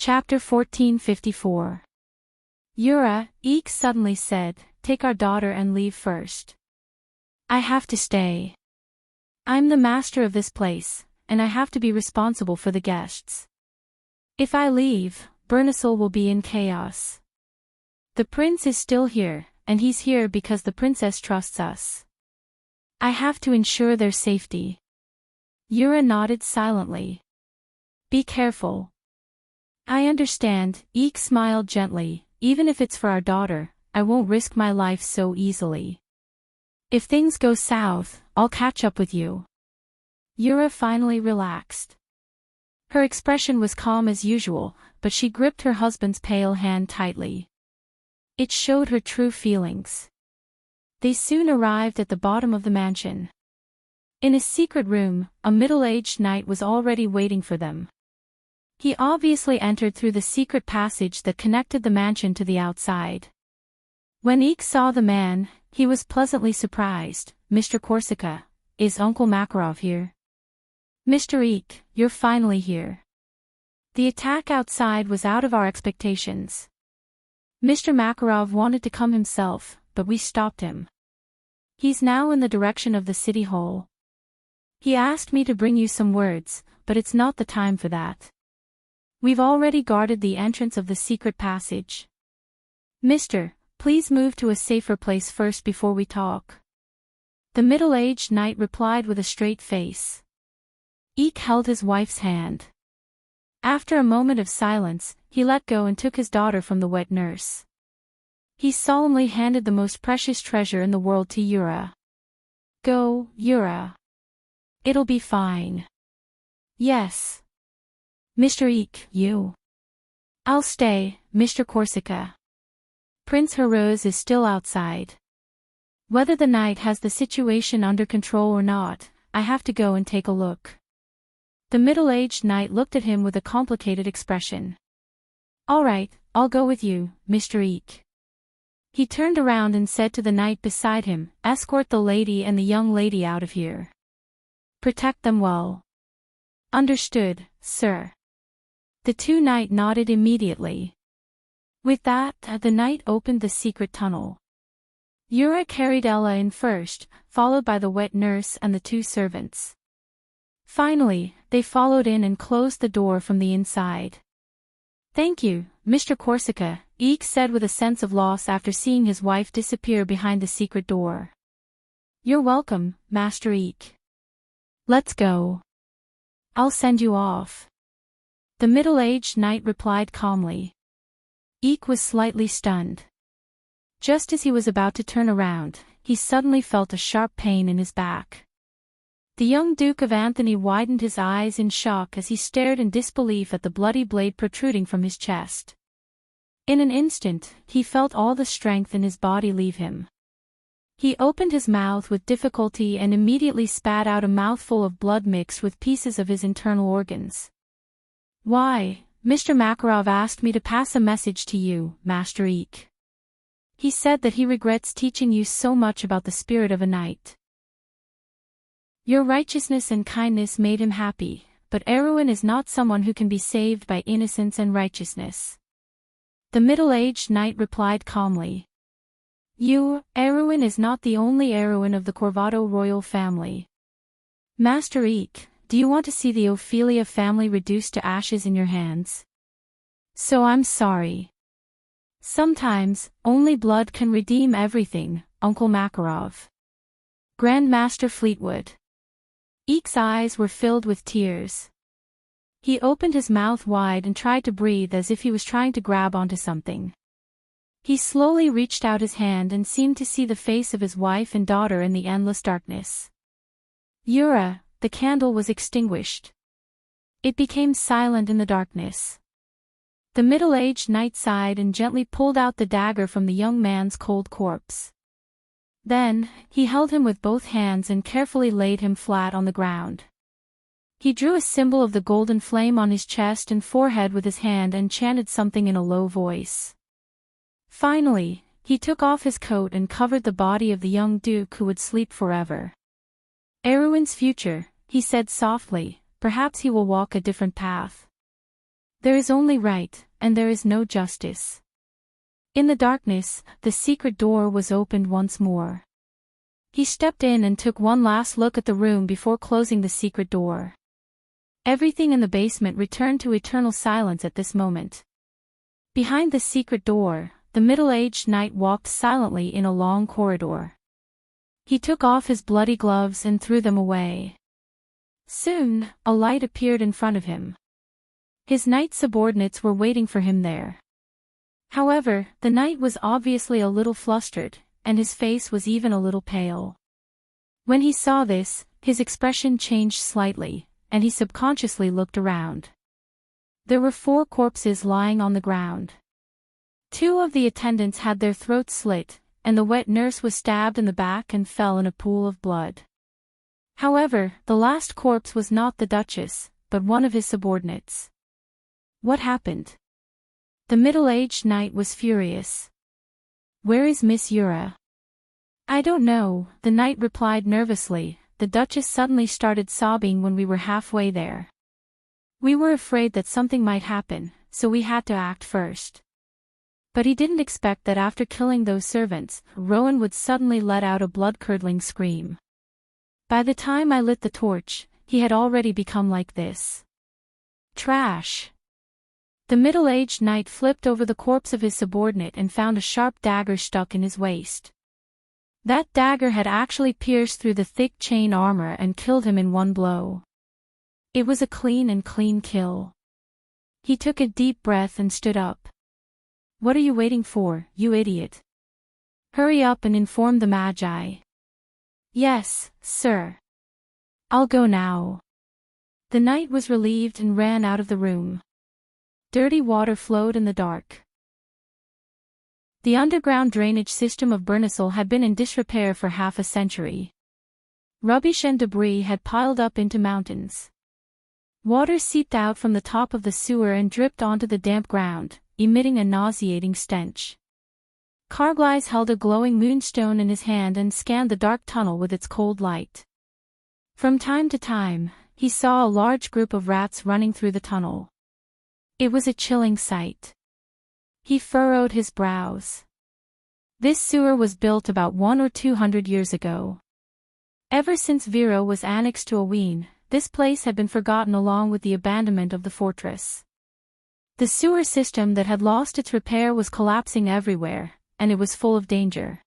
Chapter 1454. Yura, Eek suddenly said, "Take our daughter and leave first." "I have to stay. I'm the master of this place, and I have to be responsible for the guests. If I leave, Bernacle will be in chaos. The prince is still here, and he's here because the princess trusts us. I have to ensure their safety." Yura nodded silently. "Be careful." "I understand," Eek smiled gently. "Even if it's for our daughter, I won't risk my life so easily. If things go south, I'll catch up with you." Yura finally relaxed. Her expression was calm as usual, but she gripped her husband's pale hand tightly. It showed her true feelings. They soon arrived at the bottom of the mansion. In a secret room, a middle-aged knight was already waiting for them. He obviously entered through the secret passage that connected the mansion to the outside. When Eek saw the man, he was pleasantly surprised. "Mr. Corsica, is Uncle Makarov here?" "Mr. Eek, you're finally here. The attack outside was out of our expectations. Mr. Makarov wanted to come himself, but we stopped him. He's now in the direction of the city hall. He asked me to bring you some words, but it's not the time for that. We've already guarded the entrance of the secret passage. Mister, please move to a safer place first before we talk." The middle-aged knight replied with a straight face. Eek held his wife's hand. After a moment of silence, he let go and took his daughter from the wet nurse. He solemnly handed the most precious treasure in the world to Yura. "Go, Yura. It'll be fine." "Yes. Mr. Eek, you?" "I'll stay, Mr. Corsica. Prince Heroes is still outside. Whether the knight has the situation under control or not, I have to go and take a look." The middle-aged knight looked at him with a complicated expression. "All right, I'll go with you, Mr. Eek." He turned around and said to the knight beside him, "Escort the lady and the young lady out of here. Protect them well." "Understood, sir." The two knights nodded immediately. With that, the knight opened the secret tunnel. Yura carried Ella in first, followed by the wet nurse and the two servants. Finally, they followed in and closed the door from the inside. "Thank you, Mr. Corsica," Eek said with a sense of loss after seeing his wife disappear behind the secret door. "You're welcome, Master Eek. Let's go. I'll send you off." The middle-aged knight replied calmly. Eek was slightly stunned. Just as he was about to turn around, he suddenly felt a sharp pain in his back. The young Duke of Anthony widened his eyes in shock as he stared in disbelief at the bloody blade protruding from his chest. In an instant, he felt all the strength in his body leave him. He opened his mouth with difficulty and immediately spat out a mouthful of blood mixed with pieces of his internal organs. "Why, Mr. Makarov asked me to pass a message to you, Master Eek. He said that he regrets teaching you so much about the spirit of a knight. Your righteousness and kindness made him happy, but Erwin is not someone who can be saved by innocence and righteousness." The middle-aged knight replied calmly. Erwin is not the only Erwin of the Corvado royal family. Master Eek, do you want to see the Ophelia family reduced to ashes in your hands? So I'm sorry. Sometimes, only blood can redeem everything, Uncle Makarov. Grandmaster Fleetwood. Eek's eyes were filled with tears. He opened his mouth wide and tried to breathe as if he was trying to grab onto something. He slowly reached out his hand and seemed to see the face of his wife and daughter in the endless darkness. Yura, the candle was extinguished. It became silent in the darkness. The middle-aged knight sighed and gently pulled out the dagger from the young man's cold corpse. Then, he held him with both hands and carefully laid him flat on the ground. He drew a symbol of the golden flame on his chest and forehead with his hand and chanted something in a low voice. Finally, he took off his coat and covered the body of the young duke who would sleep forever. Erwin's future, he said softly, perhaps he will walk a different path. There is only right, and there is no justice. In the darkness, the secret door was opened once more. He stepped in and took one last look at the room before closing the secret door. Everything in the basement returned to eternal silence at this moment. Behind the secret door, the middle-aged knight walked silently in a long corridor. He took off his bloody gloves and threw them away. Soon, a light appeared in front of him. His knight subordinates were waiting for him there. However, the knight was obviously a little flustered, and his face was even a little pale. When he saw this, his expression changed slightly, and he subconsciously looked around. There were 4 corpses lying on the ground. 2 of the attendants had their throats slit, and the wet nurse was stabbed in the back and fell in a pool of blood. However, the last corpse was not the Duchess, but one of his subordinates. What happened? The middle-aged knight was furious. Where is Miss Yura? I don't know, the knight replied nervously. The Duchess suddenly started sobbing when we were halfway there. We were afraid that something might happen, so we had to act first. But he didn't expect that after killing those servants, Rowan would suddenly let out a blood-curdling scream. By the time I lit the torch, he had already become like this. Trash. The middle-aged knight flipped over the corpse of his subordinate and found a sharp dagger stuck in his waist. That dagger had actually pierced through the thick chain armor and killed him in one blow. It was a clean kill. He took a deep breath and stood up. What are you waiting for, you idiot? Hurry up and inform the Magi. Yes, sir. I'll go now. The knight was relieved and ran out of the room. Dirty water flowed in the dark. The underground drainage system of Burnissel had been in disrepair for half a century. Rubbish and debris had piled up into mountains. Water seeped out from the top of the sewer and dripped onto the damp ground, emitting a nauseating stench. Carglass held a glowing moonstone in his hand and scanned the dark tunnel with its cold light. From time to time, he saw a large group of rats running through the tunnel. It was a chilling sight. He furrowed his brows. This sewer was built about 100 or 200 years ago. Ever since Vero was annexed to Oween, this place had been forgotten along with the abandonment of the fortress. The sewer system that had lost its repair was collapsing everywhere, and it was full of danger.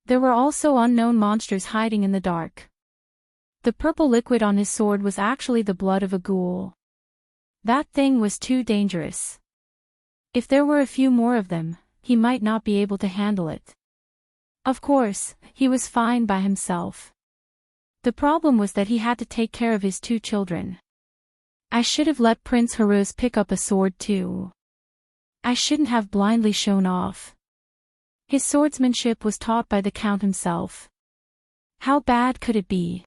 There were also unknown monsters hiding in the dark. The purple liquid on his sword was actually the blood of a ghoul. That thing was too dangerous. If there were a few more of them, he might not be able to handle it. Of course, he was fine by himself. The problem was that he had to take care of his 2 children. I should have let Prince Haruz pick up a sword too. I shouldn't have blindly shown off. His swordsmanship was taught by the Count himself. How bad could it be?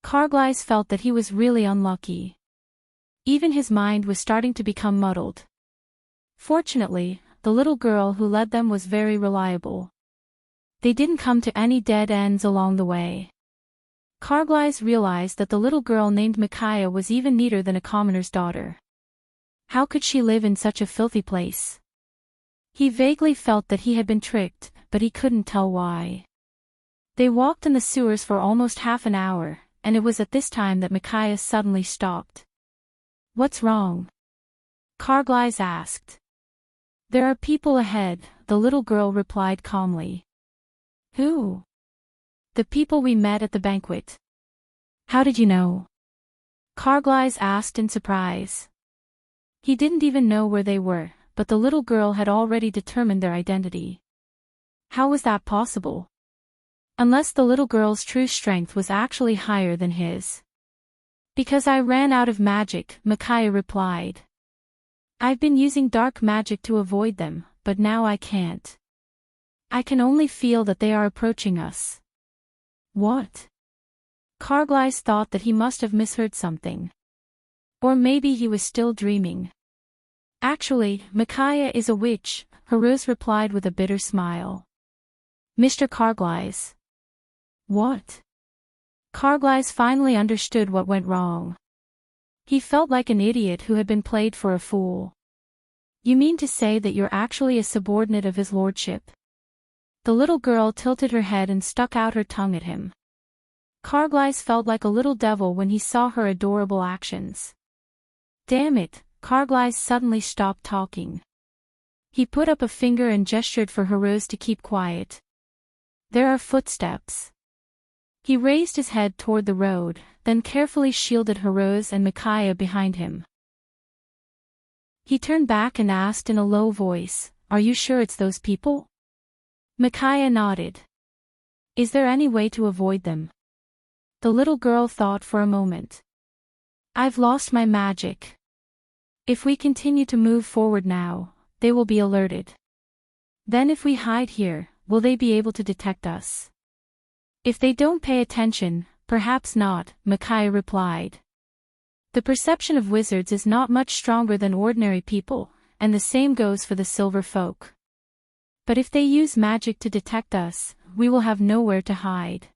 Carglass felt that he was really unlucky. Even his mind was starting to become muddled. Fortunately, the little girl who led them was very reliable. They didn't come to any dead ends along the way. Carglass realized that the little girl named Micaiah was even neater than a commoner's daughter. How could she live in such a filthy place? He vaguely felt that he had been tricked, but he couldn't tell why. They walked in the sewers for almost half an hour, and it was at this time that Micaiah suddenly stopped. What's wrong? Carglass asked. There are people ahead, the little girl replied calmly. Who? The people we met at the banquet. How did you know? Carglass asked in surprise. He didn't even know where they were, but the little girl had already determined their identity. How was that possible? Unless the little girl's true strength was actually higher than his. Because I ran out of magic, Micaiah replied. I've been using dark magic to avoid them, but now I can't. I can only feel that they are approaching us. What? Carglass thought that he must have misheard something. Or maybe he was still dreaming. Actually, Micaiah is a witch, Haruz replied with a bitter smile. Mr. Carglass. What? Carglass finally understood what went wrong. He felt like an idiot who had been played for a fool. You mean to say that you're actually a subordinate of his lordship? The little girl tilted her head and stuck out her tongue at him. Carglass felt like a little devil when he saw her adorable actions. Damn it, Carglass suddenly stopped talking. He put up a finger and gestured for Heroes to keep quiet. There are footsteps. He raised his head toward the road, then carefully shielded Heroes and Micaiah behind him. He turned back and asked in a low voice, "Are you sure it's those people?" Micaiah nodded. "Is there any way to avoid them?" The little girl thought for a moment. "I've lost my magic. If we continue to move forward now, they will be alerted. Then if we hide here, will they be able to detect us?" "If they don't pay attention, perhaps not," Micaiah replied. "The perception of wizards is not much stronger than ordinary people, and the same goes for the silver folk. But if they use magic to detect us, we will have nowhere to hide."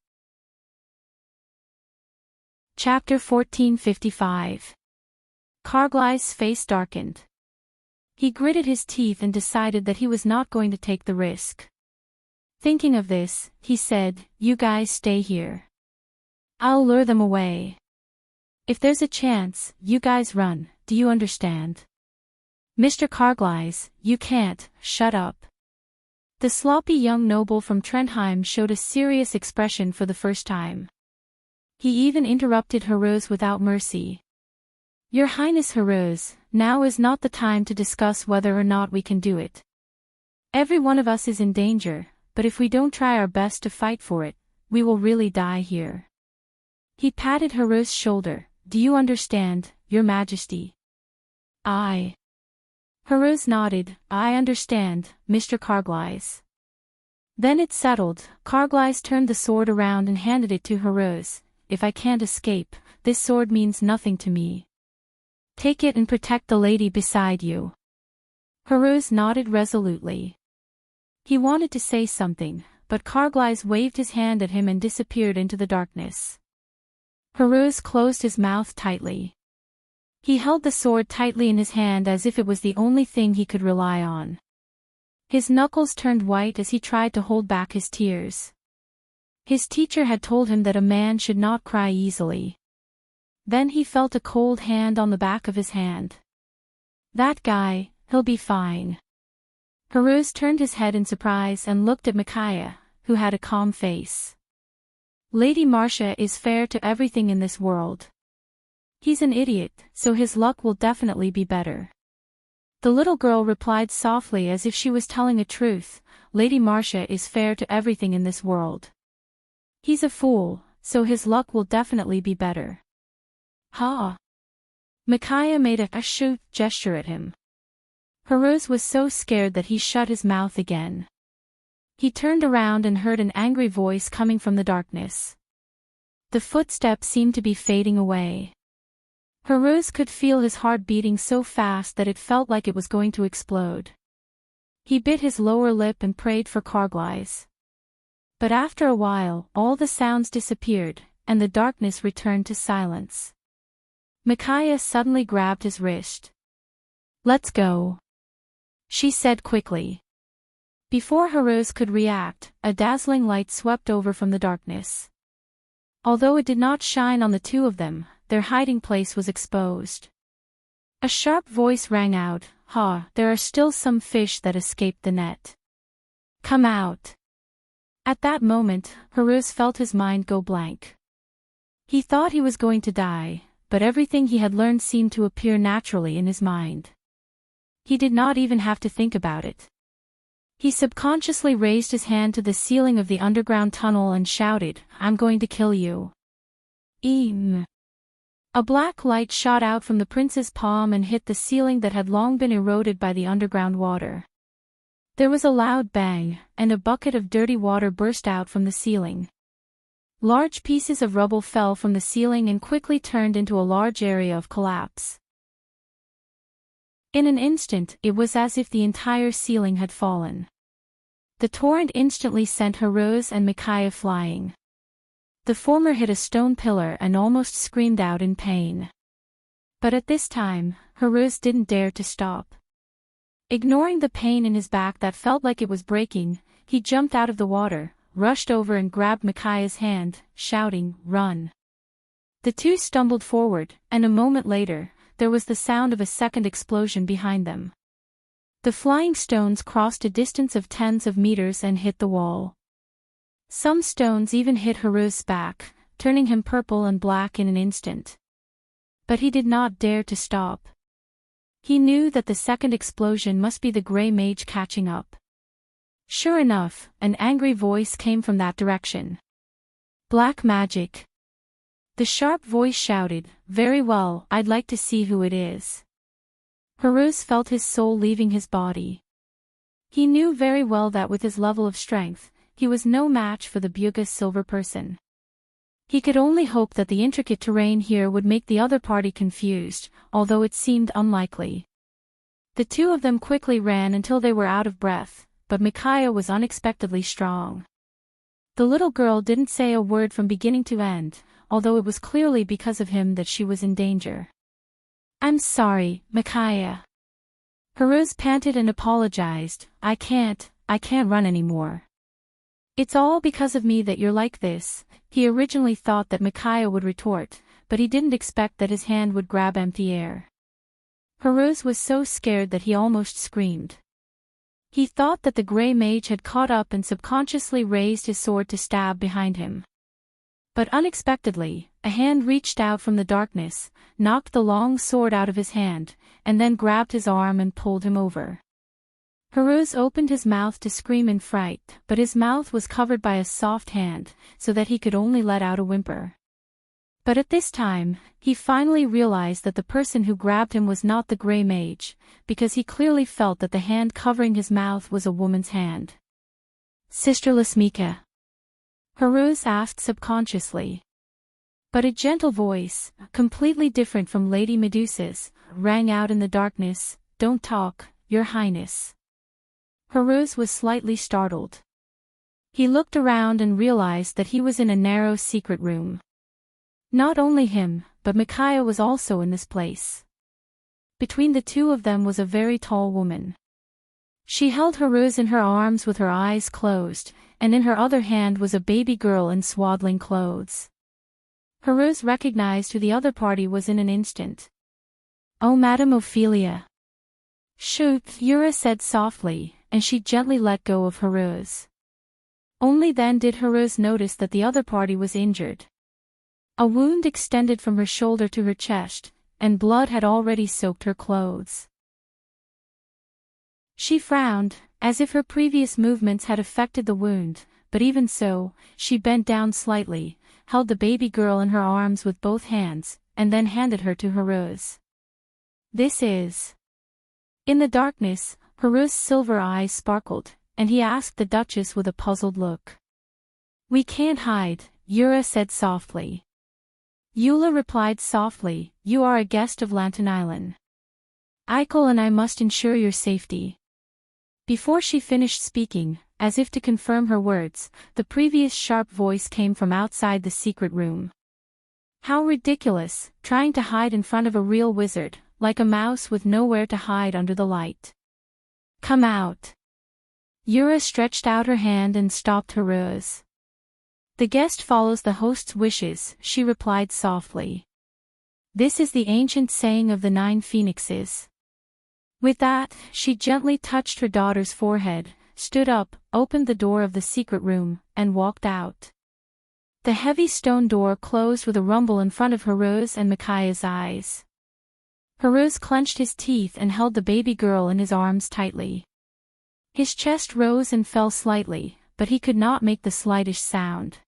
Chapter 1455. Carglass' face darkened. He gritted his teeth and decided that he was not going to take the risk. Thinking of this, he said, "You guys stay here. I'll lure them away. If there's a chance, you guys run, do you understand?" "Mr. Carglass, you can't, shut up." The sloppy young noble from Trondheim showed a serious expression for the first time. He even interrupted Heroes without mercy. "Your Highness Heroes, now is not the time to discuss whether or not we can do it. Every one of us is in danger, but if we don't try our best to fight for it, we will really die here." He patted Heroes' shoulder. "Do you understand, Your Majesty?" "Aye." Heroes nodded. "I understand, Mr. Carglass." Then it's settled. Carglass turned the sword around and handed it to Heroes. "If I can't escape, this sword means nothing to me. Take it and protect the lady beside you." Heroes nodded resolutely. He wanted to say something, but Carglass waved his hand at him and disappeared into the darkness. Heroes closed his mouth tightly. He held the sword tightly in his hand as if it was the only thing he could rely on. His knuckles turned white as he tried to hold back his tears. His teacher had told him that a man should not cry easily. Then he felt a cold hand on the back of his hand. "That guy, he'll be fine." Heroes turned his head in surprise and looked at Micaiah, who had a calm face. "Lady Marcia is fair to everything in this world. He's an idiot, so his luck will definitely be better." The little girl replied softly as if she was telling a truth, "Lady Marcia is fair to everything in this world. He's a fool, so his luck will definitely be better." "Ha!" Micaiah made a shoot gesture at him. Heroes was so scared that he shut his mouth again. He turned around and heard an angry voice coming from the darkness. The footsteps seemed to be fading away. Heroes could feel his heart beating so fast that it felt like it was going to explode. He bit his lower lip and prayed for Carglass. But after a while, all the sounds disappeared, and the darkness returned to silence. Micaiah suddenly grabbed his wrist. "Let's go," she said quickly. Before Heroes could react, a dazzling light swept over from the darkness. Although it did not shine on the two of them, their hiding place was exposed. A sharp voice rang out, "Ha, there are still some fish that escaped the net. Come out." At that moment, Heroes felt his mind go blank. He thought he was going to die, but everything he had learned seemed to appear naturally in his mind. He did not even have to think about it. He subconsciously raised his hand to the ceiling of the underground tunnel and shouted, "I'm going to kill you." A black light shot out from the prince's palm and hit the ceiling that had long been eroded by the underground water. There was a loud bang, and a bucket of dirty water burst out from the ceiling. Large pieces of rubble fell from the ceiling and quickly turned into a large area of collapse. In an instant, it was as if the entire ceiling had fallen. The torrent instantly sent Heroes and Micaiah flying. The former hit a stone pillar and almost screamed out in pain. But at this time, Heartwarming didn't dare to stop. Ignoring the pain in his back that felt like it was breaking, he jumped out of the water, rushed over and grabbed Micaiah's hand, shouting, "Run!" The two stumbled forward, and a moment later, there was the sound of a second explosion behind them. The flying stones crossed a distance of tens of meters and hit the wall. Some stones even hit Heartwarming's back, turning him purple and black in an instant. But he did not dare to stop. He knew that the second explosion must be the Grey Mage catching up. Sure enough, an angry voice came from that direction. "Black magic." The sharp voice shouted, "Very well, I'd like to see who it is." Heartwarming felt his soul leaving his body. He knew very well that with his level of strength, he was no match for the Bugha's silver person. He could only hope that the intricate terrain here would make the other party confused, although it seemed unlikely. The two of them quickly ran until they were out of breath, but Micaiah was unexpectedly strong. The little girl didn't say a word from beginning to end, although it was clearly because of him that she was in danger. "I'm sorry, Micaiah." Heartwarming panted and apologized, I can't run anymore. "It's all because of me that you're like this." He originally thought that Micaiah would retort, but he didn't expect that his hand would grab empty air. Heartwarming was so scared that he almost screamed. He thought that the Grey Mage had caught up and subconsciously raised his sword to stab behind him. But unexpectedly, a hand reached out from the darkness, knocked the long sword out of his hand, and then grabbed his arm and pulled him over. Heartwarming opened his mouth to scream in fright, but his mouth was covered by a soft hand, so that he could only let out a whimper. But at this time, he finally realized that the person who grabbed him was not the Grey Mage, because he clearly felt that the hand covering his mouth was a woman's hand. "Sisterless Mika?" Heartwarming asked subconsciously. But a gentle voice, completely different from Lady Medusa's, rang out in the darkness, "Don't talk, Your Highness." Heartwarming was slightly startled. He looked around and realized that he was in a narrow secret room. Not only him, but Micaiah was also in this place. Between the two of them was a very tall woman. She held Heartwarming in her arms with her eyes closed, and in her other hand was a baby girl in swaddling clothes. Heartwarming recognized who the other party was in an instant. "Oh, Madame Ophelia." "Shoot," Yura said softly, and she gently let go of Heartwarming. Only then did Heartwarming notice that the other party was injured. A wound extended from her shoulder to her chest, and blood had already soaked her clothes. She frowned, as if her previous movements had affected the wound, but even so, she bent down slightly, held the baby girl in her arms with both hands, and then handed her to Heartwarming. "This is..." In the darkness, Heartwarming's silver eyes sparkled, and he asked the Duchess with a puzzled look. "We can't hide," Yura said softly. Eula replied softly, "You are a guest of Lantern Island. Eichel and I must ensure your safety." Before she finished speaking, as if to confirm her words, the previous sharp voice came from outside the secret room. "How ridiculous, trying to hide in front of a real wizard, like a mouse with nowhere to hide under the light. Come out." Yura stretched out her hand and stopped Heartwarming. "The guest follows the host's wishes," she replied softly. "This is the ancient saying of the 9 phoenixes." With that, she gently touched her daughter's forehead, stood up, opened the door of the secret room, and walked out. The heavy stone door closed with a rumble in front of Heartwarming and Micaiah's eyes. Heartwarming clenched his teeth and held the baby girl in his arms tightly. His chest rose and fell slightly, but he could not make the slightest sound.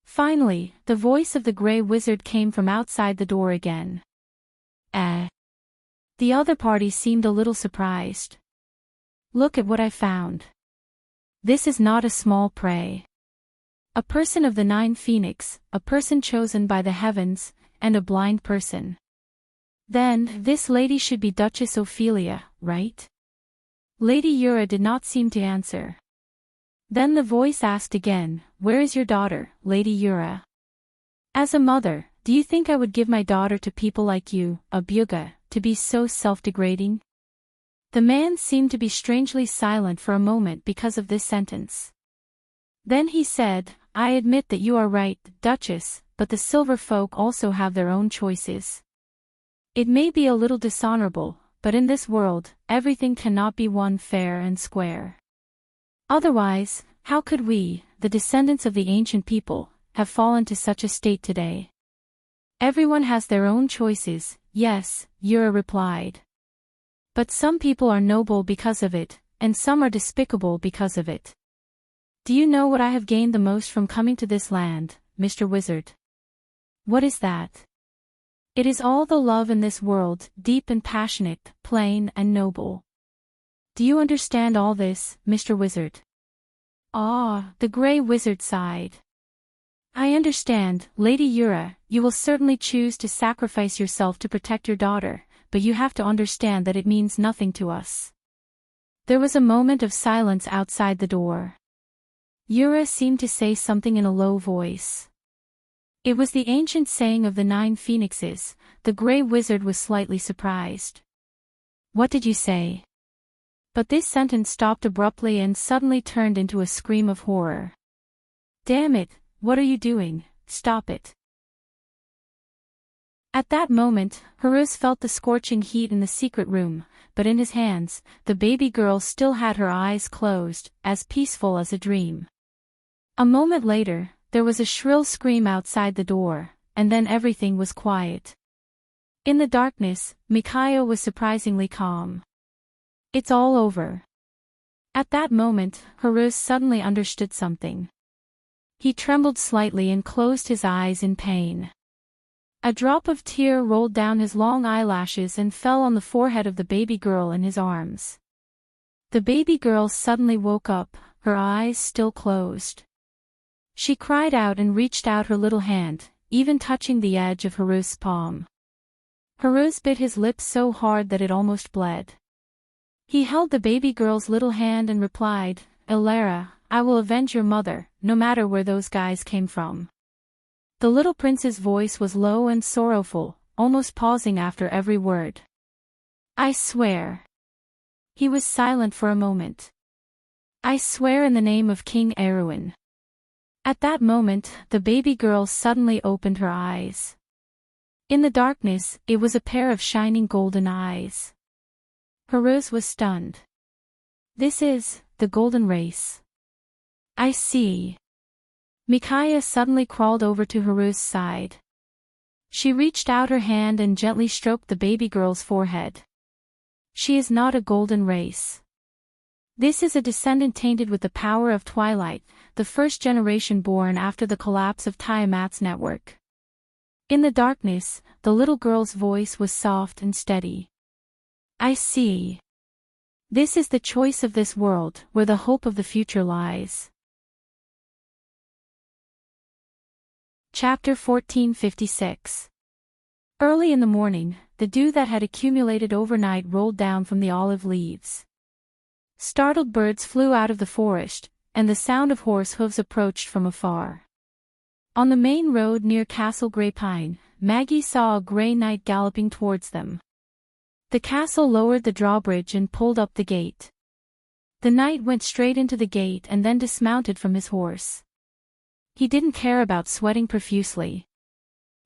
Finally, the voice of the Grey Wizard came from outside the door again. The other party seemed a little surprised. "Look at what I found. This is not a small prey. A person of the 9 phoenix, a person chosen by the heavens, and a blind person. Then, this lady should be Duchess Ophelia, right?" Lady Yura did not seem to answer. Then the voice asked again, "Where is your daughter, Lady Yura?" As a mother, do you think I would give my daughter to people like you, a Bjuga, to be so self-degrading? The man seemed to be strangely silent for a moment because of this sentence. Then he said, I admit that you are right, Duchess, but the silver folk also have their own choices. It may be a little dishonorable, but in this world, everything cannot be won fair and square. Otherwise, how could we, the descendants of the ancient people, have fallen to such a state today? Everyone has their own choices, yes, Yura replied. But some people are noble because of it, and some are despicable because of it. Do you know what I have gained the most from coming to this land, Mr. Wizard? What is that? It is all the love in this world, deep and passionate, plain and noble. Do you understand all this, Mr. Wizard? Ah, the Grey Wizard sighed. I understand, Lady Yura, you will certainly choose to sacrifice yourself to protect your daughter, but you have to understand that it means nothing to us. There was a moment of silence outside the door. Yura seemed to say something in a low voice. It was the ancient saying of the 9 phoenixes. The Grey Wizard was slightly surprised. What did you say? But this sentence stopped abruptly and suddenly turned into a scream of horror. Damn it, what are you doing? Stop it. At that moment, Haruz felt the scorching heat in the secret room, but in his hands, the baby girl still had her eyes closed, as peaceful as a dream. A moment later, there was a shrill scream outside the door, and then everything was quiet. In the darkness, Mikhail was surprisingly calm. It's all over. At that moment, Haruz suddenly understood something. He trembled slightly and closed his eyes in pain. A drop of tear rolled down his long eyelashes and fell on the forehead of the baby girl in his arms. The baby girl suddenly woke up, her eyes still closed. She cried out and reached out her little hand, even touching the edge of Haruz's palm. Haruz bit his lips so hard that it almost bled. He held the baby girl's little hand and replied, Ilara, I will avenge your mother, no matter where those guys came from. The little prince's voice was low and sorrowful, almost pausing after every word. I swear. He was silent for a moment. I swear in the name of King Erwin. At that moment, the baby girl suddenly opened her eyes. In the darkness, it was a pair of shining golden eyes. Haruz was stunned. This is the golden race. I see. Mikhail suddenly crawled over to Haruz's side. She reached out her hand and gently stroked the baby girl's forehead. She is not a golden race. This is a descendant tainted with the power of Twilight, the first generation born after the collapse of Tiamat's network. In the darkness, the little girl's voice was soft and steady. I see. This is the choice of this world, where the hope of the future lies. Chapter 1456. Early in the morning, the dew that had accumulated overnight rolled down from the olive leaves. Startled birds flew out of the forest, and the sound of horse hooves approached from afar. On the main road near Castle Greypine, Maggie saw a grey knight galloping towards them. The castle lowered the drawbridge and pulled up the gate. The knight went straight into the gate and then dismounted from his horse. He didn't care about sweating profusely.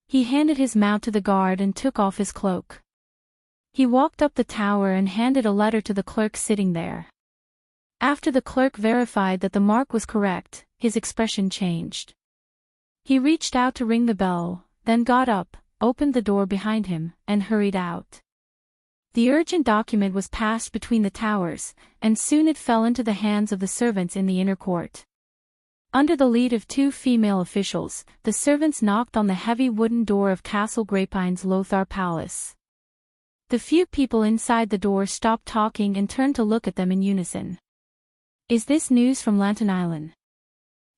He handed his mount to the guard and took off his cloak. He walked up the tower and handed a letter to the clerk sitting there. After the clerk verified that the mark was correct, his expression changed. He reached out to ring the bell, then got up, opened the door behind him, and hurried out. The urgent document was passed between the towers, and soon it fell into the hands of the servants in the inner court. Under the lead of 2 female officials, the servants knocked on the heavy wooden door of Castle Greypine's Lothar Palace. The few people inside the door stopped talking and turned to look at them in unison. Is this news from Lantern Island?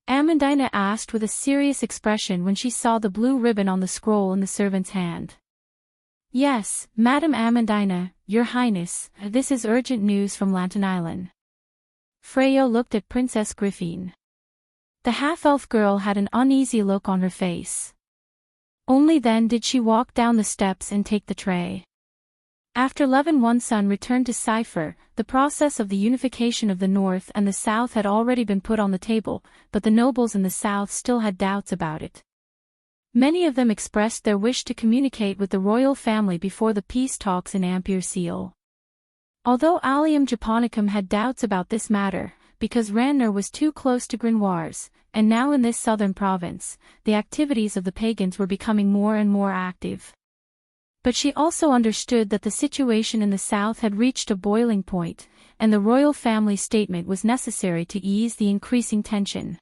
Amandina asked with a serious expression when she saw the blue ribbon on the scroll in the servant's hand. Yes, Madam Amandina, Your Highness, this is urgent news from Lantern Island. Freya looked at Princess Griffin. The half-elf girl had an uneasy look on her face. Only then did she walk down the steps and take the tray. After Lev and one son returned to Cypher, the process of the unification of the North and the South had already been put on the table, but the nobles in the South still had doubts about it. Many of them expressed their wish to communicate with the royal family before the peace talks in Ampere Seal. Although Allium Japonicum had doubts about this matter, because Ranner was too close to Grenoires, and now in this southern province, the activities of the pagans were becoming more and more active. But she also understood that the situation in the south had reached a boiling point, and the royal family statement was necessary to ease the increasing tension.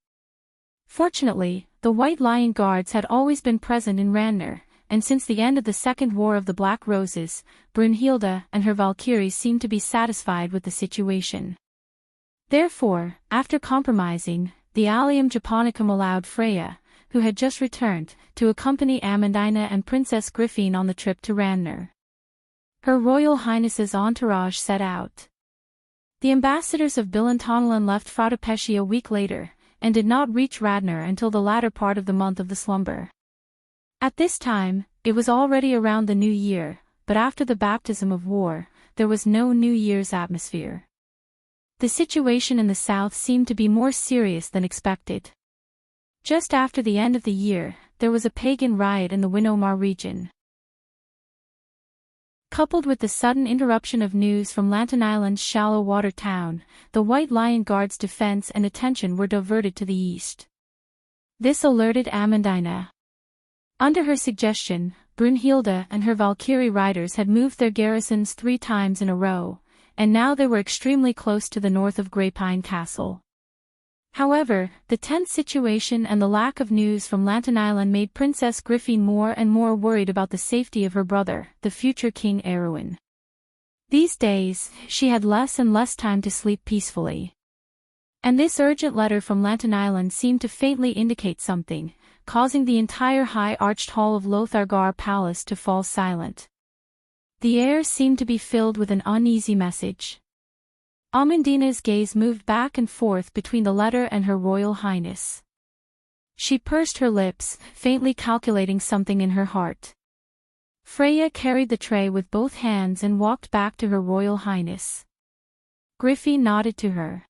Fortunately, the White Lion Guards had always been present in Ranner, and since the end of the Second War of the Black Roses, Brunhilde and her Valkyries seemed to be satisfied with the situation. Therefore, after compromising, the Allium Japonicum allowed Freya, who had just returned, to accompany Amandine and Princess Griffine on the trip to Ranner. Her Royal Highness's entourage set out. The ambassadors of Bilantonlan left Fraudepeshi a week later, and did not reach Radnor until the latter part of the month of the slumber. At this time, it was already around the New Year, but after the baptism of war, there was no New Year's atmosphere. The situation in the south seemed to be more serious than expected. Just after the end of the year, there was a pagan riot in the Winnomar region. Coupled with the sudden interruption of news from Lantern Island's shallow water town, the White Lion Guard's defense and attention were diverted to the east. This alerted Amandine. Under her suggestion, Brunhilde and her Valkyrie riders had moved their garrisons 3 times in a row, and now they were extremely close to the north of Greypine Castle. However, the tense situation and the lack of news from Lantern Island made Princess Griffine more and more worried about the safety of her brother, the future King Erwin. These days, she had less and less time to sleep peacefully. And this urgent letter from Lantern Island seemed to faintly indicate something, causing the entire high-arched hall of Lothargar Palace to fall silent. The air seemed to be filled with an uneasy message. Amandina's gaze moved back and forth between the letter and her Royal Highness. She pursed her lips, faintly calculating something in her heart. Freya carried the tray with both hands and walked back to her Royal Highness. Griffie nodded to her.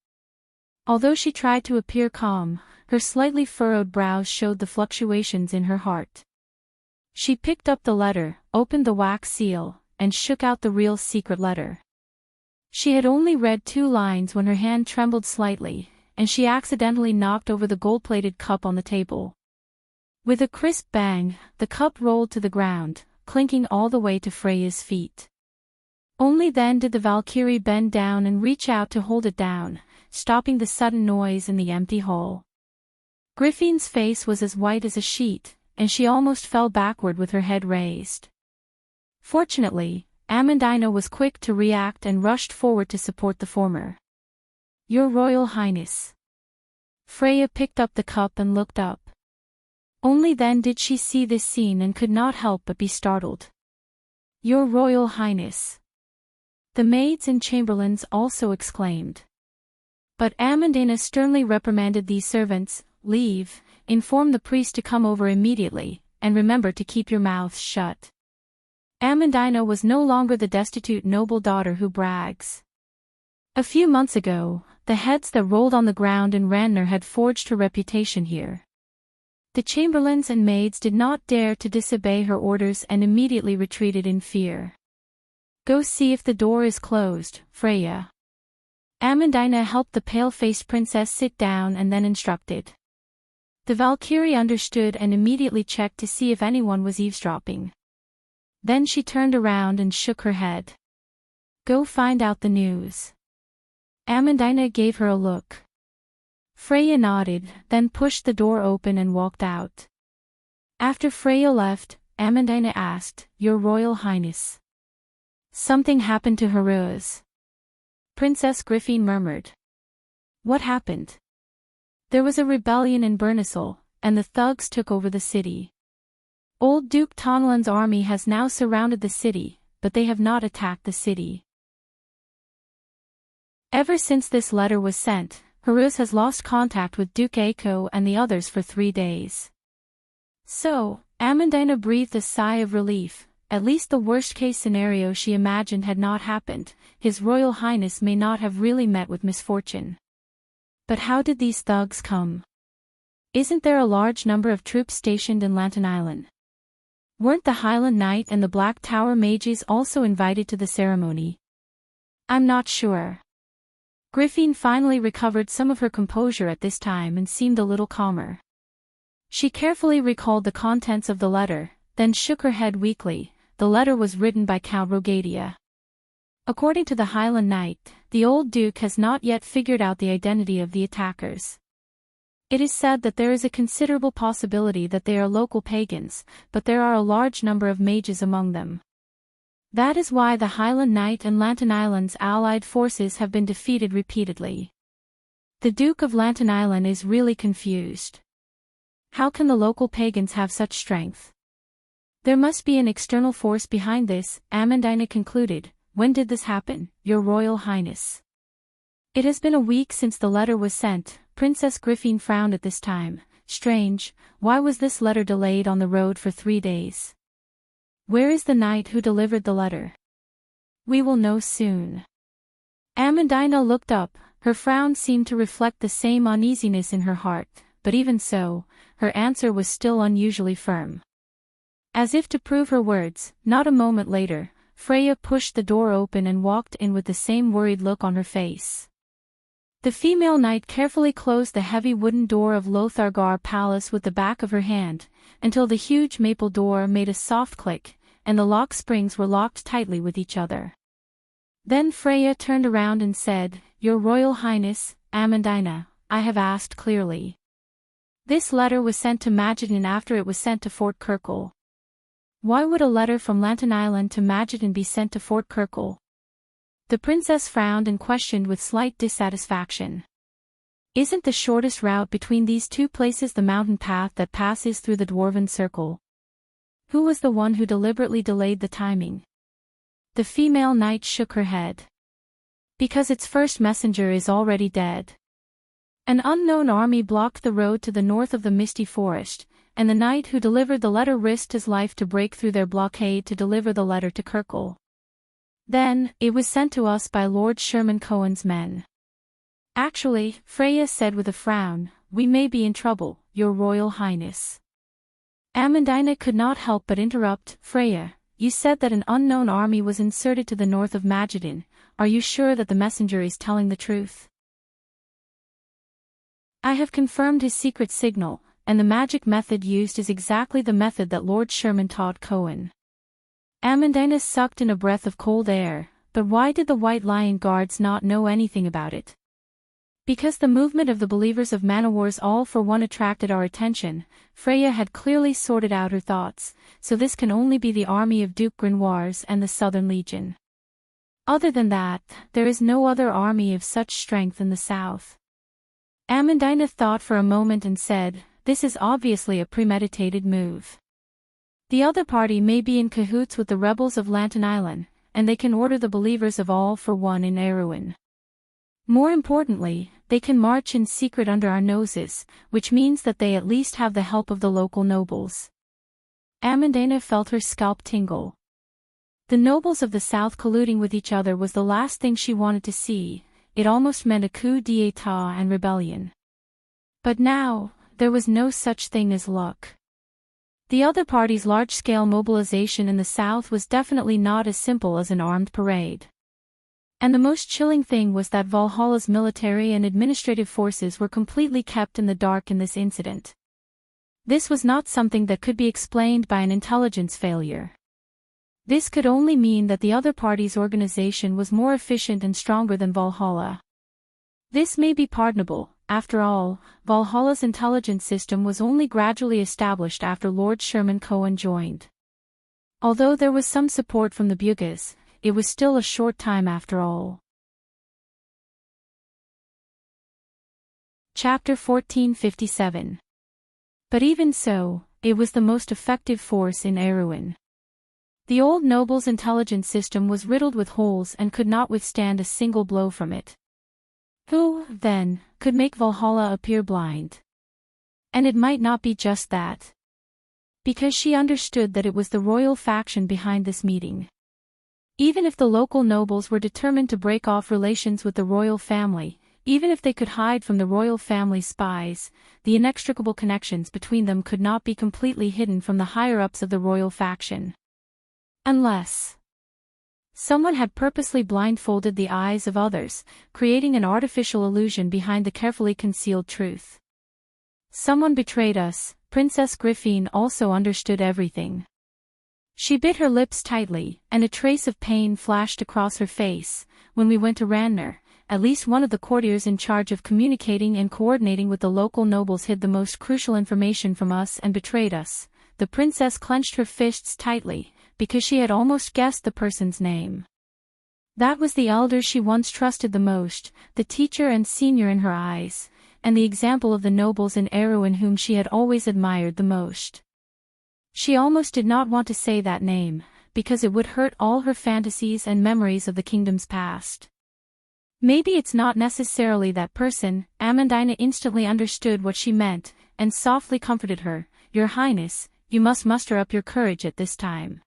Although she tried to appear calm, her slightly furrowed brows showed the fluctuations in her heart. She picked up the letter, opened the wax seal, and shook out the real secret letter. She had only read 2 lines when her hand trembled slightly, and she accidentally knocked over the gold-plated cup on the table. With a crisp bang, the cup rolled to the ground, clinking all the way to Freya's feet. Only then did the Valkyrie bend down and reach out to hold it down, stopping the sudden noise in the empty hall. Griffine's face was as white as a sheet, and she almost fell backward with her head raised. Fortunately, Amandine was quick to react and rushed forward to support the former. "Your Royal Highness." Freya picked up the cup and looked up. Only then did she see this scene and could not help but be startled. "Your Royal Highness." The maids and chamberlains also exclaimed. But Amandine sternly reprimanded these servants. "Leave, inform the priest to come over immediately, and remember to keep your mouths shut." Amandine was no longer the destitute noble daughter who brags. A few months ago, the heads that rolled on the ground in Ranner had forged her reputation here. The chamberlains and maids did not dare to disobey her orders and immediately retreated in fear. "Go see if the door is closed, Freya." Amandine helped the pale-faced princess sit down and then instructed. The Valkyrie understood and immediately checked to see if anyone was eavesdropping. Then she turned around and shook her head. "Go find out the news." Amandine gave her a look. Freya nodded, then pushed the door open and walked out. After Freya left, Amandine asked, "Your Royal Highness." "Something happened to Heroes." Princess Griffine murmured. "What happened?" "There was a rebellion in Bernisel, and the thugs took over the city. Old Duke Tonlan's army has now surrounded the city, but they have not attacked the city. Ever since this letter was sent, Heroes has lost contact with Duke Aiko and the others for 3 days. So, Amandina breathed a sigh of relief. At least the worst-case scenario she imagined had not happened. His Royal Highness may not have really met with misfortune. But how did these thugs come? Isn't there a large number of troops stationed in Lantern Island? Weren't the Highland Knight and the Black Tower mages also invited to the ceremony? I'm not sure. Griffin finally recovered some of her composure at this time and seemed a little calmer. She carefully recalled the contents of the letter, then shook her head weakly. The letter was written by Count Rogadia. According to the Highland Knight, the old Duke has not yet figured out the identity of the attackers. It is said that there is a considerable possibility that they are local pagans, but there are a large number of mages among them. That is why the Highland Knight and Lantern Island's allied forces have been defeated repeatedly. The Duke of Lantern Island is really confused. How can the local pagans have such strength? There must be an external force behind this, Amandina concluded. When did this happen, Your Royal Highness? It has been a week since the letter was sent. Princess Griffin frowned at this time. Strange, why was this letter delayed on the road for 3 days? Where is the knight who delivered the letter? We will know soon. Amandina looked up. Her frown seemed to reflect the same uneasiness in her heart, but even so, her answer was still unusually firm. As if to prove her words, not a moment later, Freya pushed the door open and walked in with the same worried look on her face. The female knight carefully closed the heavy wooden door of Lothargar Palace with the back of her hand, until the huge maple door made a soft click, and the lock springs were locked tightly with each other. Then Freya turned around and said, Your Royal Highness, Amandina, I have asked clearly. This letter was sent to Magidon after it was sent to Fort Kirkle. Why would a letter from Lantern Island to Magidon be sent to Fort Kirkle? The princess frowned and questioned with slight dissatisfaction. Isn't the shortest route between these two places the mountain path that passes through the Dwarven Circle? Who was the one who deliberately delayed the timing? The female knight shook her head. Because its first messenger is already dead. An unknown army blocked the road to the north of the Misty Forest, and the knight who delivered the letter risked his life to break through their blockade to deliver the letter to Kirkle. Then, it was sent to us by Lord Sherman Cohen's men. Actually, Freya said with a frown, we may be in trouble, Your Royal Highness. Amandina could not help but interrupt. Freya, you said that an unknown army was inserted to the north of Magidon. Are you sure that the messenger is telling the truth? I have confirmed his secret signal, and the magic method used is exactly the method that Lord Sherman taught Cohen. Amandina sucked in a breath of cold air, but why did the White Lion Guards not know anything about it? Because the movement of the believers of Manowar's All for One attracted our attention. Freya had clearly sorted out her thoughts, so this can only be the army of Duke Grenoir's and the Southern Legion. Other than that, there is no other army of such strength in the south. Amandina thought for a moment and said, this is obviously a premeditated move. The other party may be in cahoots with the rebels of Lantern Island, and they can order the believers of All for One in Erewhon. More importantly, they can march in secret under our noses, which means that they at least have the help of the local nobles. Amandina felt her scalp tingle. The nobles of the south colluding with each other was the last thing she wanted to see. It almost meant a coup d'état and rebellion. But now, there was no such thing as luck. The other party's large-scale mobilization in the south was definitely not as simple as an armed parade. And the most chilling thing was that Valhalla's military and administrative forces were completely kept in the dark in this incident. This was not something that could be explained by an intelligence failure. This could only mean that the other party's organization was more efficient and stronger than Valhalla. This may be pardonable. After all, Valhalla's intelligence system was only gradually established after Lord Sherman Cohen joined. Although there was some support from the Bugis, it was still a short time after all. Chapter 1457. But even so, it was the most effective force in Erewhon. The old noble's intelligence system was riddled with holes and could not withstand a single blow from it. Who, then, could make Valhalla appear blind? And it might not be just that. because she understood that it was the royal faction behind this meeting. Even if the local nobles were determined to break off relations with the royal family, even if they could hide from the royal family's spies, the inextricable connections between them could not be completely hidden from the higher-ups of the royal faction. Unless someone had purposely blindfolded the eyes of others, creating an artificial illusion behind the carefully concealed truth. Someone betrayed us. Princess Griffin also understood everything. She bit her lips tightly, and a trace of pain flashed across her face. When we went to Ranner, at least one of the courtiers in charge of communicating and coordinating with the local nobles hid the most crucial information from us and betrayed us. The princess clenched her fists tightly, because she had almost guessed the person's name. That was the elder she once trusted the most, the teacher and senior in her eyes, and the example of the nobles in Erewhon whom she had always admired the most. She almost did not want to say that name, because it would hurt all her fantasies and memories of the kingdom's past. Maybe it's not necessarily that person. Amandina instantly understood what she meant, and softly comforted her. Your Highness, you must muster up your courage at this time.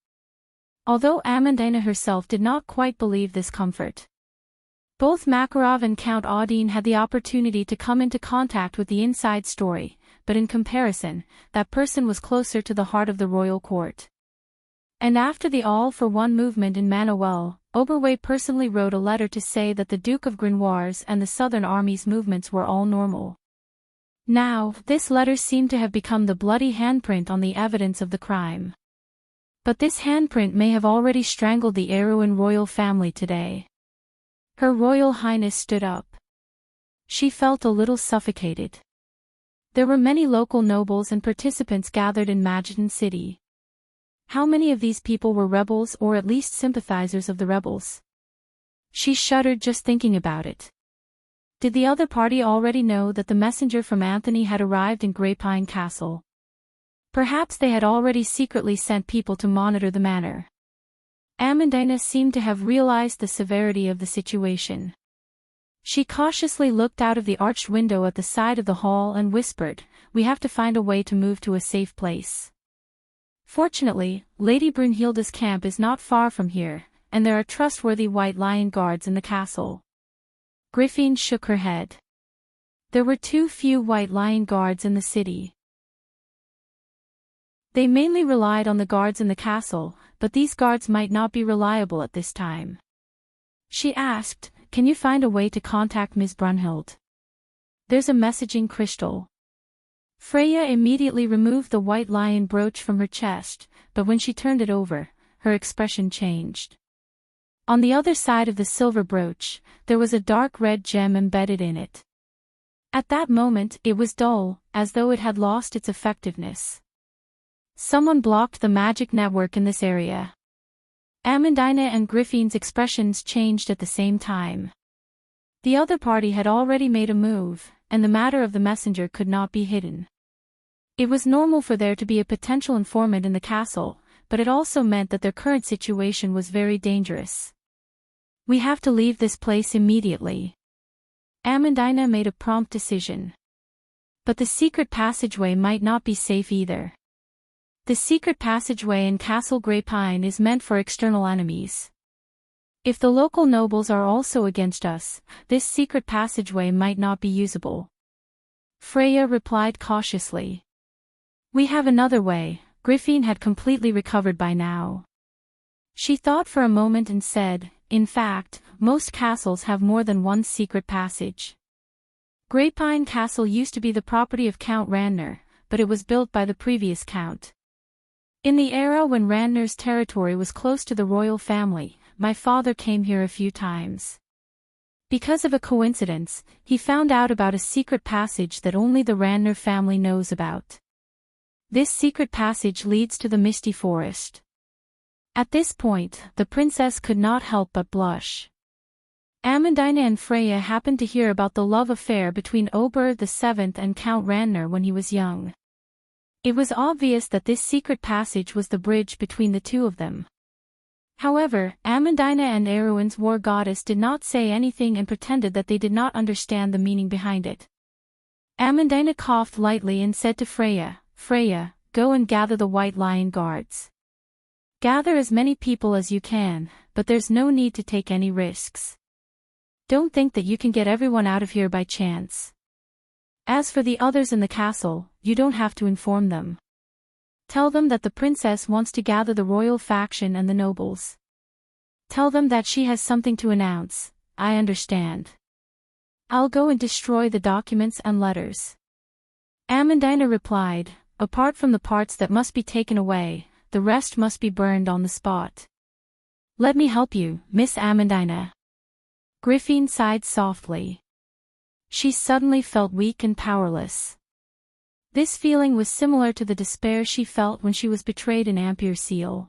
Although Amandina herself did not quite believe this comfort. Both Makarov and Count Audine had the opportunity to come into contact with the inside story, but in comparison, that person was closer to the heart of the royal court. And after the all-for-one movement in Manuel, Oberway personally wrote a letter to say that the Duke of Grenoir's and the Southern Army's movements were all normal. Now, this letter seemed to have become the bloody handprint on the evidence of the crime. But this handprint may have already strangled the Erewhon royal family today. Her Royal Highness stood up. She felt a little suffocated. There were many local nobles and participants gathered in Mageddon City. How many of these people were rebels or at least sympathizers of the rebels? She shuddered just thinking about it. Did the other party already know that the messenger from Anthony had arrived in Greypine Castle? Perhaps they had already secretly sent people to monitor the manor. Amandina seemed to have realized the severity of the situation. She cautiously looked out of the arched window at the side of the hall and whispered, "We have to find a way to move to a safe place." Fortunately, Lady Brunhilde's camp is not far from here, and there are trustworthy White Lion guards in the castle. Griffin shook her head. There were too few White Lion guards in the city. They mainly relied on the guards in the castle, but these guards might not be reliable at this time. She asked, "Can you find a way to contact Miss Brunhild?" "There's a messaging crystal." Freya immediately removed the White Lion brooch from her chest, but when she turned it over, her expression changed. On the other side of the silver brooch, there was a dark red gem embedded in it. At that moment, it was dull, as though it had lost its effectiveness. Someone blocked the magic network in this area. Amandina and Griffin's expressions changed at the same time. The other party had already made a move, and the matter of the messenger could not be hidden. It was normal for there to be a potential informant in the castle, but it also meant that their current situation was very dangerous. "We have to leave this place immediately." Amandina made a prompt decision. But the secret passageway might not be safe either. The secret passageway in Castle Greypine is meant for external enemies. If the local nobles are also against us, this secret passageway might not be usable. Freya replied cautiously. "We have another way." Griffin had completely recovered by now. She thought for a moment and said, "In fact, most castles have more than one secret passage. Greypine Castle used to be the property of Count Ranner, but it was built by the previous count. In the era when Ranner's territory was close to the royal family, my father came here a few times. Because of a coincidence, he found out about a secret passage that only the Ranner family knows about. This secret passage leads to the Misty Forest." At this point, the princess could not help but blush. Amandina and Freya happened to hear about the love affair between Ober VII and Count Ranner when he was young. It was obvious that this secret passage was the bridge between the two of them. However, Amandina and Erewhon's war goddess did not say anything and pretended that they did not understand the meaning behind it. Amandina coughed lightly and said to Freya, "Freya, go and gather the White Lion guards. Gather as many people as you can, but there's no need to take any risks. Don't think that you can get everyone out of here by chance. As for the others in the castle, you don't have to inform them. Tell them that the princess wants to gather the royal faction and the nobles. Tell them that she has something to announce. I understand. I'll go and destroy the documents and letters. Amandina replied, apart from the parts that must be taken away, the rest must be burned on the spot. Let me help you, Miss Amandina. Griffin sighed softly. She suddenly felt weak and powerless. This feeling was similar to the despair she felt when she was betrayed in Ampere Seal.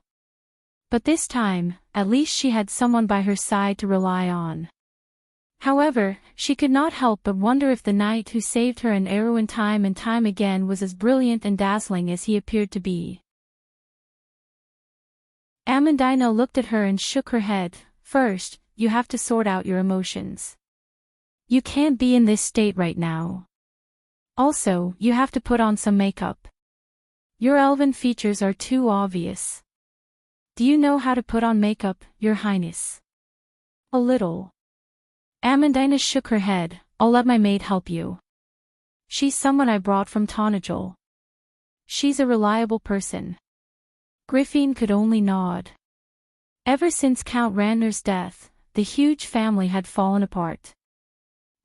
But this time, at least she had someone by her side to rely on. However, she could not help but wonder if the knight who saved her and Erwin time and time again was as brilliant and dazzling as he appeared to be. Amandina looked at her and shook her head. First, you have to sort out your emotions. You can't be in this state right now. Also, you have to put on some makeup. Your elven features are too obvious. Do you know how to put on makeup, Your Highness? A little. Amandina shook her head. I'll let my maid help you. She's someone I brought from Tonagel. She's a reliable person. Griffin could only nod. Ever since Count Randner's death, the huge family had fallen apart.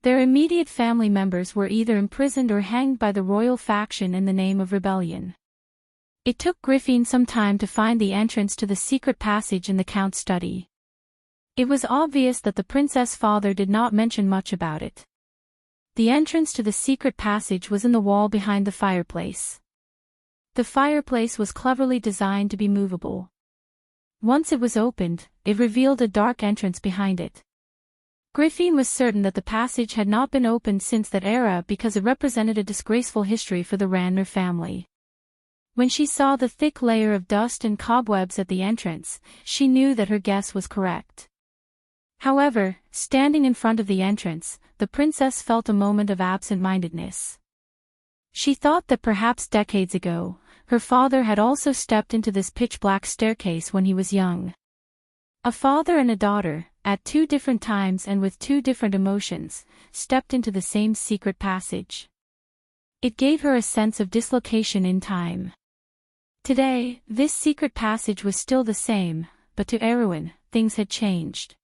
Their immediate family members were either imprisoned or hanged by the royal faction in the name of rebellion. It took Griffin some time to find the entrance to the secret passage in the Count's study. It was obvious that the princess' father did not mention much about it. The entrance to the secret passage was in the wall behind the fireplace. The fireplace was cleverly designed to be movable. Once it was opened, it revealed a dark entrance behind it. Griffin was certain that the passage had not been opened since that era because it represented a disgraceful history for the Randner family. When she saw the thick layer of dust and cobwebs at the entrance, she knew that her guess was correct. However, standing in front of the entrance, the princess felt a moment of absent-mindedness. She thought that perhaps decades ago, her father had also stepped into this pitch-black staircase when he was young. A father and a daughter, at two different times and with two different emotions, stepped into the same secret passage. It gave her a sense of dislocation in time. Today, this secret passage was still the same, but to Erwin, things had changed.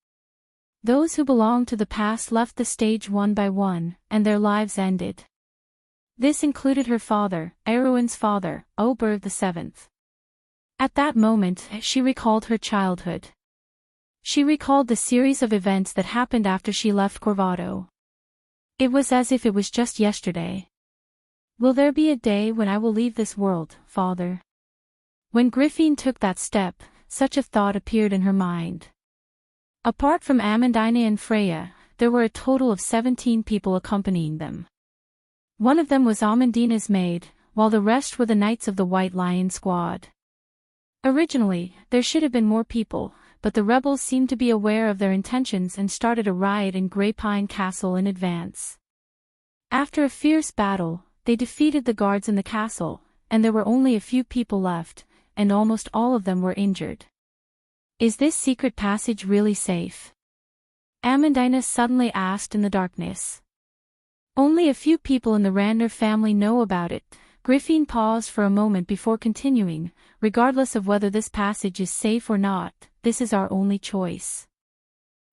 Those who belonged to the past left the stage one by one, and their lives ended. This included her father, Erwin's father, Oberg VII. At that moment, she recalled her childhood. She recalled the series of events that happened after she left Corvado. It was as if it was just yesterday. Will there be a day when I will leave this world, father? When Griffin took that step, such a thought appeared in her mind. Apart from Amandina and Freya, there were a total of 17 people accompanying them. One of them was Amandina's maid, while the rest were the Knights of the White Lion Squad. Originally, there should have been more people, but the rebels seemed to be aware of their intentions and started a riot in Greypine Castle in advance. After a fierce battle, they defeated the guards in the castle, and there were only a few people left, and almost all of them were injured. Is this secret passage really safe? Amandina suddenly asked in the darkness. Only a few people in the Randner family know about it. Griffin paused for a moment before continuing. Regardless of whether this passage is safe or not, this is our only choice.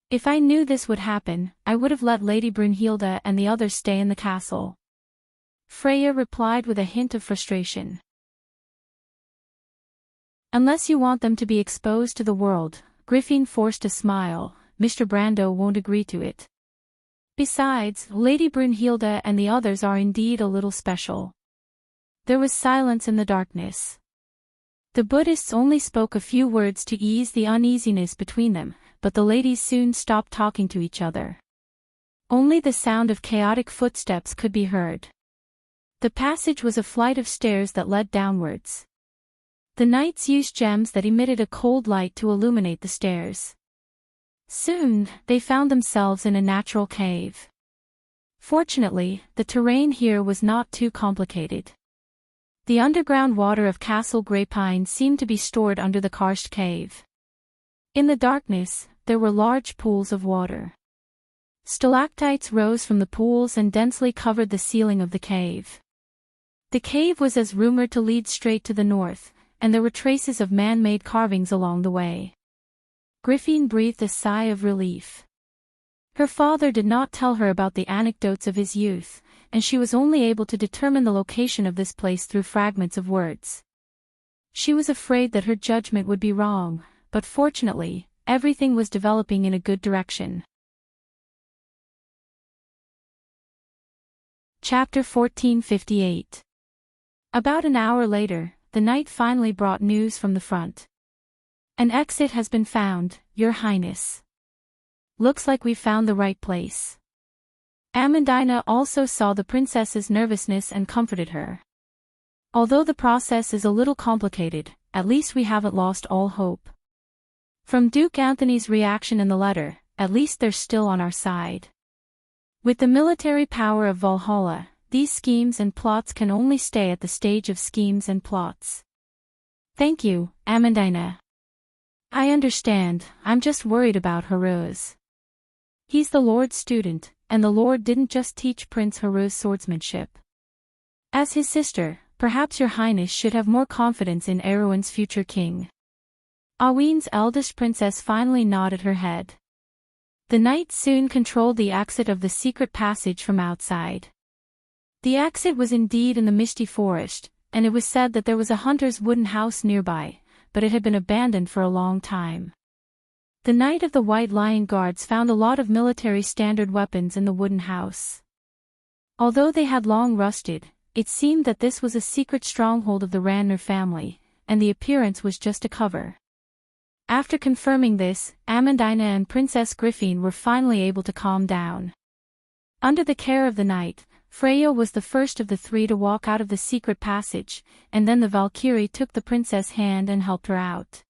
If I knew this would happen, I would have let Lady Brunhilde and the others stay in the castle. Freya replied with a hint of frustration. Unless you want them to be exposed to the world, Griffin forced a smile. Mr. Brando won't agree to it. Besides, Lady Brunhilde and the others are indeed a little special. There was silence in the darkness. The Buddhists only spoke a few words to ease the uneasiness between them, but the ladies soon stopped talking to each other. Only the sound of chaotic footsteps could be heard. The passage was a flight of stairs that led downwards. The knights used gems that emitted a cold light to illuminate the stairs. Soon, they found themselves in a natural cave. Fortunately, the terrain here was not too complicated. The underground water of Castle Grapine seemed to be stored under the karst cave. In the darkness, there were large pools of water. Stalactites rose from the pools and densely covered the ceiling of the cave. The cave was as rumored to lead straight to the north, and there were traces of man-made carvings along the way. Griffin breathed a sigh of relief. Her father did not tell her about the anecdotes of his youth, and she was only able to determine the location of this place through fragments of words. She was afraid that her judgment would be wrong, but fortunately, everything was developing in a good direction. Chapter 1458. About an hour later, the knight finally brought news from the front. An exit has been found, Your Highness. Looks like we found the right place. Amandina also saw the princess's nervousness and comforted her. Although the process is a little complicated, at least we haven't lost all hope. From Duke Anthony's reaction in the letter, at least they're still on our side. With the military power of Valhalla, these schemes and plots can only stay at the stage of schemes and plots. Thank you, Amandina. I understand, I'm just worried about Haruz. He's the Lord's student, and the Lord didn't just teach Prince Haruz swordsmanship. As his sister, perhaps Your Highness should have more confidence in Erewhon's future king. Aween's eldest princess finally nodded her head. The knight soon controlled the exit of the secret passage from outside. The exit was indeed in the misty forest, and it was said that there was a hunter's wooden house nearby, but it had been abandoned for a long time. The Knight of the White Lion Guards found a lot of military standard weapons in the wooden house. Although they had long rusted, it seemed that this was a secret stronghold of the Ranner family, and the appearance was just a cover. After confirming this, Amandina and Princess Griffin were finally able to calm down. Under the care of the knight, Freya was the first of the three to walk out of the secret passage, and then the Valkyrie took the princess' hand and helped her out.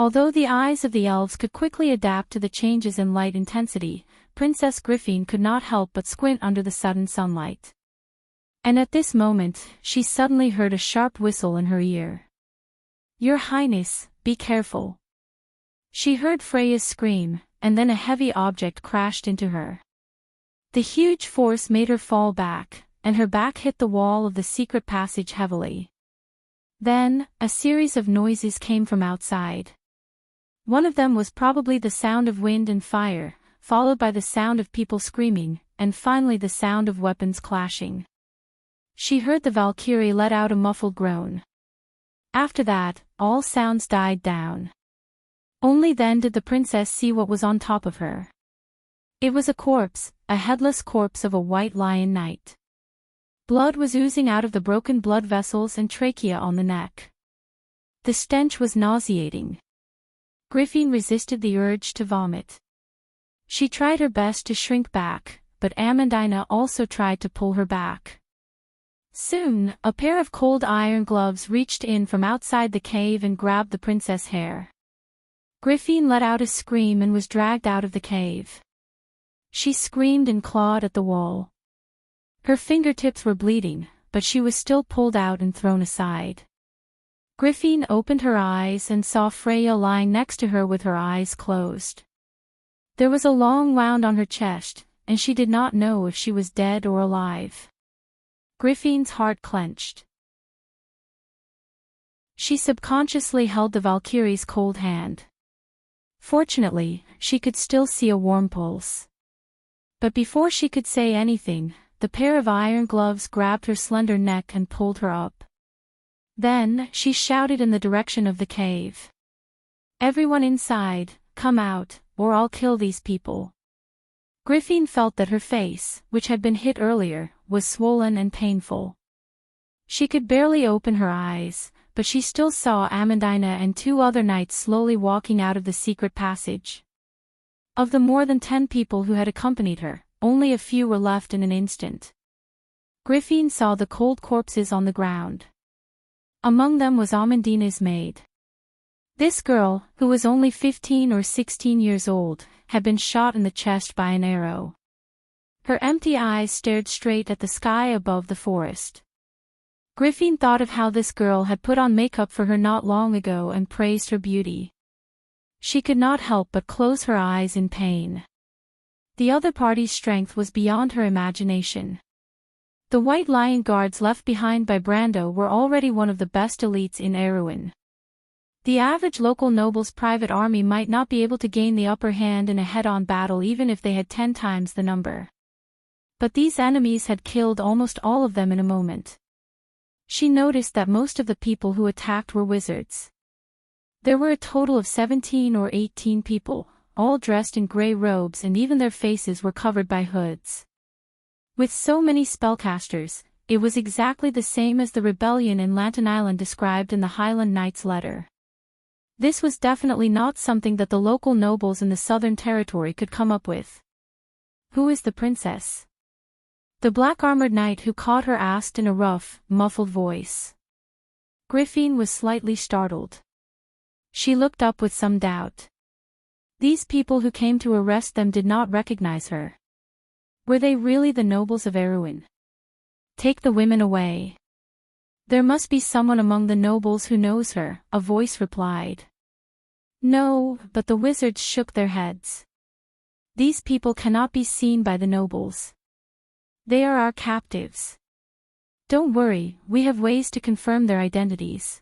Although the eyes of the elves could quickly adapt to the changes in light intensity, Princess Griffin could not help but squint under the sudden sunlight. And at this moment, she suddenly heard a sharp whistle in her ear. Your Highness, be careful. She heard Freya's scream, and then a heavy object crashed into her. The huge force made her fall back, and her back hit the wall of the secret passage heavily. Then, a series of noises came from outside. One of them was probably the sound of wind and fire, followed by the sound of people screaming, and finally the sound of weapons clashing. She heard the Valkyrie let out a muffled groan. After that, all sounds died down. Only then did the princess see what was on top of her. It was a corpse, a headless corpse of a white lion knight. Blood was oozing out of the broken blood vessels and trachea on the neck. The stench was nauseating. Griffin resisted the urge to vomit. She tried her best to shrink back, but Amandina also tried to pull her back. Soon, a pair of cold iron gloves reached in from outside the cave and grabbed the princess' hair. Griffin let out a scream and was dragged out of the cave. She screamed and clawed at the wall. Her fingertips were bleeding, but she was still pulled out and thrown aside. Griffin opened her eyes and saw Freya lying next to her with her eyes closed. There was a long wound on her chest, and she did not know if she was dead or alive. Griffin's heart clenched. She subconsciously held the Valkyrie's cold hand. Fortunately, she could still see a warm pulse. But before she could say anything, the pair of iron gloves grabbed her slender neck and pulled her up. Then, she shouted in the direction of the cave. Everyone inside, come out, or I'll kill these people. Griffin felt that her face, which had been hit earlier, was swollen and painful. She could barely open her eyes, but she still saw Amandina and two other knights slowly walking out of the secret passage. Of the more than 10 people who had accompanied her, only a few were left in an instant. Griffin saw the cold corpses on the ground. Among them was Amandina's maid. This girl, who was only 15 or 16 years old, had been shot in the chest by an arrow. Her empty eyes stared straight at the sky above the forest. Griffin thought of how this girl had put on makeup for her not long ago and praised her beauty. She could not help but close her eyes in pain. The other party's strength was beyond her imagination. The White Lion guards left behind by Brando were already one of the best elites in Erewhon. The average local noble's private army might not be able to gain the upper hand in a head-on battle even if they had 10 times the number. But these enemies had killed almost all of them in a moment. She noticed that most of the people who attacked were wizards. There were a total of 17 or 18 people, all dressed in grey robes, and even their faces were covered by hoods. With so many spellcasters, it was exactly the same as the rebellion in Lantern Island described in the Highland Knight's letter. This was definitely not something that the local nobles in the Southern Territory could come up with. "Who is the princess?" The black-armored knight who caught her asked in a rough, muffled voice. Griffin was slightly startled. She looked up with some doubt. These people who came to arrest them did not recognize her. Were they really the nobles of Erewhon? "Take the women away." "There must be someone among the nobles who knows her," a voice replied. "No," but the wizards shook their heads. "These people cannot be seen by the nobles. They are our captives. Don't worry, we have ways to confirm their identities."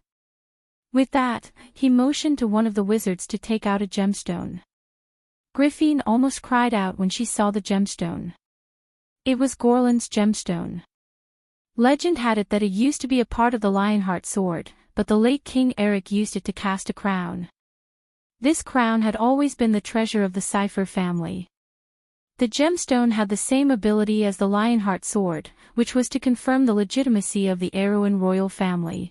With that, he motioned to one of the wizards to take out a gemstone. Griffin almost cried out when she saw the gemstone. It was Gorland's gemstone. Legend had it that it used to be a part of the Lionheart sword, but the late King Eric used it to cast a crown. This crown had always been the treasure of the Cipher family. The gemstone had the same ability as the Lionheart sword, which was to confirm the legitimacy of the Erewhon royal family.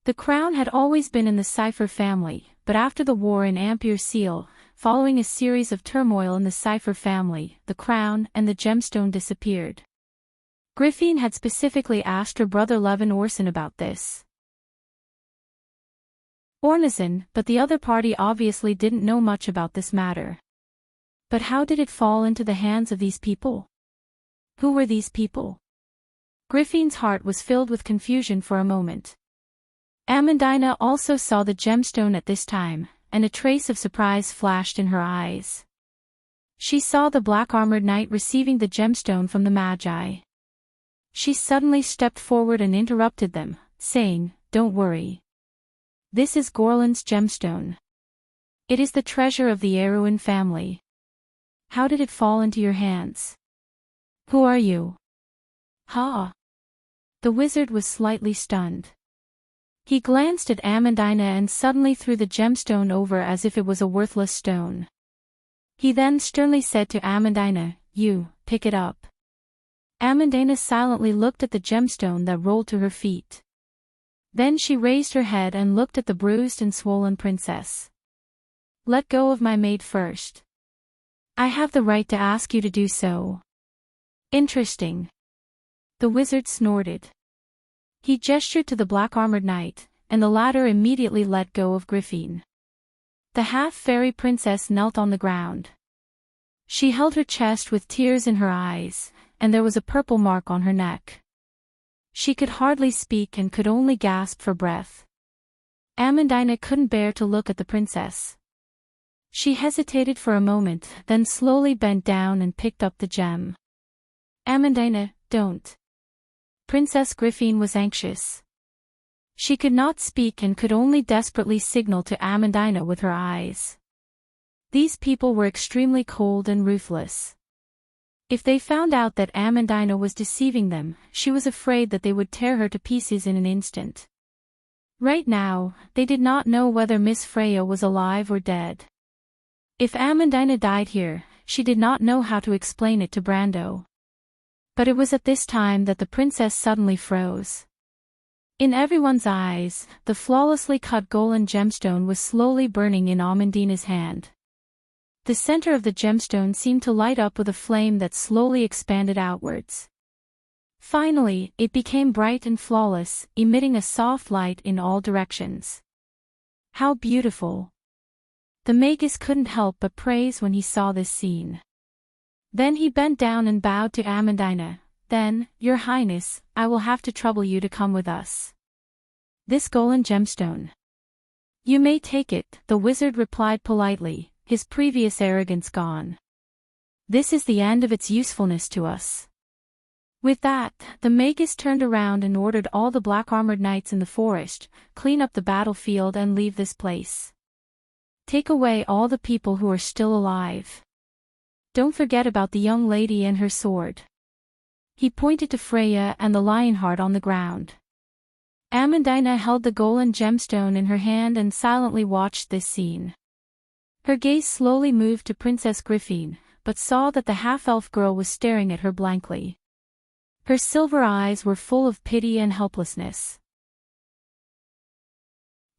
The crown had always been in the Cipher family, but after the war in Ampere Seal, following a series of turmoil in the Cipher family, the crown and the gemstone disappeared. Griffin had specifically asked her brother Levin Orson about this. Ornizon, but the other party obviously didn't know much about this matter. But how did it fall into the hands of these people? Who were these people? Griffin's heart was filled with confusion for a moment. Amandina also saw the gemstone at this time, and a trace of surprise flashed in her eyes. She saw the black-armored knight receiving the gemstone from the Magi. She suddenly stepped forward and interrupted them, saying, "Don't worry. This is Gorland's gemstone. It is the treasure of the Erewhon family. How did it fall into your hands? Who are you?" "Ha!" The wizard was slightly stunned. He glanced at Amandina and suddenly threw the gemstone over as if it was a worthless stone. He then sternly said to Amandina, "You, pick it up." Amandina silently looked at the gemstone that rolled to her feet. Then she raised her head and looked at the bruised and swollen princess. "Let go of my maid first. I have the right to ask you to do so." "Interesting." The wizard snorted. He gestured to the black-armored knight, and the latter immediately let go of Griffin. The half-fairy princess knelt on the ground. She held her chest with tears in her eyes, and there was a purple mark on her neck. She could hardly speak and could only gasp for breath. Amandina couldn't bear to look at the princess. She hesitated for a moment, then slowly bent down and picked up the gem. "Amandina, don't." Princess Griffin was anxious. She could not speak and could only desperately signal to Amandina with her eyes. These people were extremely cold and ruthless. If they found out that Amandina was deceiving them, she was afraid that they would tear her to pieces in an instant. Right now, they did not know whether Miss Freya was alive or dead. If Amandina died here, she did not know how to explain it to Brando. But it was at this time that the princess suddenly froze. In everyone's eyes, the flawlessly cut golden gemstone was slowly burning in Amandina's hand. The center of the gemstone seemed to light up with a flame that slowly expanded outwards. Finally, it became bright and flawless, emitting a soft light in all directions. How beautiful! The magus couldn't help but praise when he saw this scene. Then he bent down and bowed to Amandina, Then, Your Highness, I will have to trouble you to come with us. This golden gemstone. You may take it, the wizard replied politely, his previous arrogance gone. This is the end of its usefulness to us. With that, the magus turned around and ordered all the black-armored knights in the forest, clean up the battlefield and leave this place. Take away all the people who are still alive. Don't forget about the young lady and her sword. He pointed to Freya and the lionheart on the ground. Amandina held the golden gemstone in her hand and silently watched this scene. Her gaze slowly moved to Princess Griffin, but saw that the half-elf girl was staring at her blankly. Her silver eyes were full of pity and helplessness.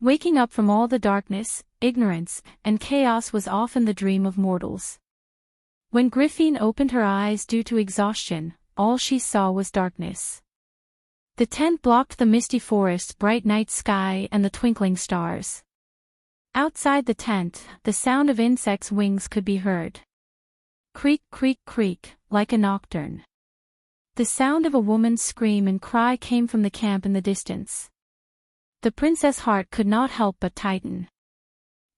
Waking up from all the darkness, ignorance, and chaos was often the dream of mortals. When Griffin opened her eyes due to exhaustion, all she saw was darkness. The tent blocked the misty forest's bright night sky and the twinkling stars. Outside the tent, the sound of insects' wings could be heard. Creak, creak, creak, like a nocturne. The sound of a woman's scream and cry came from the camp in the distance. The princess' heart could not help but tighten.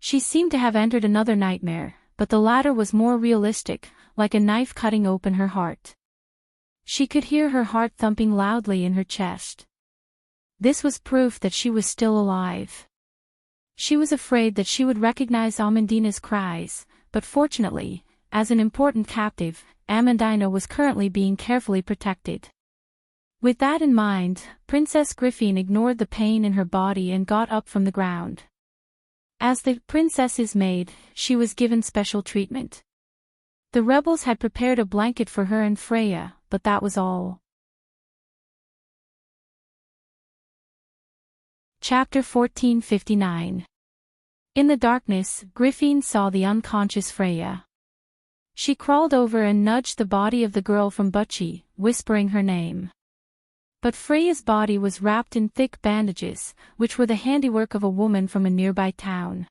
She seemed to have entered another nightmare, but the latter was more realistic, like a knife cutting open her heart. She could hear her heart thumping loudly in her chest. This was proof that she was still alive. She was afraid that she would recognize Amandina's cries, but fortunately, as an important captive, Amandina was currently being carefully protected. With that in mind, Princess Griffin ignored the pain in her body and got up from the ground. As the princess's maid, she was given special treatment. The rebels had prepared a blanket for her and Freya, but that was all. Chapter 1459. In the darkness, Griffin saw the unconscious Freya. She crawled over and nudged the body of the girl from Butchie, whispering her name. But Freya's body was wrapped in thick bandages, which were the handiwork of a woman from a nearby town.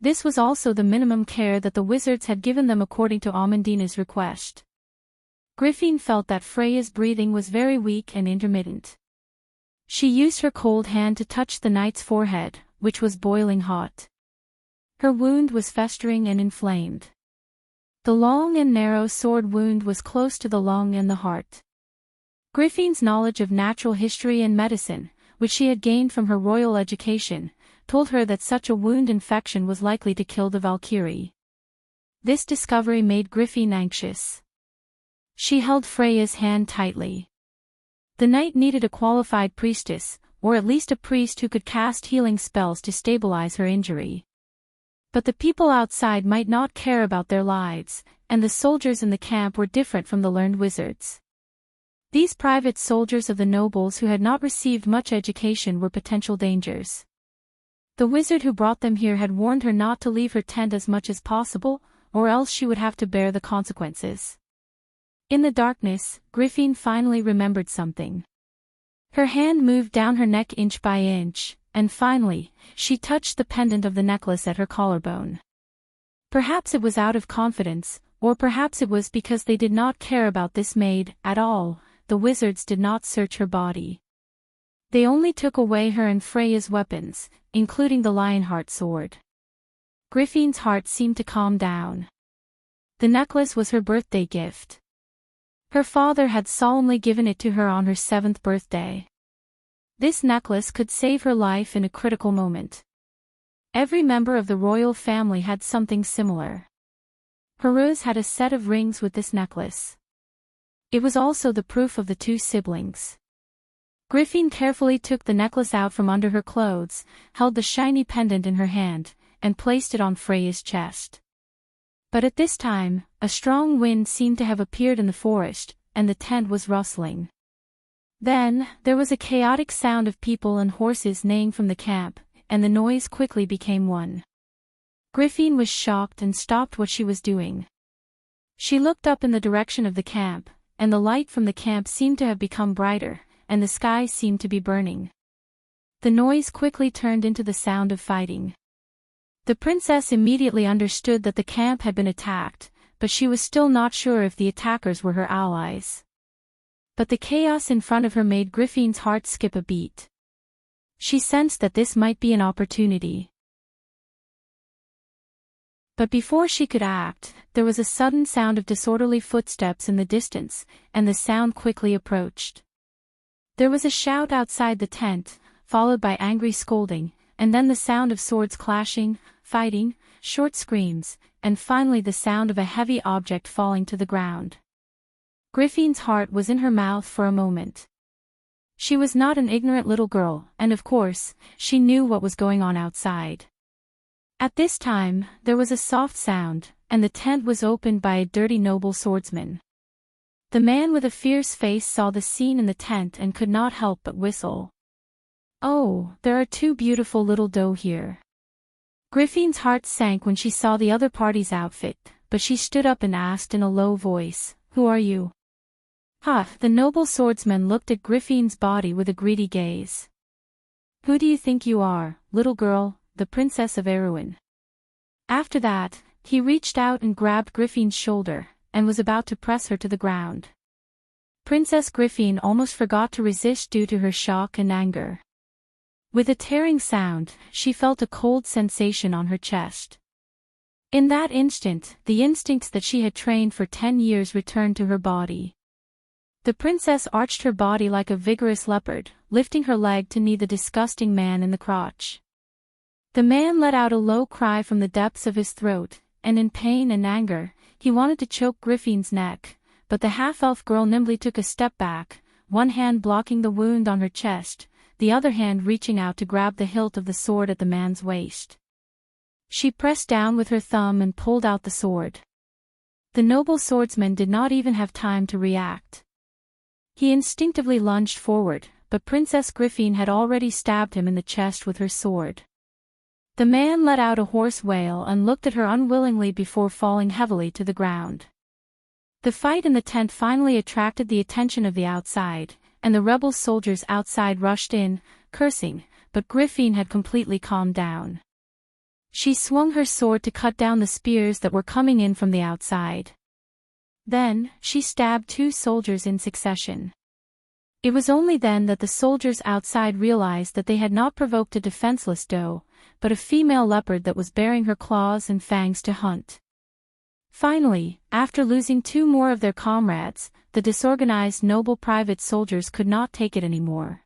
This was also the minimum care that the wizards had given them according to Amandina's request. Griffin felt that Freya's breathing was very weak and intermittent. She used her cold hand to touch the knight's forehead, which was boiling hot. Her wound was festering and inflamed. The long and narrow sword wound was close to the lung and the heart. Griffin's knowledge of natural history and medicine, which she had gained from her royal education, told her that such a wound infection was likely to kill the Valkyrie. This discovery made Griffin anxious. She held Freya's hand tightly. The knight needed a qualified priestess, or at least a priest who could cast healing spells to stabilize her injury. But the people outside might not care about their lives, and the soldiers in the camp were different from the learned wizards. These private soldiers of the nobles who had not received much education were potential dangers. The wizard who brought them here had warned her not to leave her tent as much as possible, or else she would have to bear the consequences. In the darkness, Griffin finally remembered something. Her hand moved down her neck inch by inch, and finally, she touched the pendant of the necklace at her collarbone. Perhaps it was out of confidence, or perhaps it was because they did not care about this maid at all. The wizards did not search her body. They only took away her and Freya's weapons, including the lionheart sword. Griffin's heart seemed to calm down. The necklace was her birthday gift. Her father had solemnly given it to her on her 7th birthday. This necklace could save her life in a critical moment. Every member of the royal family had something similar. Peruz had a set of rings with this necklace. It was also the proof of the two siblings. Griffin carefully took the necklace out from under her clothes, held the shiny pendant in her hand, and placed it on Freya's chest. But at this time, a strong wind seemed to have appeared in the forest, and the tent was rustling. Then, there was a chaotic sound of people and horses neighing from the camp, and the noise quickly became one. Griffin was shocked and stopped what she was doing. She looked up in the direction of the camp, and the light from the camp seemed to have become brighter, and the sky seemed to be burning. The noise quickly turned into the sound of fighting. The princess immediately understood that the camp had been attacked, but she was still not sure if the attackers were her allies. But the chaos in front of her made Griffin's heart skip a beat. She sensed that this might be an opportunity. But before she could act, there was a sudden sound of disorderly footsteps in the distance, and the sound quickly approached. There was a shout outside the tent, followed by angry scolding, and then the sound of swords clashing, fighting, short screams, and finally the sound of a heavy object falling to the ground. Griffin's heart was in her mouth for a moment. She was not an ignorant little girl, and of course, she knew what was going on outside. At this time, there was a soft sound, and the tent was opened by a dirty noble swordsman. The man with a fierce face saw the scene in the tent and could not help but whistle. "Oh, there are two beautiful little doe here." Griffin's heart sank when she saw the other party's outfit, but she stood up and asked in a low voice, "Who are you?" "Ha!" The noble swordsman looked at Griffin's body with a greedy gaze. "Who do you think you are, little girl, the Princess of Erewhon?" After that, he reached out and grabbed Griffin's shoulder, and was about to press her to the ground. Princess Griffin almost forgot to resist due to her shock and anger. With a tearing sound, she felt a cold sensation on her chest. In that instant, the instincts that she had trained for 10 years returned to her body. The princess arched her body like a vigorous leopard, lifting her leg to knee the disgusting man in the crotch. The man let out a low cry from the depths of his throat, and in pain and anger, he wanted to choke Griffin's neck, but the half-elf girl nimbly took a step back, one hand blocking the wound on her chest, the other hand reaching out to grab the hilt of the sword at the man's waist. She pressed down with her thumb and pulled out the sword. The noble swordsman did not even have time to react. He instinctively lunged forward, but Princess Griffin had already stabbed him in the chest with her sword. The man let out a hoarse wail and looked at her unwillingly before falling heavily to the ground. The fight in the tent finally attracted the attention of the outside, and the rebel soldiers outside rushed in, cursing, but Griffin had completely calmed down. She swung her sword to cut down the spears that were coming in from the outside. Then, she stabbed 2 soldiers in succession. It was only then that the soldiers outside realized that they had not provoked a defenseless doe, but a female leopard that was baring her claws and fangs to hunt. Finally, after losing 2 more of their comrades, the disorganized noble private soldiers could not take it anymore.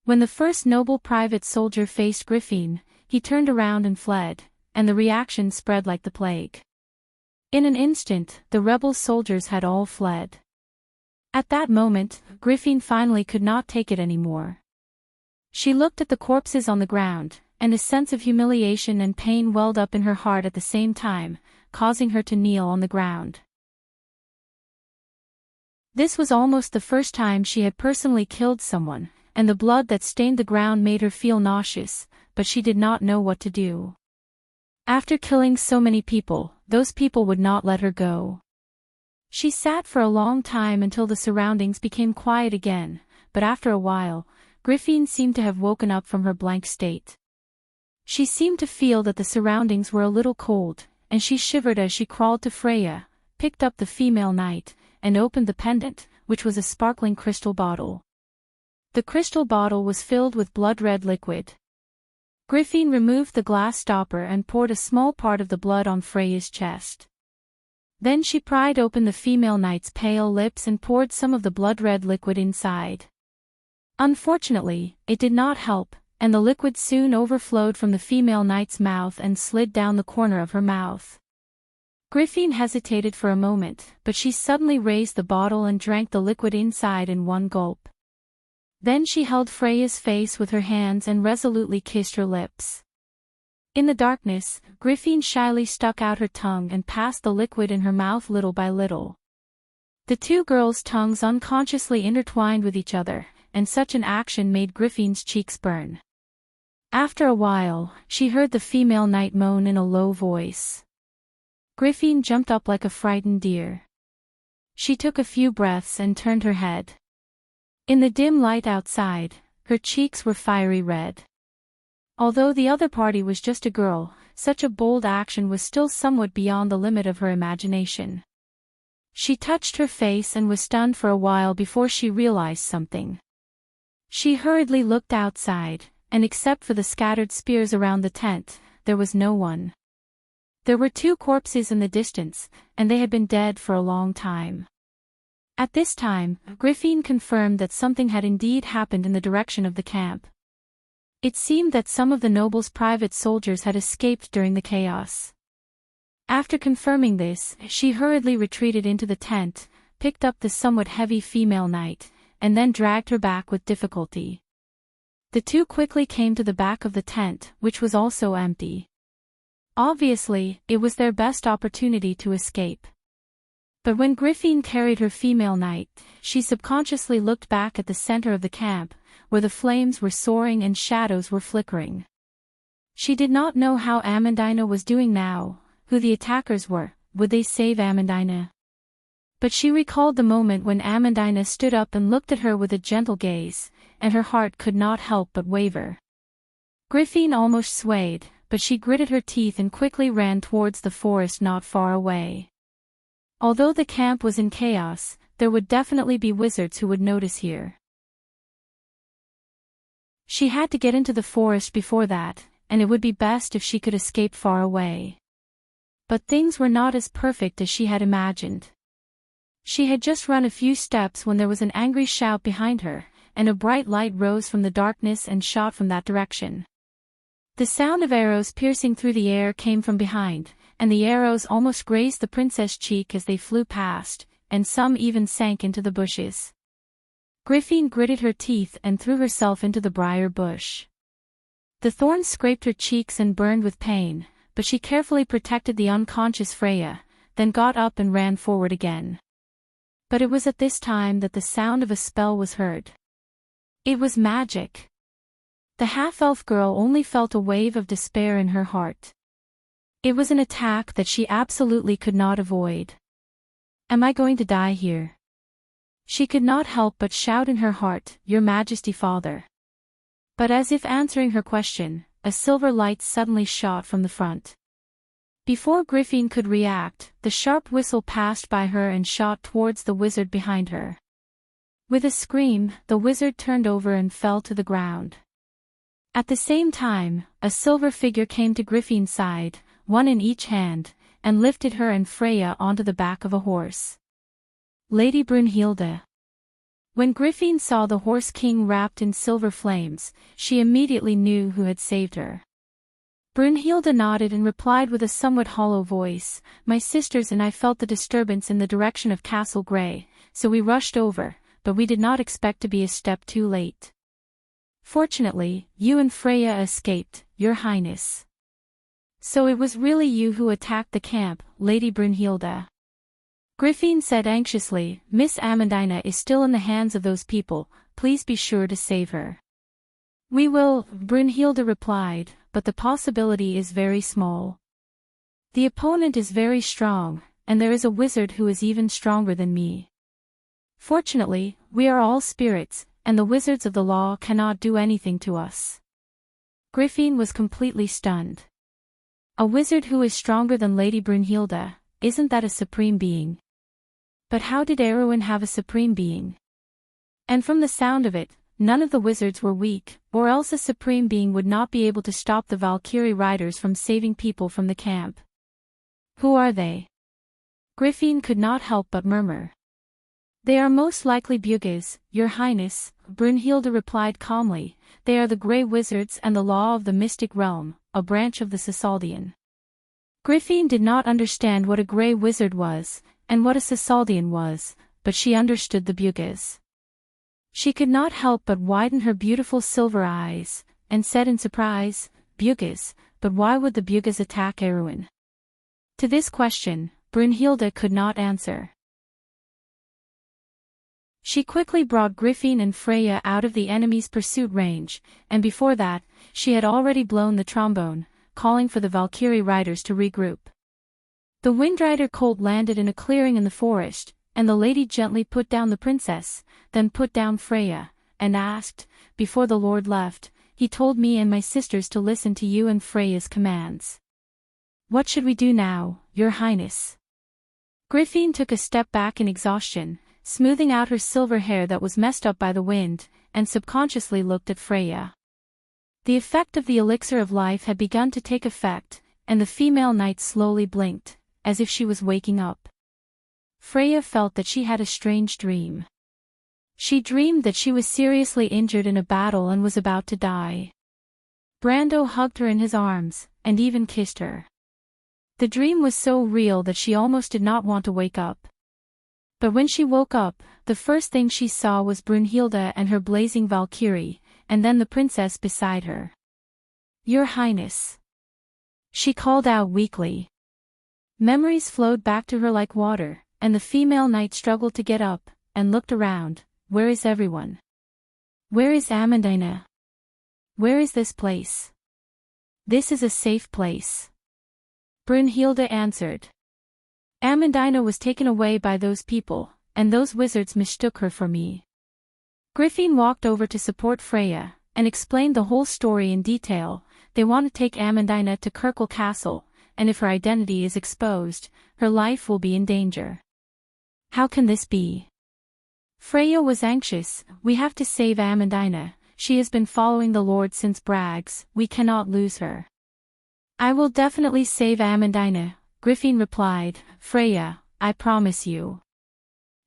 When the first noble private soldier faced Griffin, he turned around and fled, and the reaction spread like the plague. In an instant, the rebel soldiers had all fled. At that moment, Griffin finally could not take it anymore. She looked at the corpses on the ground, and a sense of humiliation and pain welled up in her heart at the same time, causing her to kneel on the ground. This was almost the first time she had personally killed someone, and the blood that stained the ground made her feel nauseous, but she did not know what to do. After killing so many people, those people would not let her go. She sat for a long time until the surroundings became quiet again, but after a while, Griffin seemed to have woken up from her blank state. She seemed to feel that the surroundings were a little cold, and she shivered as she crawled to Freya, picked up the female knight, and opened the pendant, which was a sparkling crystal bottle. The crystal bottle was filled with blood-red liquid. Griffin removed the glass stopper and poured a small part of the blood on Freya's chest. Then she pried open the female knight's pale lips and poured some of the blood-red liquid inside. Unfortunately, it did not help, and the liquid soon overflowed from the female knight's mouth and slid down the corner of her mouth. Griffin hesitated for a moment, but she suddenly raised the bottle and drank the liquid inside in one gulp. Then she held Freya's face with her hands and resolutely kissed her lips. In the darkness, Griffin shyly stuck out her tongue and passed the liquid in her mouth little by little. The 2 girls' tongues unconsciously intertwined with each other, and such an action made Griffin's cheeks burn. After a while, she heard the female knight moan in a low voice. Griffin jumped up like a frightened deer. She took a few breaths and turned her head. In the dim light outside, her cheeks were fiery red. Although the other party was just a girl, such a bold action was still somewhat beyond the limit of her imagination. She touched her face and was stunned for a while before she realized something. She hurriedly looked outside, and except for the scattered spears around the tent, there was no one. There were 2 corpses in the distance, and they had been dead for a long time. At this time, Griffin confirmed that something had indeed happened in the direction of the camp. It seemed that some of the noble's private soldiers had escaped during the chaos. After confirming this, she hurriedly retreated into the tent, picked up the somewhat heavy female knight, and then dragged her back with difficulty. The 2 quickly came to the back of the tent, which was also empty. Obviously, it was their best opportunity to escape. But when Griffin carried her female knight, she subconsciously looked back at the center of the camp, where the flames were soaring and shadows were flickering. She did not know how Amandina was doing now, who the attackers were, would they save Amandina? But she recalled the moment when Amandina stood up and looked at her with a gentle gaze, and her heart could not help but waver. Griffin almost swayed, but she gritted her teeth and quickly ran towards the forest not far away. Although the camp was in chaos, there would definitely be wizards who would notice here. She had to get into the forest before that, and it would be best if she could escape far away. But things were not as perfect as she had imagined. She had just run a few steps when there was an angry shout behind her, and a bright light rose from the darkness and shot from that direction. The sound of arrows piercing through the air came from behind, and the arrows almost grazed the princess' cheek as they flew past, and some even sank into the bushes. Griffin gritted her teeth and threw herself into the briar bush. The thorns scraped her cheeks and burned with pain, but she carefully protected the unconscious Freya, then got up and ran forward again. But it was at this time that the sound of a spell was heard. It was magic. The half-elf girl only felt a wave of despair in her heart. It was an attack that she absolutely could not avoid. Am I going to die here? She could not help but shout in her heart, Your Majesty, Father. But as if answering her question, a silver light suddenly shot from the front. Before Griffin could react, the sharp whistle passed by her and shot towards the wizard behind her. With a scream, the wizard turned over and fell to the ground. At the same time, a silver figure came to Griffin's side, one in each hand, and lifted her and Freya onto the back of a horse. Lady Brunhilde. When Griffin saw the Horse King wrapped in silver flames, she immediately knew who had saved her. Brunhilde nodded and replied with a somewhat hollow voice, My sisters and I felt the disturbance in the direction of Castle Grey, so we rushed over, but we did not expect to be a step too late. Fortunately, you and Freya escaped, Your Highness. So it was really you who attacked the camp, Lady Brunhilde. Griffin said anxiously, Miss Amandina is still in the hands of those people, please be sure to save her. We will, Brunhilde replied, but the possibility is very small. The opponent is very strong, and there is a wizard who is even stronger than me. Fortunately, we are all spirits, and the wizards of the law cannot do anything to us. Griffin was completely stunned. A wizard who is stronger than Lady Brunhilde, isn't that a supreme being? But how did Erwin have a supreme being? And from the sound of it, none of the wizards were weak, or else a supreme being would not be able to stop the Valkyrie riders from saving people from the camp. Who are they? Griffin could not help but murmur. They are most likely Bugges, Your Highness, Brunhilde replied calmly, they are the Grey Wizards and the Law of the Mystic Realm, a branch of the Cisaldian. Griffin did not understand what a Grey Wizard was, and what a Cisaldian was, but she understood the Bugges. She could not help but widen her beautiful silver eyes, and said in surprise, Bugges, but why would the Bugges attack Erwin? To this question, Brunhilde could not answer. She quickly brought Griffin and Freya out of the enemy's pursuit range, and before that, she had already blown the trombone, calling for the Valkyrie riders to regroup. The Windrider colt landed in a clearing in the forest, and the lady gently put down the princess, then put down Freya, and asked, before the lord left, he told me and my sisters to listen to you and Freya's commands. What should we do now, Your Highness? Griffin took a step back in exhaustion, smoothing out her silver hair that was messed up by the wind, and subconsciously looked at Freya. The effect of the elixir of life had begun to take effect, and the female knight slowly blinked, as if she was waking up. Freya felt that she had a strange dream. She dreamed that she was seriously injured in a battle and was about to die. Brando hugged her in his arms, and even kissed her. The dream was so real that she almost did not want to wake up. But when she woke up, the first thing she saw was Brunhilde and her blazing Valkyrie, and then the princess beside her. "Your Highness," she called out weakly. Memories flowed back to her like water, and the female knight struggled to get up, and looked around. Where is everyone? Where is Amandine? Where is this place? This is a safe place, Brunhilde answered. Amandine was taken away by those people, and those wizards mistook her for me. Griffin walked over to support Freya, and explained the whole story in detail. They want to take Amandine to Kirkle Castle, and if her identity is exposed, her life will be in danger. How can this be? Freya was anxious. We have to save Amandine. She has been following the Lord since Bragg's. We cannot lose her. I will definitely save Amandine, Griffin replied. Freya, I promise you.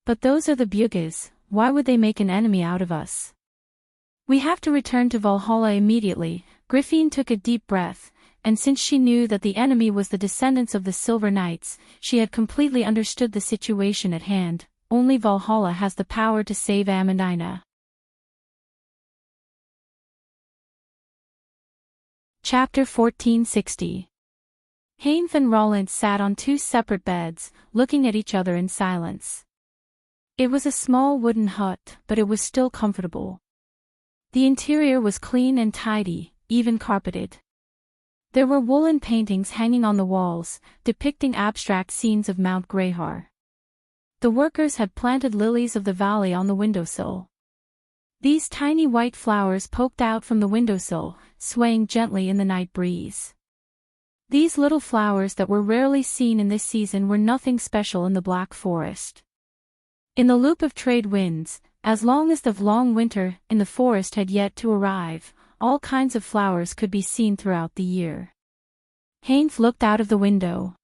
But those are the Bugas. Why would they make an enemy out of us? We have to return to Valhalla immediately. Griffin took a deep breath, and since she knew that the enemy was the descendants of the Silver Knights, she had completely understood the situation at hand. Only Valhalla has the power to save Amandine. Chapter 1460. Heinf and Roland sat on two separate beds, looking at each other in silence. It was a small wooden hut, but it was still comfortable. The interior was clean and tidy, even carpeted. There were woolen paintings hanging on the walls, depicting abstract scenes of Mount Greyhar. The workers had planted lilies of the valley on the windowsill. These tiny white flowers poked out from the windowsill, swaying gently in the night breeze. These little flowers that were rarely seen in this season were nothing special in the Black Forest. In the loop of trade winds, as long as the long winter in the forest had yet to arrive, all kinds of flowers could be seen throughout the year. Heinf looked out of the window.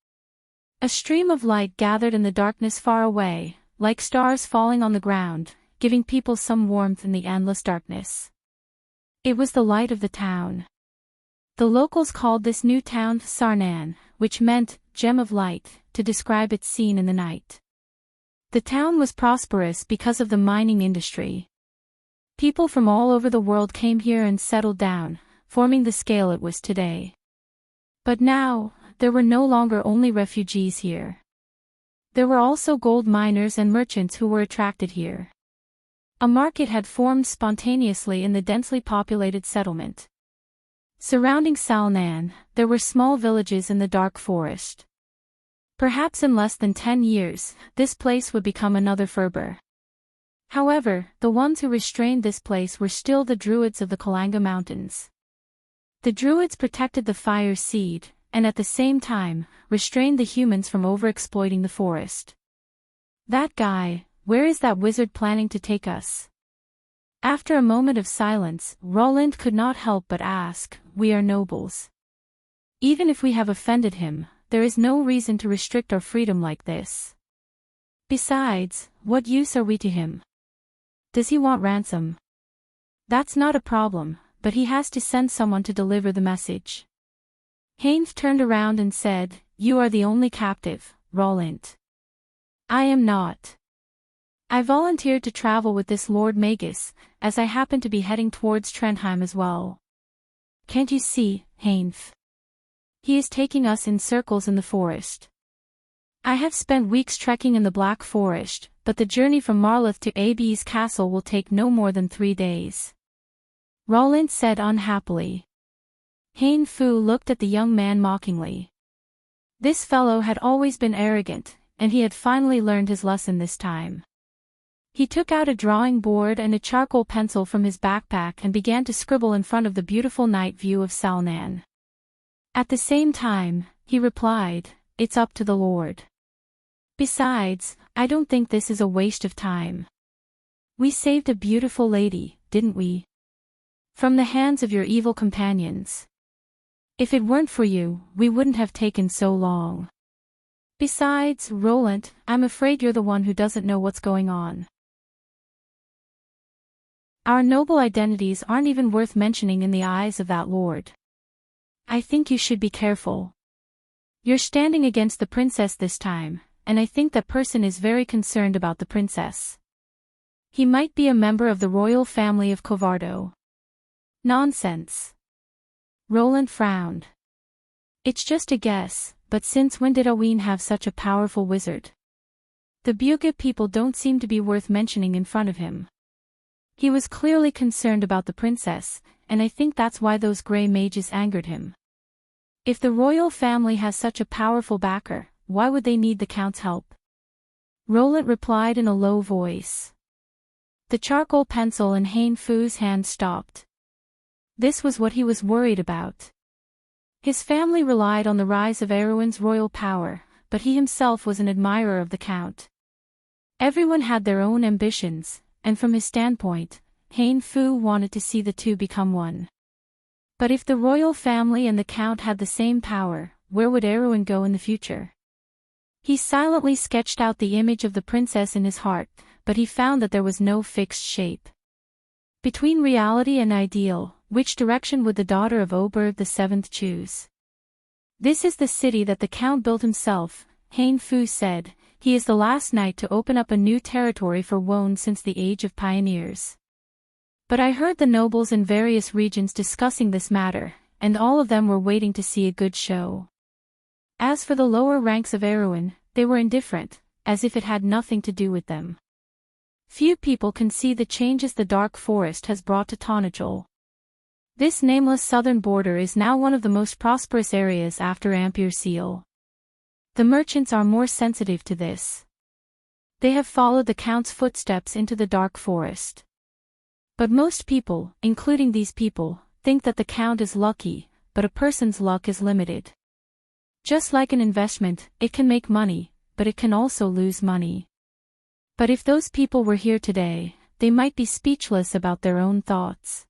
A stream of light gathered in the darkness far away, like stars falling on the ground, giving people some warmth in the endless darkness. It was the light of the town. The locals called this new town Sarnan, which meant gem of light, to describe its scene in the night. The town was prosperous because of the mining industry. People from all over the world came here and settled down, forming the scale it was today. But now, there were no longer only refugees here. There were also gold miners and merchants who were attracted here. A market had formed spontaneously in the densely populated settlement. Surrounding Salnan, there were small villages in the dark forest. Perhaps in less than 10 years, this place would become another Ferber. However, the ones who restrained this place were still the Druids of the Kalanga Mountains. The Druids protected the fire seed, and at the same time, restrained the humans from overexploiting the forest. That guy, where is that wizard planning to take us? After a moment of silence, Roland could not help but ask, we are nobles. Even if we have offended him, there is no reason to restrict our freedom like this. Besides, what use are we to him? Does he want ransom? That's not a problem, but he has to send someone to deliver the message. Heinf turned around and said, you are the only captive, Roland. I am not. I volunteered to travel with this Lord Magus, as I happen to be heading towards Trondheim as well. Can't you see, Heinf? He is taking us in circles in the forest. I have spent weeks trekking in the Black Forest, but the journey from Marlith to Abe's castle will take no more than 3 days. Roland said unhappily. Hein Fu looked at the young man mockingly. This fellow had always been arrogant, and he had finally learned his lesson this time. He took out a drawing board and a charcoal pencil from his backpack and began to scribble in front of the beautiful night view of Salnan. At the same time, he replied, it's up to the Lord. Besides, I don't think this is a waste of time. We saved a beautiful lady, didn't we? From the hands of your evil companions. If it weren't for you, we wouldn't have taken so long. Besides, Roland, I'm afraid you're the one who doesn't know what's going on. Our noble identities aren't even worth mentioning in the eyes of that lord. I think you should be careful. You're standing against the princess this time, and I think that person is very concerned about the princess. He might be a member of the royal family of Covardo. Nonsense. Roland frowned. It's just a guess, but since when did Owen have such a powerful wizard? The Buga people don't seem to be worth mentioning in front of him. He was clearly concerned about the princess, and I think that's why those grey mages angered him. If the royal family has such a powerful backer, why would they need the count's help? Roland replied in a low voice. The charcoal pencil in Hein Fu's hand stopped. This was what he was worried about. His family relied on the rise of Erwin's royal power, but he himself was an admirer of the count. Everyone had their own ambitions, and from his standpoint, Hein Fu wanted to see the two become one. But if the royal family and the count had the same power, where would Erwin go in the future? He silently sketched out the image of the princess in his heart, but he found that there was no fixed shape. Between reality and ideal, which direction would the daughter of Oberg VII choose? This is the city that the count built himself, Hein Fu said. He is the last knight to open up a new territory for Wone since the age of pioneers. But I heard the nobles in various regions discussing this matter, and all of them were waiting to see a good show. As for the lower ranks of Erwin, they were indifferent, as if it had nothing to do with them. Few people can see the changes the dark forest has brought to Tonajol. This nameless southern border is now one of the most prosperous areas after Ampere Seal. The merchants are more sensitive to this. They have followed the count's footsteps into the dark forest. But most people, including these people, think that the count is lucky, but a person's luck is limited. Just like an investment, it can make money, but it can also lose money. But if those people were here today, they might be speechless about their own thoughts.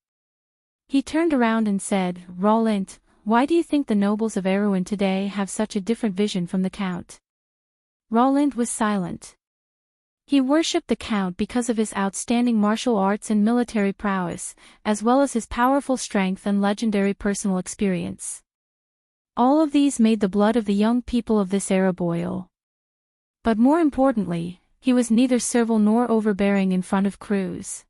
He turned around and said, Roland, why do you think the nobles of Erwin today have such a different vision from the count? Roland was silent. He worshipped the count because of his outstanding martial arts and military prowess, as well as his powerful strength and legendary personal experience. All of these made the blood of the young people of this era boil. But more importantly, he was neither servile nor overbearing in front of crews.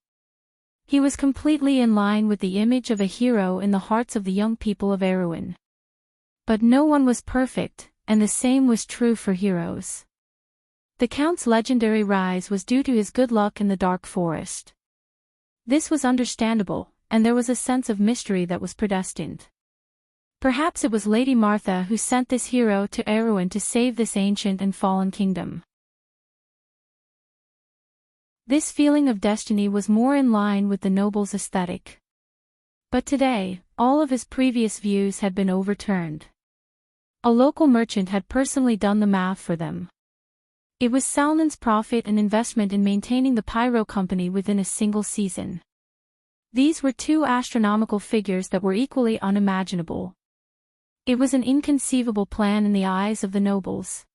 He was completely in line with the image of a hero in the hearts of the young people of Erwin. But no one was perfect, and the same was true for heroes. The Count's legendary rise was due to his good luck in the dark forest. This was understandable, and there was a sense of mystery that was predestined. Perhaps it was Lady Martha who sent this hero to Erwin to save this ancient and fallen kingdom. This feeling of destiny was more in line with the noble's aesthetic. But today, all of his previous views had been overturned. A local merchant had personally done the math for them. It was Salmon's profit and investment in maintaining the Pyro Company within a single season. These were two astronomical figures that were equally unimaginable. It was an inconceivable plan in the eyes of the nobles.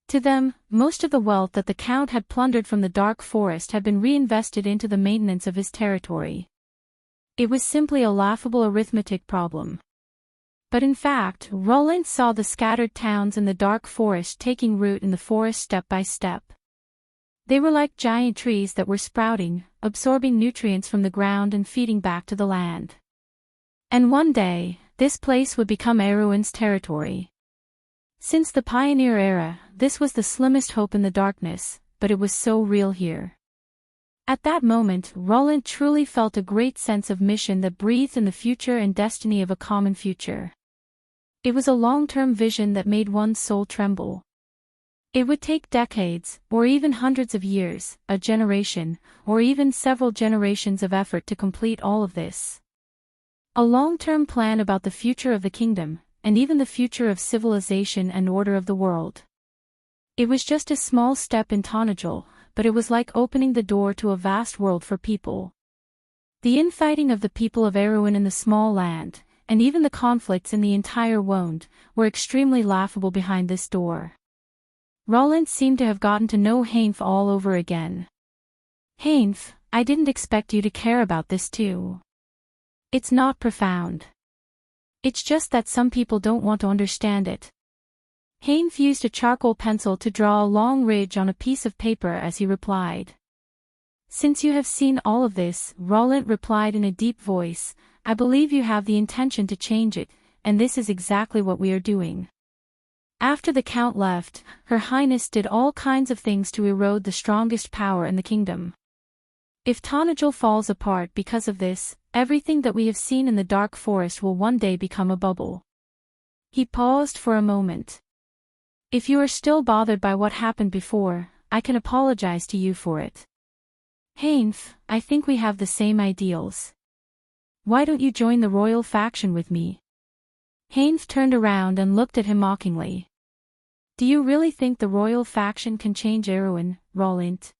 To them, most of the wealth that the Count had plundered from the dark forest had been reinvested into the maintenance of his territory. It was simply a laughable arithmetic problem. But in fact, Roland saw the scattered towns in the dark forest taking root in the forest step by step. They were like giant trees that were sprouting, absorbing nutrients from the ground and feeding back to the land. And one day, this place would become Erwin's territory. Since the pioneer era, this was the slimmest hope in the darkness, but it was so real here. At that moment, Roland truly felt a great sense of mission that breathed in the future and destiny of a common future. It was a long-term vision that made one's soul tremble. It would take decades, or even hundreds of years, a generation, or even several generations of effort to complete all of this. A long-term plan about the future of the kingdom, and even the future of civilization and order of the world. It was just a small step in Tonajul, but it was like opening the door to a vast world for people. The infighting of the people of Erewhon in the small land, and even the conflicts in the entire Wound, were extremely laughable behind this door. Roland seemed to have gotten to know Hainf all over again. Hainf, I didn't expect you to care about this too. It's not profound. It's just that some people don't want to understand it. Hainf used a charcoal pencil to draw a long ridge on a piece of paper as he replied. Since you have seen all of this, Roland replied in a deep voice, I believe you have the intention to change it, and this is exactly what we are doing. After the Count left, Her Highness did all kinds of things to erode the strongest power in the kingdom. If Tonajul falls apart because of this, everything that we have seen in the dark forest will one day become a bubble. He paused for a moment. If you are still bothered by what happened before, I can apologize to you for it. Hainf, I think we have the same ideals. Why don't you join the royal faction with me? Hainf turned around and looked at him mockingly. Do you really think the royal faction can change Erewhon, Roland?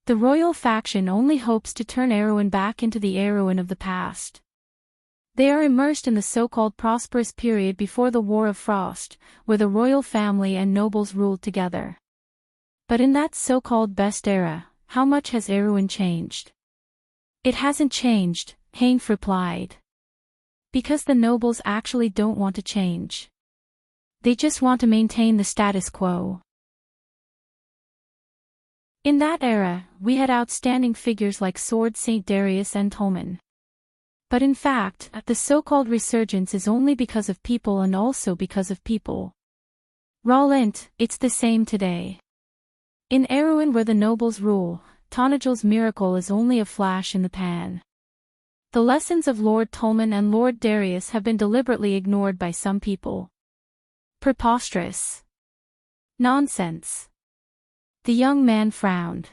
The royal faction only hopes to turn Erewhon back into the Erewhon of the past. They are immersed in the so-called prosperous period before the War of Frost, where the royal family and nobles ruled together. But in that so-called best era, how much has Erewhon changed? It hasn't changed, Hainf replied. Because the nobles actually don't want to change. They just want to maintain the status quo. In that era, we had outstanding figures like Sword Saint Darius and Tolman. But in fact, the so-called resurgence is only because of people and also because of people. Roland, it's the same today. In Erewhon where the nobles rule, Tonajul's miracle is only a flash in the pan. The lessons of Lord Tolman and Lord Darius have been deliberately ignored by some people. Preposterous. Nonsense. The young man frowned.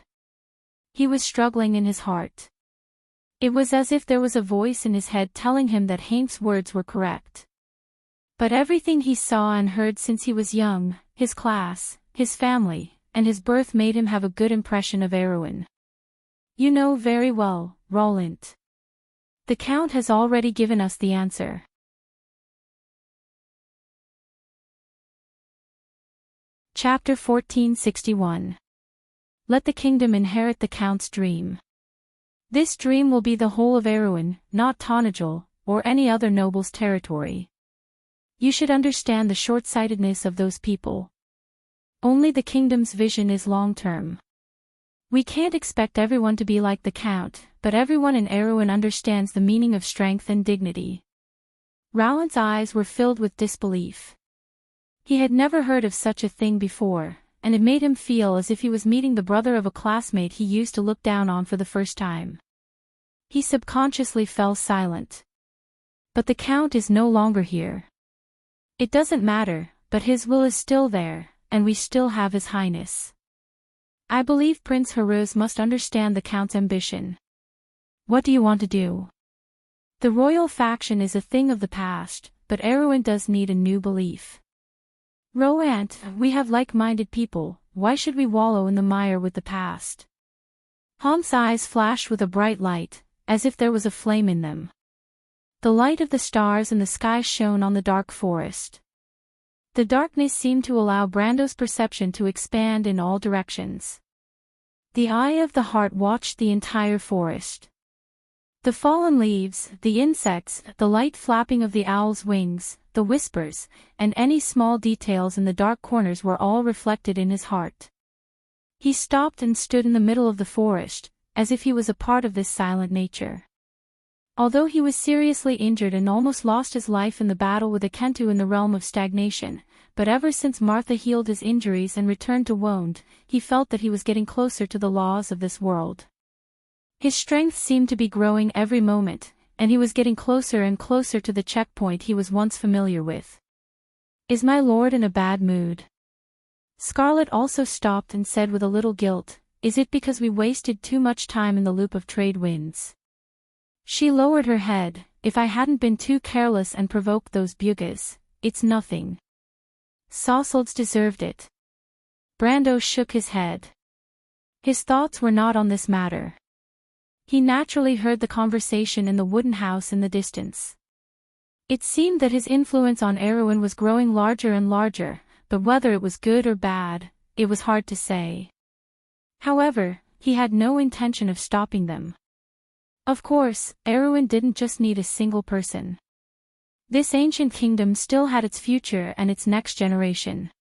He was struggling in his heart. It was as if there was a voice in his head telling him that Hainf's words were correct. But everything he saw and heard since he was young, his class, his family, and his birth made him have a good impression of Erewhon. You know very well, Roland. The Count has already given us the answer. Chapter 1461. Let the kingdom inherit the Count's dream. This dream will be the whole of Erewhon, not Tonajul, or any other noble's territory. You should understand the short-sightedness of those people. Only the kingdom's vision is long-term. We can't expect everyone to be like the Count, but everyone in Erewhon understands the meaning of strength and dignity. Roland's eyes were filled with disbelief. He had never heard of such a thing before, and it made him feel as if he was meeting the brother of a classmate he used to look down on for the first time. He subconsciously fell silent. But the Count is no longer here. It doesn't matter, but his will is still there, and we still have His Highness. I believe Prince Haruz must understand the Count's ambition. What do you want to do? The royal faction is a thing of the past, but Erewhon does need a new belief. Roland, we have like-minded people, why should we wallow in the mire with the past? Hans's eyes flashed with a bright light, as if there was a flame in them. The light of the stars in the sky shone on the dark forest. The darkness seemed to allow Brando's perception to expand in all directions. The eye of the heart watched the entire forest. The fallen leaves, the insects, the light flapping of the owl's wings, the whispers, and any small details in the dark corners were all reflected in his heart. He stopped and stood in the middle of the forest, as if he was a part of this silent nature. Although he was seriously injured and almost lost his life in the battle with Akentu in the realm of stagnation, but ever since Martha healed his injuries and returned to Wound, he felt that he was getting closer to the laws of this world. His strength seemed to be growing every moment, and he was getting closer and closer to the checkpoint he was once familiar with. Is my lord in a bad mood? Scarlet also stopped and said with a little guilt, is it because we wasted too much time in the loop of trade winds? She lowered her head, if I hadn't been too careless and provoked those bugas, it's nothing. Sausalds deserved it. Brando shook his head. His thoughts were not on this matter. He naturally heard the conversation in the wooden house in the distance. It seemed that his influence on Erwin was growing larger and larger, but whether it was good or bad, it was hard to say. However, he had no intention of stopping them. Of course, Erwin didn't just need a single person. This ancient kingdom still had its future and its next generation.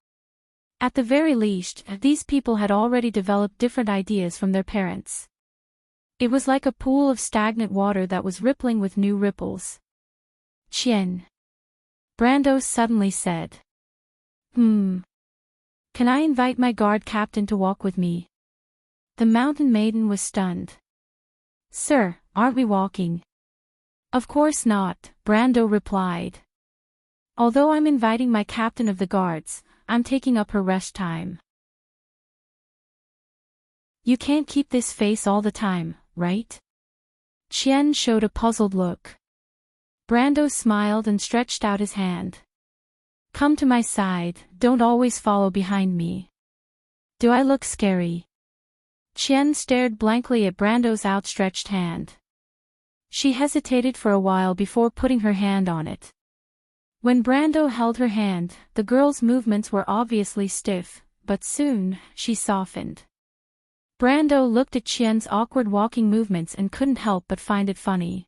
At the very least, these people had already developed different ideas from their parents. It was like a pool of stagnant water that was rippling with new ripples. Chien. Brando suddenly said. Can I invite my guard captain to walk with me? The mountain maiden was stunned. Sir, aren't we walking? Of course not, Brando replied. Although I'm inviting my captain of the guards, I'm taking up her rest time. You can't keep this face all the time, right? Chien showed a puzzled look. Brando smiled and stretched out his hand. Come to my side, don't always follow behind me. Do I look scary? Chien stared blankly at Brando's outstretched hand. She hesitated for a while before putting her hand on it. When Brando held her hand, the girl's movements were obviously stiff, but soon, she softened. Brando looked at Chien's awkward walking movements and couldn't help but find it funny.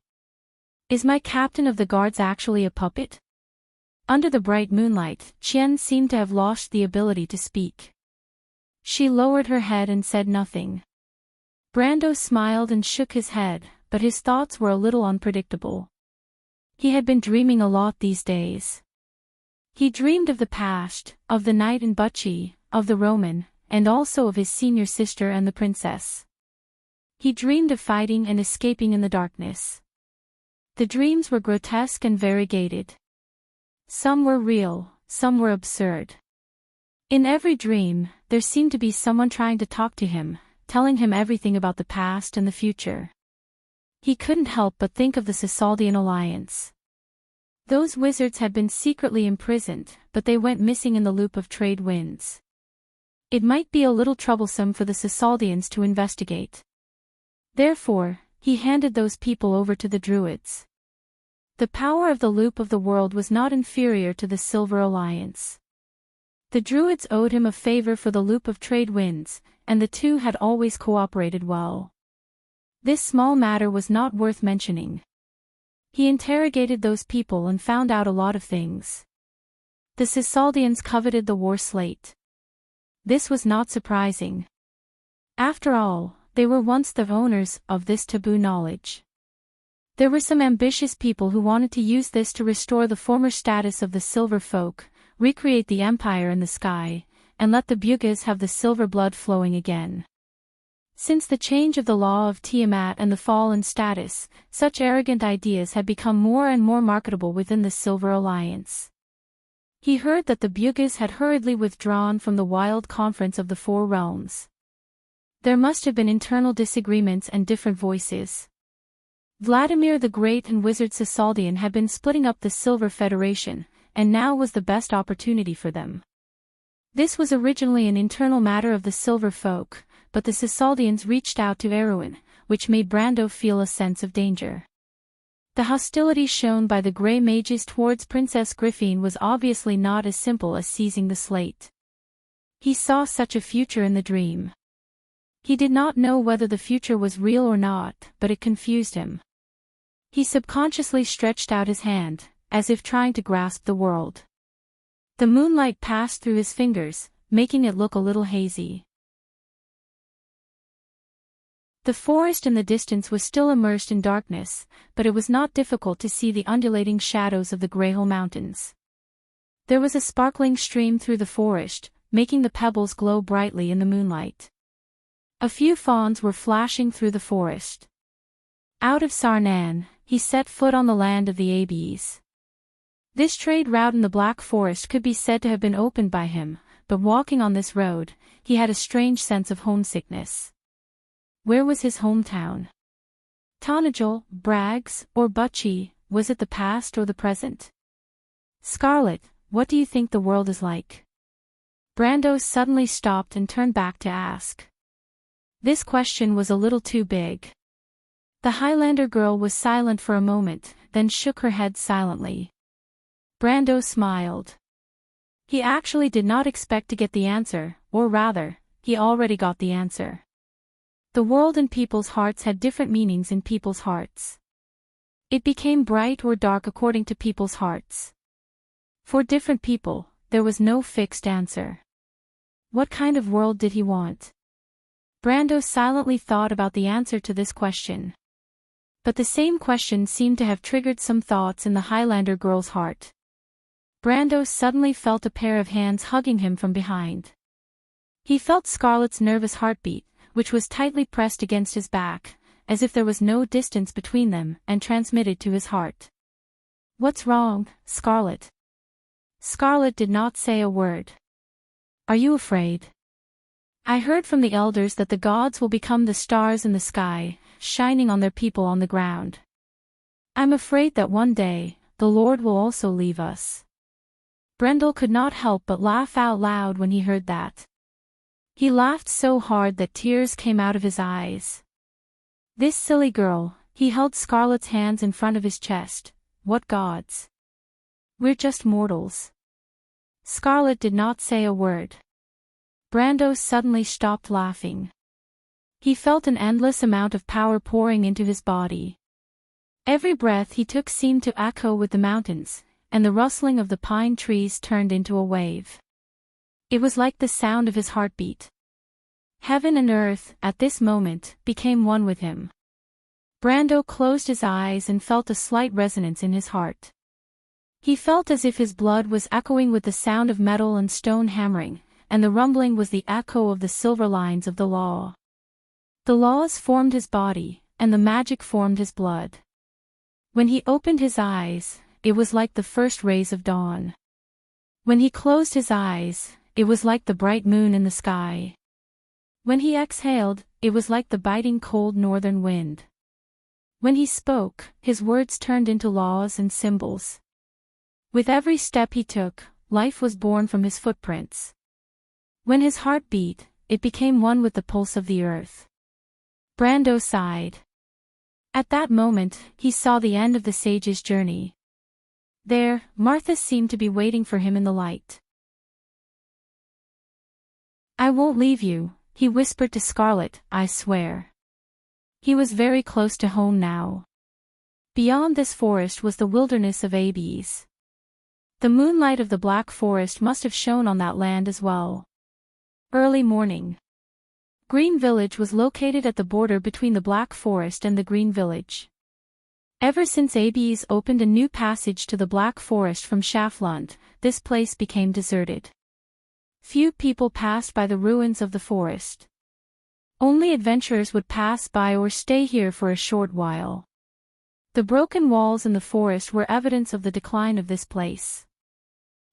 Is my captain of the guards actually a puppet? Under the bright moonlight, Chien seemed to have lost the ability to speak. She lowered her head and said nothing. Brando smiled and shook his head, but his thoughts were a little unpredictable. He had been dreaming a lot these days. He dreamed of the past, of the night in Bucci, of the Roman, and also of his senior sister and the princess. He dreamed of fighting and escaping in the darkness. The dreams were grotesque and variegated. Some were real, some were absurd. In every dream, there seemed to be someone trying to talk to him, telling him everything about the past and the future. He couldn't help but think of the Cisaldian alliance. Those wizards had been secretly imprisoned, but they went missing in the loop of trade winds. It might be a little troublesome for the Cisaldians to investigate. Therefore, he handed those people over to the Druids. The power of the loop of the world was not inferior to the Silver Alliance. The Druids owed him a favor for the loop of trade winds, and the two had always cooperated well. This small matter was not worth mentioning. He interrogated those people and found out a lot of things. The Cisaldians coveted the war slate. This was not surprising. After all, they were once the owners of this taboo knowledge. There were some ambitious people who wanted to use this to restore the former status of the Silver Folk, recreate the empire in the sky, and let the Bugas have the silver blood flowing again. Since the change of the law of Tiamat and the fall in status, such arrogant ideas had become more and more marketable within the Silver Alliance. He heard that the Bugas had hurriedly withdrawn from the wild conference of the Four Realms. There must have been internal disagreements and different voices. Vladimir the Great and Wizard Cisaldian had been splitting up the Silver Federation, and now was the best opportunity for them. This was originally an internal matter of the Silver Folk, but the Cisaldians reached out to Erwin, which made Brando feel a sense of danger. The hostility shown by the Grey Mages towards Princess Griffine was obviously not as simple as seizing the slate. He saw such a future in the dream. He did not know whether the future was real or not, but it confused him. He subconsciously stretched out his hand, as if trying to grasp the world. The moonlight passed through his fingers, making it look a little hazy. The forest in the distance was still immersed in darkness, but it was not difficult to see the undulating shadows of the Greyhill Mountains. There was a sparkling stream through the forest, making the pebbles glow brightly in the moonlight. A few fawns were flashing through the forest. Out of Sarnan, he set foot on the land of the Abes. This trade route in the Black Forest could be said to have been opened by him, but walking on this road, he had a strange sense of homesickness. Where was his hometown? Tonajol, Braggs, or Bucci, was it the past or the present? Scarlet, what do you think the world is like? Brando suddenly stopped and turned back to ask. This question was a little too big. The Highlander girl was silent for a moment, then shook her head silently. Brando smiled. He actually did not expect to get the answer, or rather, he already got the answer. The world and people's hearts had different meanings in people's hearts. It became bright or dark according to people's hearts. For different people, there was no fixed answer. What kind of world did he want? Brando silently thought about the answer to this question. But the same question seemed to have triggered some thoughts in the Highlander girl's heart. Brando suddenly felt a pair of hands hugging him from behind. He felt Scarlett's nervous heartbeat, which was tightly pressed against his back, as if there was no distance between them, and transmitted to his heart. "What's wrong, Scarlett?" Scarlett did not say a word. "Are you afraid? I heard from the elders that the gods will become the stars in the sky, shining on their people on the ground. I'm afraid that one day, the Lord will also leave us." Brendel could not help but laugh out loud when he heard that. He laughed so hard that tears came out of his eyes. This silly girl, he held Scarlett's hands in front of his chest. What gods? We're just mortals. Scarlett did not say a word. Brando suddenly stopped laughing. He felt an endless amount of power pouring into his body. Every breath he took seemed to echo with the mountains, and the rustling of the pine trees turned into a wave. It was like the sound of his heartbeat. Heaven and earth, at this moment, became one with him. Brando closed his eyes and felt a slight resonance in his heart. He felt as if his blood was echoing with the sound of metal and stone hammering, and the rumbling was the echo of the silver lines of the law. The laws formed his body, and the magic formed his blood. When he opened his eyes, it was like the first rays of dawn. When he closed his eyes, it was like the bright moon in the sky. When he exhaled, it was like the biting cold northern wind. When he spoke, his words turned into laws and symbols. With every step he took, life was born from his footprints. When his heart beat, it became one with the pulse of the earth. Brando sighed. At that moment, he saw the end of the sage's journey. There, Martha seemed to be waiting for him in the light. "I won't leave you," he whispered to Scarlett, "I swear." He was very close to home now. Beyond this forest was the wilderness of Abes. The moonlight of the Black Forest must have shone on that land as well. Early morning. Green Village was located at the border between the Black Forest and the Green Village. Ever since Abes opened a new passage to the Black Forest from Schaflund, this place became deserted. Few people passed by the ruins of the forest. Only adventurers would pass by or stay here for a short while. The broken walls in the forest were evidence of the decline of this place.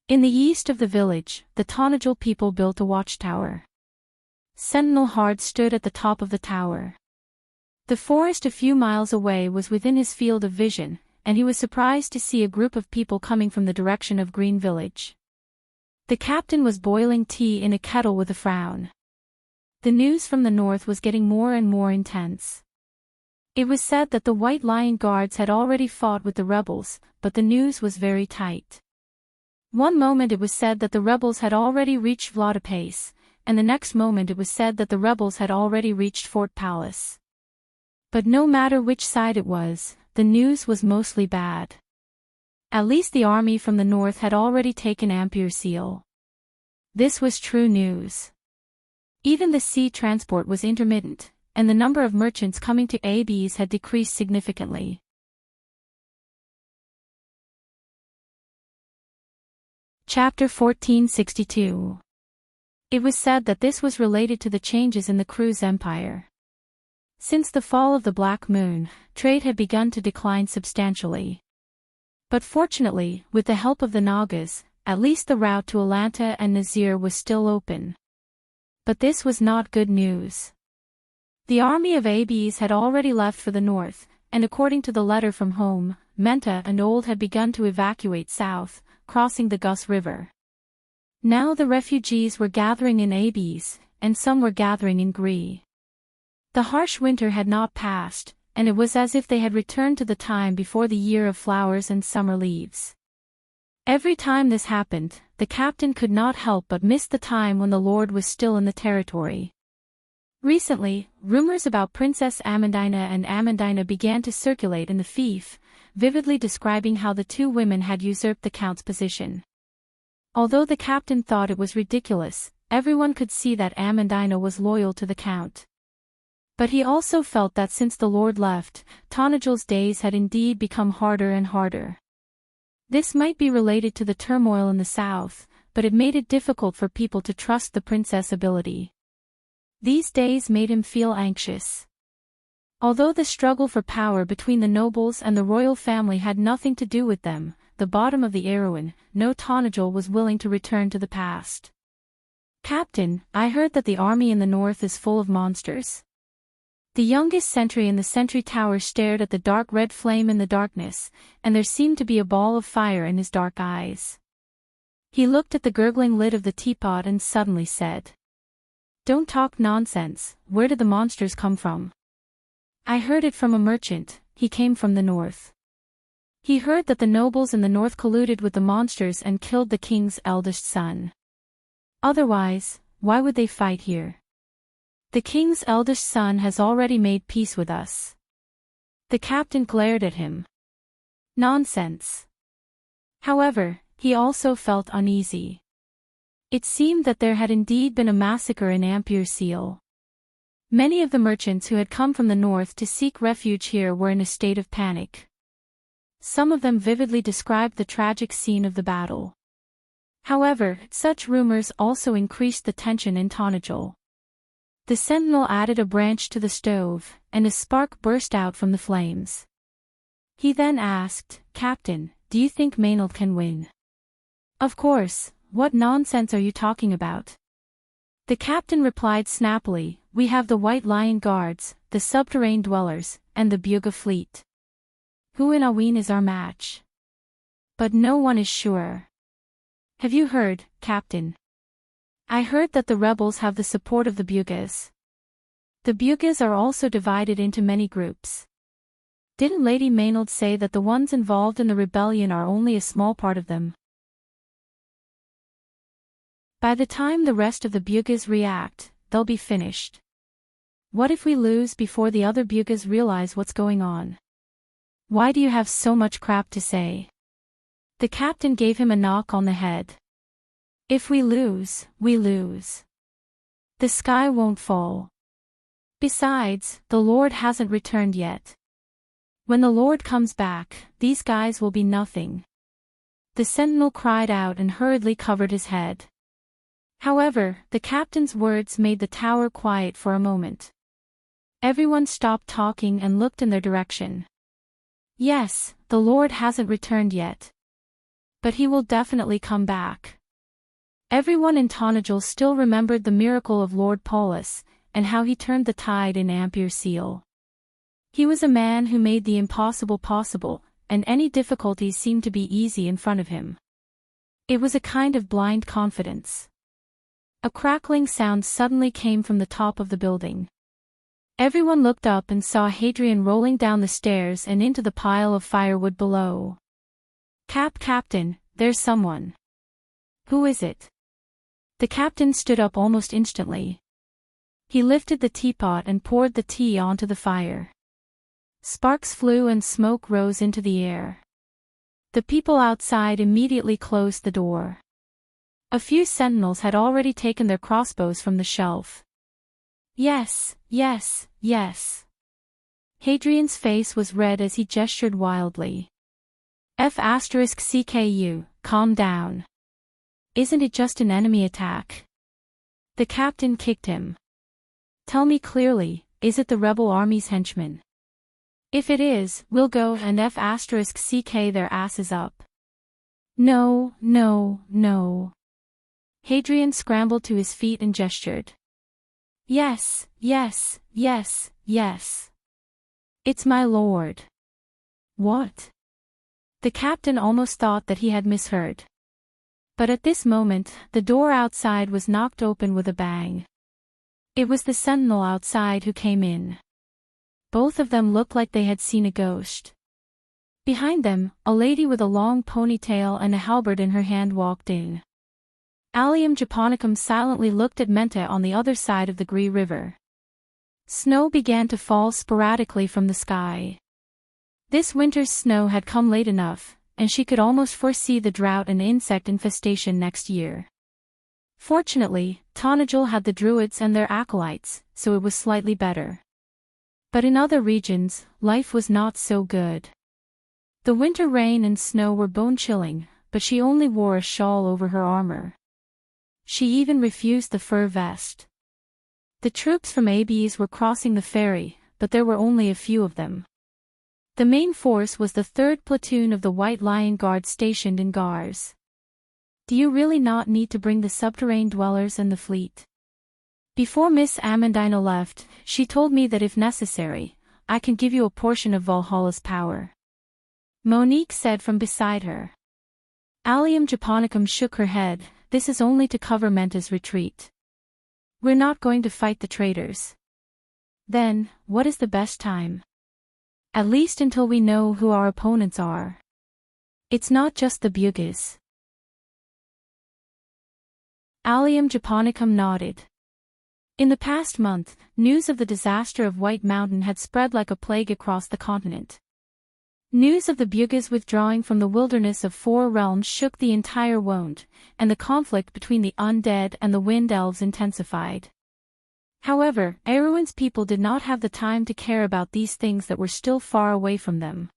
In the east of the village, the Tonajal people built a watchtower. Sentinel Hard stood at the top of the tower. The forest a few miles away was within his field of vision, and he was surprised to see a group of people coming from the direction of Green Village. The captain was boiling tea in a kettle with a frown. The news from the north was getting more and more intense. It was said that the White Lion Guards had already fought with the rebels, but the news was very tight. One moment it was said that the rebels had already reached Vladimir, and the next moment it was said that the rebels had already reached Fort Palace. But no matter which side it was, the news was mostly bad. At least the army from the north had already taken Ampere Seal. This was true news. Even the sea transport was intermittent, and the number of merchants coming to Abes had decreased significantly. Chapter 1462. It was said that this was related to the changes in the Cruz Empire. Since the fall of the Black Moon, trade had begun to decline substantially. But fortunately, with the help of the Nagas, at least the route to Alanta and Nazir was still open. But this was not good news. The army of Abes had already left for the north, and according to the letter from home, Menta and Old had begun to evacuate south, crossing the Gus River. Now the refugees were gathering in Abes, and some were gathering in Gree. The harsh winter had not passed, and it was as if they had returned to the time before the year of flowers and summer leaves. Every time this happened, the captain could not help but miss the time when the Lord was still in the territory. Recently, rumors about Princess Amandina and Amandina began to circulate in the fief, vividly describing how the two women had usurped the count's position. Although the captain thought it was ridiculous, everyone could see that Amandina was loyal to the count. But he also felt that since the Lord left, Tanagel's days had indeed become harder and harder. This might be related to the turmoil in the south, but it made it difficult for people to trust the princess' ability. These days made him feel anxious. Although the struggle for power between the nobles and the royal family had nothing to do with them, the bottom of the Erewhon, no Tanagel was willing to return to the past. "Captain, I heard that the army in the north is full of monsters." The youngest sentry in the sentry tower stared at the dark red flame in the darkness, and there seemed to be a ball of fire in his dark eyes. He looked at the gurgling lid of the teapot and suddenly said, "Don't talk nonsense, where did the monsters come from?" "I heard it from a merchant, he came from the north. He heard that the nobles in the north colluded with the monsters and killed the king's eldest son. Otherwise, why would they fight here? The king's eldest son has already made peace with us." The captain glared at him. Nonsense. However, he also felt uneasy. It seemed that there had indeed been a massacre in Ampere Seal. Many of the merchants who had come from the north to seek refuge here were in a state of panic. Some of them vividly described the tragic scene of the battle. However, such rumors also increased the tension in Tanagel. The sentinel added a branch to the stove, and a spark burst out from the flames. He then asked, "Captain, do you think Maynard can win?" "Of course, what nonsense are you talking about?" The captain replied snappily, "We have the White Lion Guards, the subterranean dwellers, and the Buga fleet. Who in Aween is our match? But no one is sure." "Have you heard, Captain?" "I heard that the rebels have the support of the Bugas. The Bugas are also divided into many groups. Didn't Lady Maynard say that the ones involved in the rebellion are only a small part of them? By the time the rest of the Bugas react, they'll be finished. What if we lose before the other Bugas realize what's going on? Why do you have so much crap to say?" The captain gave him a knock on the head. "If we lose, we lose. The sky won't fall. Besides, the Lord hasn't returned yet. When the Lord comes back, these guys will be nothing." The sentinel cried out and hurriedly covered his head. However, the captain's words made the tower quiet for a moment. Everyone stopped talking and looked in their direction. "Yes, the Lord hasn't returned yet. But he will definitely come back." Everyone in Tanagel still remembered the miracle of Lord Paulus, and how he turned the tide in Ampere Seal. He was a man who made the impossible possible, and any difficulties seemed to be easy in front of him. It was a kind of blind confidence. A crackling sound suddenly came from the top of the building. Everyone looked up and saw Hadrian rolling down the stairs and into the pile of firewood below. Captain, there's someone." "Who is it?" The captain stood up almost instantly. He lifted the teapot and poured the tea onto the fire. Sparks flew and smoke rose into the air. The people outside immediately closed the door. A few sentinels had already taken their crossbows from the shelf. Yes, yes, yes. Hadrian's face was red as he gestured wildly. F***CKU, calm down. Isn't it just an enemy attack?" The captain kicked him. "Tell me clearly, is it the rebel army's henchmen? If it is, we'll go and F***CK their asses up." No, no, no. Hadrian scrambled to his feet and gestured. Yes, yes, yes, yes. It's my lord. What? The captain almost thought that he had misheard. But at this moment, the door outside was knocked open with a bang. It was the sentinel outside who came in. Both of them looked like they had seen a ghost. Behind them, a lady with a long ponytail and a halberd in her hand walked in. Allium japonicum silently looked at Menta on the other side of the Gree River. Snow began to fall sporadically from the sky. This winter's snow had come late enough, and she could almost foresee the drought and insect infestation next year. Fortunately, Tonajul had the druids and their acolytes, so it was slightly better. But in other regions, life was not so good. The winter rain and snow were bone-chilling, but she only wore a shawl over her armor. She even refused the fur vest. The troops from ABs were crossing the ferry, but there were only a few of them. The main force was the 3rd platoon of the White Lion Guard stationed in Gars. Do you really not need to bring the subterranean dwellers and the fleet? Before Miss Amandina left, she told me that if necessary, I can give you a portion of Valhalla's power. Monique said from beside her. Allium japonicum shook her head. This is only to cover Menta's retreat. We're not going to fight the traitors. Then, what is the best time? At least until we know who our opponents are. It's not just the Bugis. Allium japonicum nodded. In the past month, news of the disaster of White Mountain had spread like a plague across the continent. News of the Bugis withdrawing from the wilderness of 4 realms shook the entire wound, and the conflict between the undead and the wind elves intensified. However, Erwin's people did not have the time to care about these things that were still far away from them.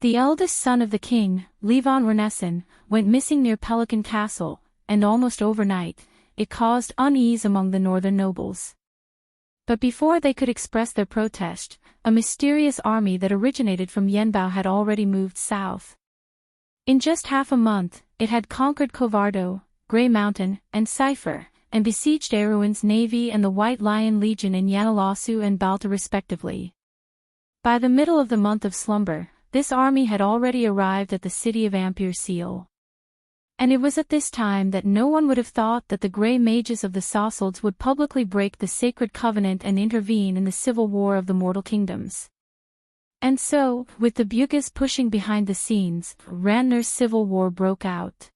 The eldest son of the king, Levon Renesson, went missing near Pelican Castle, and almost overnight, it caused unease among the northern nobles. But before they could express their protest, a mysterious army that originated from Yenbao had already moved south. In just half a month, it had conquered Covardo, Grey Mountain, and Cipher, and besieged Erwin's navy and the White Lion Legion in Yanilasu and Balta respectively. By the middle of the month of slumber, this army had already arrived at the city of Ampere Seal. And it was at this time that no one would have thought that the Grey Mages of the Sassalds would publicly break the sacred covenant and intervene in the civil war of the mortal kingdoms. And so, with the Bugis pushing behind the scenes, Randner's civil war broke out.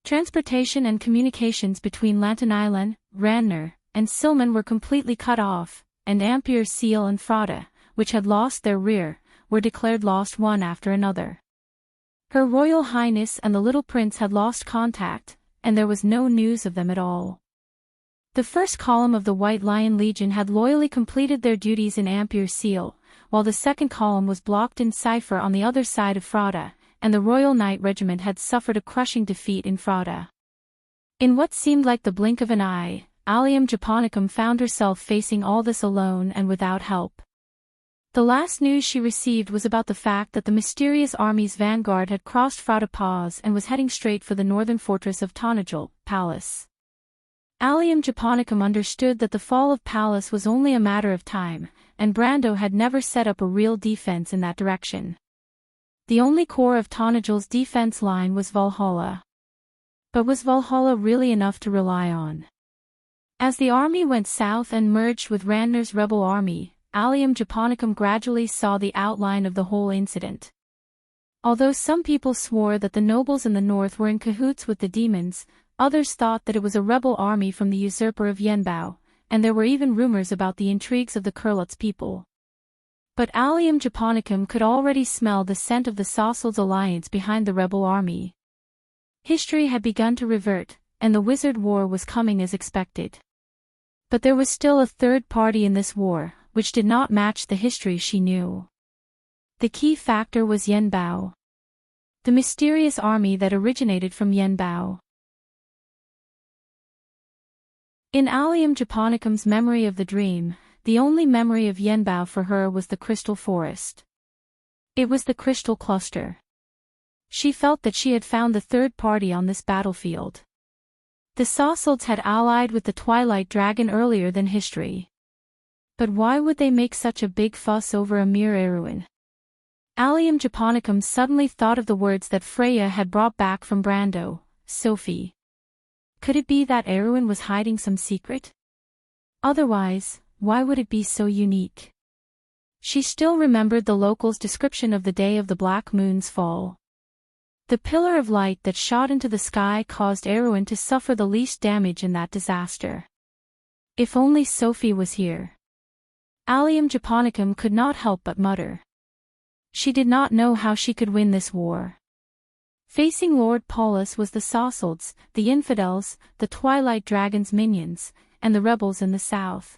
Transportation and communications between Lantanailan, Randner, and Silman were completely cut off, and Ampere Seal and Frauda, which had lost their rear, were declared lost one after another. Her Royal Highness and the little prince had lost contact, and there was no news of them at all. The first column of the White Lion Legion had loyally completed their duties in Ampere Seal, while the second column was blocked in Cipher on the other side of Frauda, and the Royal Knight Regiment had suffered a crushing defeat in Frauda. In what seemed like the blink of an eye, Allium japonicum found herself facing all this alone and without help. The last news she received was about the fact that the mysterious army's vanguard had crossed Frauda Pass and was heading straight for the northern fortress of Tonajul, Palace. Allium japonicum understood that the fall of Palace was only a matter of time, and Brando had never set up a real defense in that direction. The only core of Tonajul's defense line was Valhalla. But was Valhalla really enough to rely on? As the army went south and merged with Randner's rebel army, Allium japonicum gradually saw the outline of the whole incident. Although some people swore that the nobles in the north were in cahoots with the demons, others thought that it was a rebel army from the usurper of Yenbao, and there were even rumors about the intrigues of the Kurlutz people. But Allium japonicum could already smell the scent of the Sassalds' alliance behind the rebel army. History had begun to revert, and the Wizard War was coming as expected. But there was still a third party in this war, which did not match the history she knew. The key factor was Yenbao. The mysterious army that originated from Yenbao. In Allium japonicum's memory of the dream, the only memory of Yenbao for her was the crystal forest. It was the crystal cluster. She felt that she had found the third party on this battlefield. The Sassalds had allied with the Twilight Dragon earlier than history. But why would they make such a big fuss over a mere Erwin? Allium japonicum suddenly thought of the words that Freya had brought back from Brando, Sophie. Could it be that Erwin was hiding some secret? Otherwise, why would it be so unique? She still remembered the locals' description of the day of the black moon's fall. The pillar of light that shot into the sky caused Erwin to suffer the least damage in that disaster. If only Sophie was here. Allium Japonicum could not help but mutter. She did not know how she could win this war. Facing Lord Paulus was the Sausalds, the Infidels, the Twilight Dragon's minions, and the rebels in the south.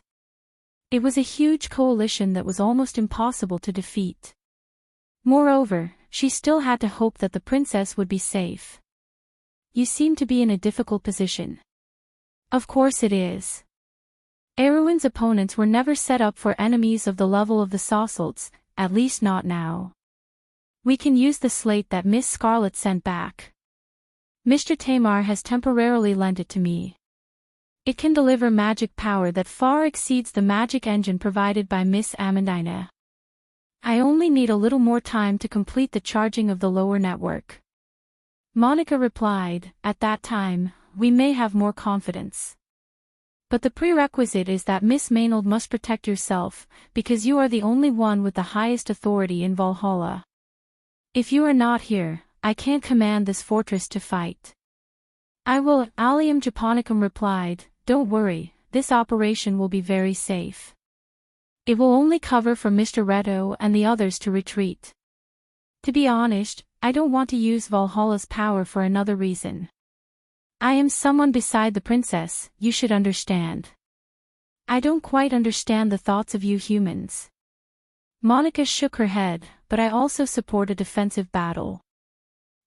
It was a huge coalition that was almost impossible to defeat. Moreover, she still had to hope that the princess would be safe. You seem to be in a difficult position. Of course it is. Erwin's opponents were never set up for enemies of the level of the Sausalds, at least not now. We can use the slate that Miss Scarlet sent back. Mr. Tamar has temporarily lent it to me. It can deliver magic power that far exceeds the magic engine provided by Miss Amandina. I only need a little more time to complete the charging of the lower network. Monica replied, at that time, we may have more confidence. But the prerequisite is that Miss Maynard must protect yourself, because you are the only one with the highest authority in Valhalla. If you are not here, I can't command this fortress to fight. I will, Allium Japonicum replied, don't worry, this operation will be very safe. It will only cover for Mr. Reto and the others to retreat. To be honest, I don't want to use Valhalla's power for another reason. I am someone beside the princess, you should understand. I don't quite understand the thoughts of you humans. Monica shook her head, but I also support a defensive battle.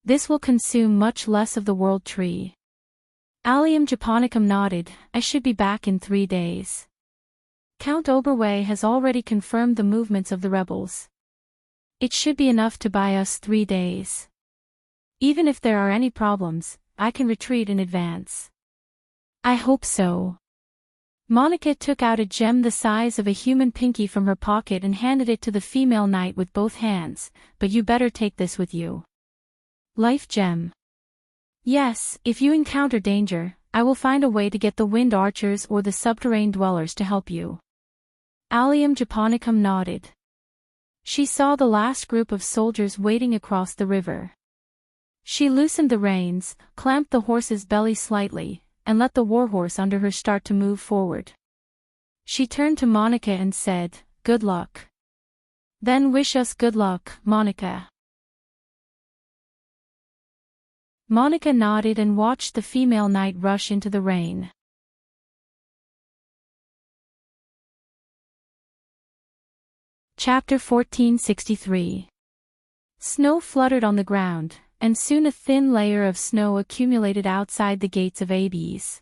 This will consume much less of the world tree. Allium Japonicum nodded, I should be back in 3 days. Count Oberway has already confirmed the movements of the rebels. It should be enough to buy us 3 days. Even if there are any problems, I can retreat in advance. I hope so. Monica took out a gem the size of a human pinky from her pocket and handed it to the female knight with both hands, but you better take this with you. Life gem. Yes, if you encounter danger, I will find a way to get the wind archers or the subterranean dwellers to help you. Allium Japonicum nodded. She saw the last group of soldiers waiting across the river. She loosened the reins, clamped the horse's belly slightly, and let the warhorse under her start to move forward. She turned to Monica and said, good luck. Then wish us good luck, Monica. Monica nodded and watched the female knight rush into the rain. Chapter 1463. Snow fluttered on the ground, and soon a thin layer of snow accumulated outside the gates of Hades.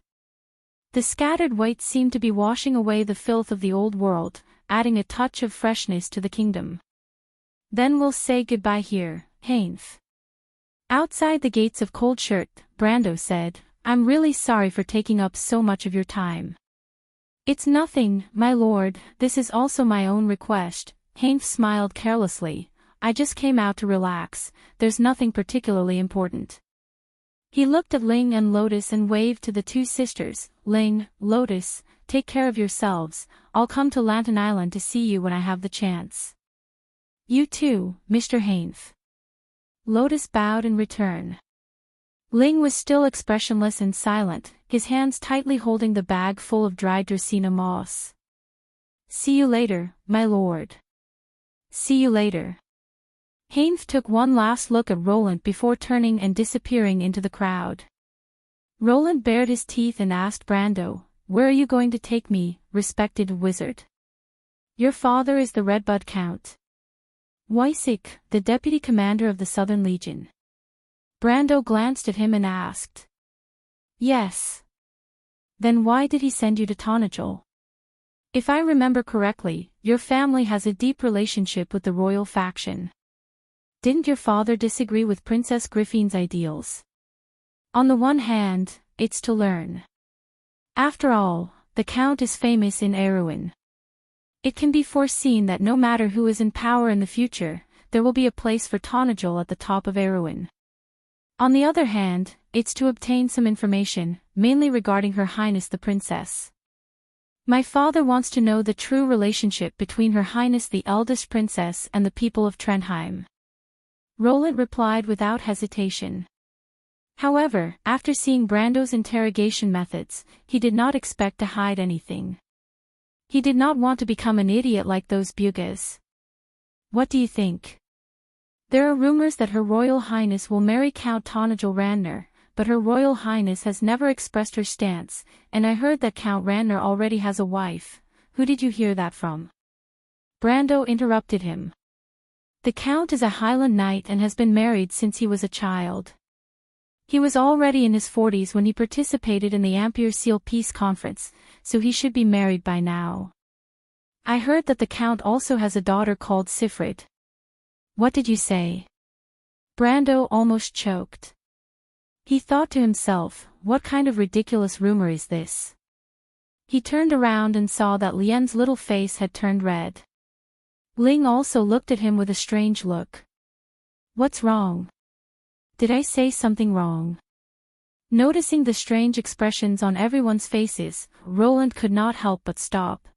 The scattered white seemed to be washing away the filth of the old world, adding a touch of freshness to the kingdom. Then we'll say goodbye here, Hainf. Outside the gates of Coldshurt, Brando said, I'm really sorry for taking up so much of your time. It's nothing, my lord, this is also my own request. Hainf smiled carelessly. I just came out to relax, there's nothing particularly important. He looked at Ling and Lotus and waved to the two sisters. Ling, Lotus, take care of yourselves, I'll come to Lantern Island to see you when I have the chance. You too, Mr. Hainf. Lotus bowed in return. Ling was still expressionless and silent, his hands tightly holding the bag full of dried Dracaena moss. See you later, my lord. See you later. Hainf took one last look at Roland before turning and disappearing into the crowd. Roland bared his teeth and asked Brando, where are you going to take me, respected wizard? Your father is the Redbud Count. Wysick, the deputy commander of the Southern Legion. Brando glanced at him and asked. Yes. Then why did he send you to Tonajol? If I remember correctly, your family has a deep relationship with the royal faction. Didn't your father disagree with Princess Griffin's ideals? On the one hand, it's to learn. After all, the Count is famous in Erewhon. It can be foreseen that no matter who is in power in the future, there will be a place for Tonajol at the top of Erewhon. On the other hand, it's to obtain some information, mainly regarding Her Highness the Princess. My father wants to know the true relationship between Her Highness the eldest princess and the people of Trondheim. Roland replied without hesitation. However, after seeing Brando's interrogation methods, he did not expect to hide anything. He did not want to become an idiot like those Bugas. What do you think? There are rumors that Her Royal Highness will marry Count Tonagel Randner, but Her Royal Highness has never expressed her stance, and I heard that Count Randner already has a wife. Who did you hear that from? Brando interrupted him. The Count is a Highland knight and has been married since he was a child. He was already in his 40s when he participated in the Ampere Seal Peace Conference, so he should be married by now. I heard that the Count also has a daughter called Sifrid. What did you say? Brando almost choked. He thought to himself, what kind of ridiculous rumor is this? He turned around and saw that Lien's little face had turned red. Ling also looked at him with a strange look. What's wrong? Did I say something wrong? Noticing the strange expressions on everyone's faces, Roland could not help but stop.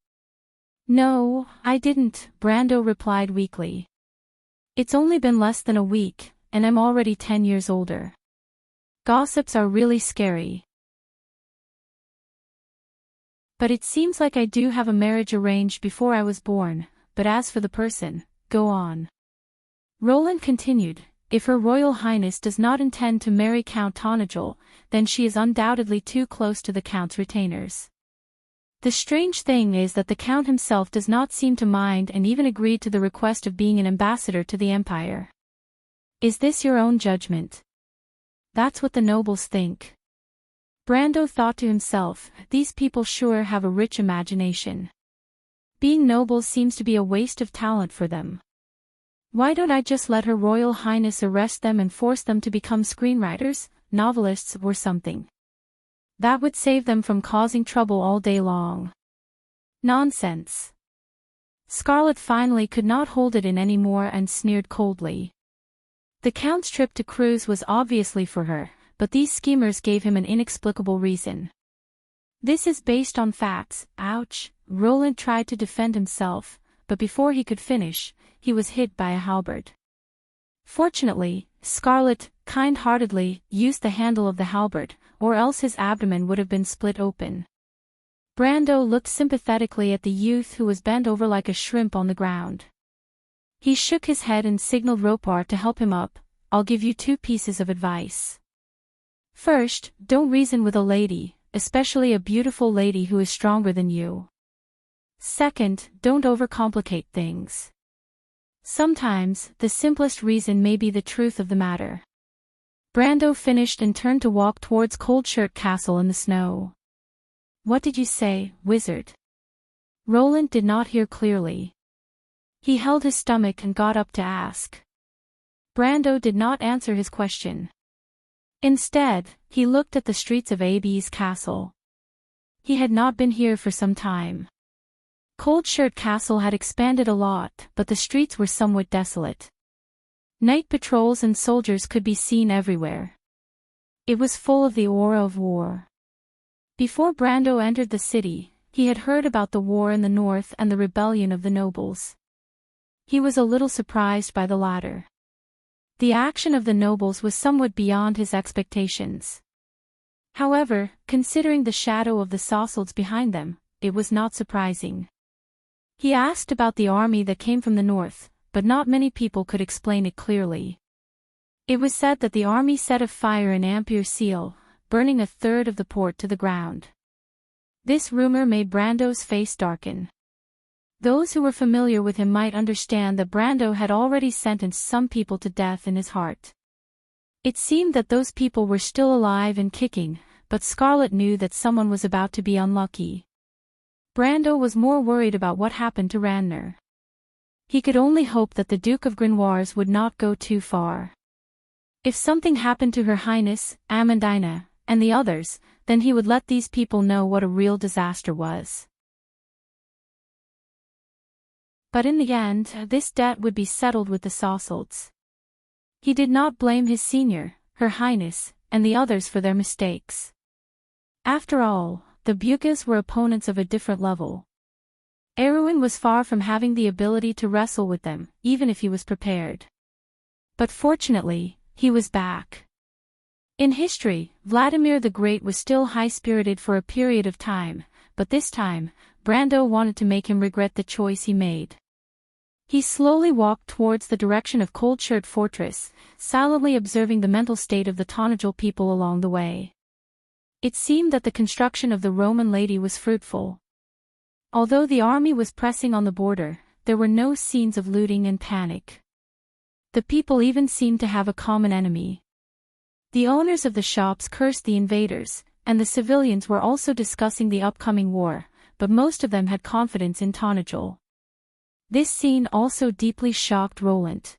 No, I didn't, Brando replied weakly. It's only been less than a week, and I'm already 10 years older. Gossips are really scary. But it seems like I do have a marriage arranged before I was born, but as for the person, go on. Roland continued, if Her Royal Highness does not intend to marry Count Tonagel, then she is undoubtedly too close to the Count's retainers. The strange thing is that the Count himself does not seem to mind and even agreed to the request of being an ambassador to the Empire. Is this your own judgment? That's what the nobles think. Brando thought to himself, these people sure have a rich imagination. Being nobles seems to be a waste of talent for them. Why don't I just let Her Royal Highness arrest them and force them to become screenwriters, novelists or something? That would save them from causing trouble all day long. Nonsense. Scarlet finally could not hold it in any more and sneered coldly. The Count's trip to cruise was obviously for her, but these schemers gave him an inexplicable reason. This is based on facts, ouch. Roland tried to defend himself, but before he could finish, he was hit by a halberd. Fortunately, Scarlet, kind-heartedly, used the handle of the halberd, or else his abdomen would have been split open. Brando looked sympathetically at the youth who was bent over like a shrimp on the ground. He shook his head and signaled Ropar to help him up. I'll give you 2 pieces of advice. First, don't reason with a lady, especially a beautiful lady who is stronger than you. Second, don't overcomplicate things. Sometimes, the simplest reason may be the truth of the matter. Brando finished and turned to walk towards Coldshirk Castle in the snow. What did you say, wizard? Roland did not hear clearly. He held his stomach and got up to ask. Brando did not answer his question. Instead, he looked at the streets of Abbey's castle. He had not been here for some time. Coldshirk Castle had expanded a lot, but the streets were somewhat desolate. Night patrols and soldiers could be seen everywhere. It was full of the aura of war. Before Brando entered the city, he had heard about the war in the north and the rebellion of the nobles. He was a little surprised by the latter. The action of the nobles was somewhat beyond his expectations. However, considering the shadow of the Sossalds behind them, it was not surprising. He asked about the army that came from the north, but not many people could explain it clearly. It was said that the army set afire in Ampere Seal, burning a third of the port to the ground. This rumor made Brando's face darken. Those who were familiar with him might understand that Brando had already sentenced some people to death in his heart. It seemed that those people were still alive and kicking, but Scarlet knew that someone was about to be unlucky. Brando was more worried about what happened to Randner. He could only hope that the Duke of Grenoires would not go too far. If something happened to Her Highness, Amandina, and the others, then he would let these people know what a real disaster was. But in the end, this debt would be settled with the Sossalds. He did not blame his senior, Her Highness, and the others for their mistakes. After all, the Bugis were opponents of a different level. Erwin was far from having the ability to wrestle with them, even if he was prepared. But fortunately, he was back. In history, Vladimir the Great was still high-spirited for a period of time, but this time, Brando wanted to make him regret the choice he made. He slowly walked towards the direction of Cold Shirt Fortress, silently observing the mental state of the Tonajol people along the way. It seemed that the construction of the Roman lady was fruitful. Although the army was pressing on the border, there were no scenes of looting and panic. The people even seemed to have a common enemy. The owners of the shops cursed the invaders, and the civilians were also discussing the upcoming war, but most of them had confidence in Tonajol. This scene also deeply shocked Roland.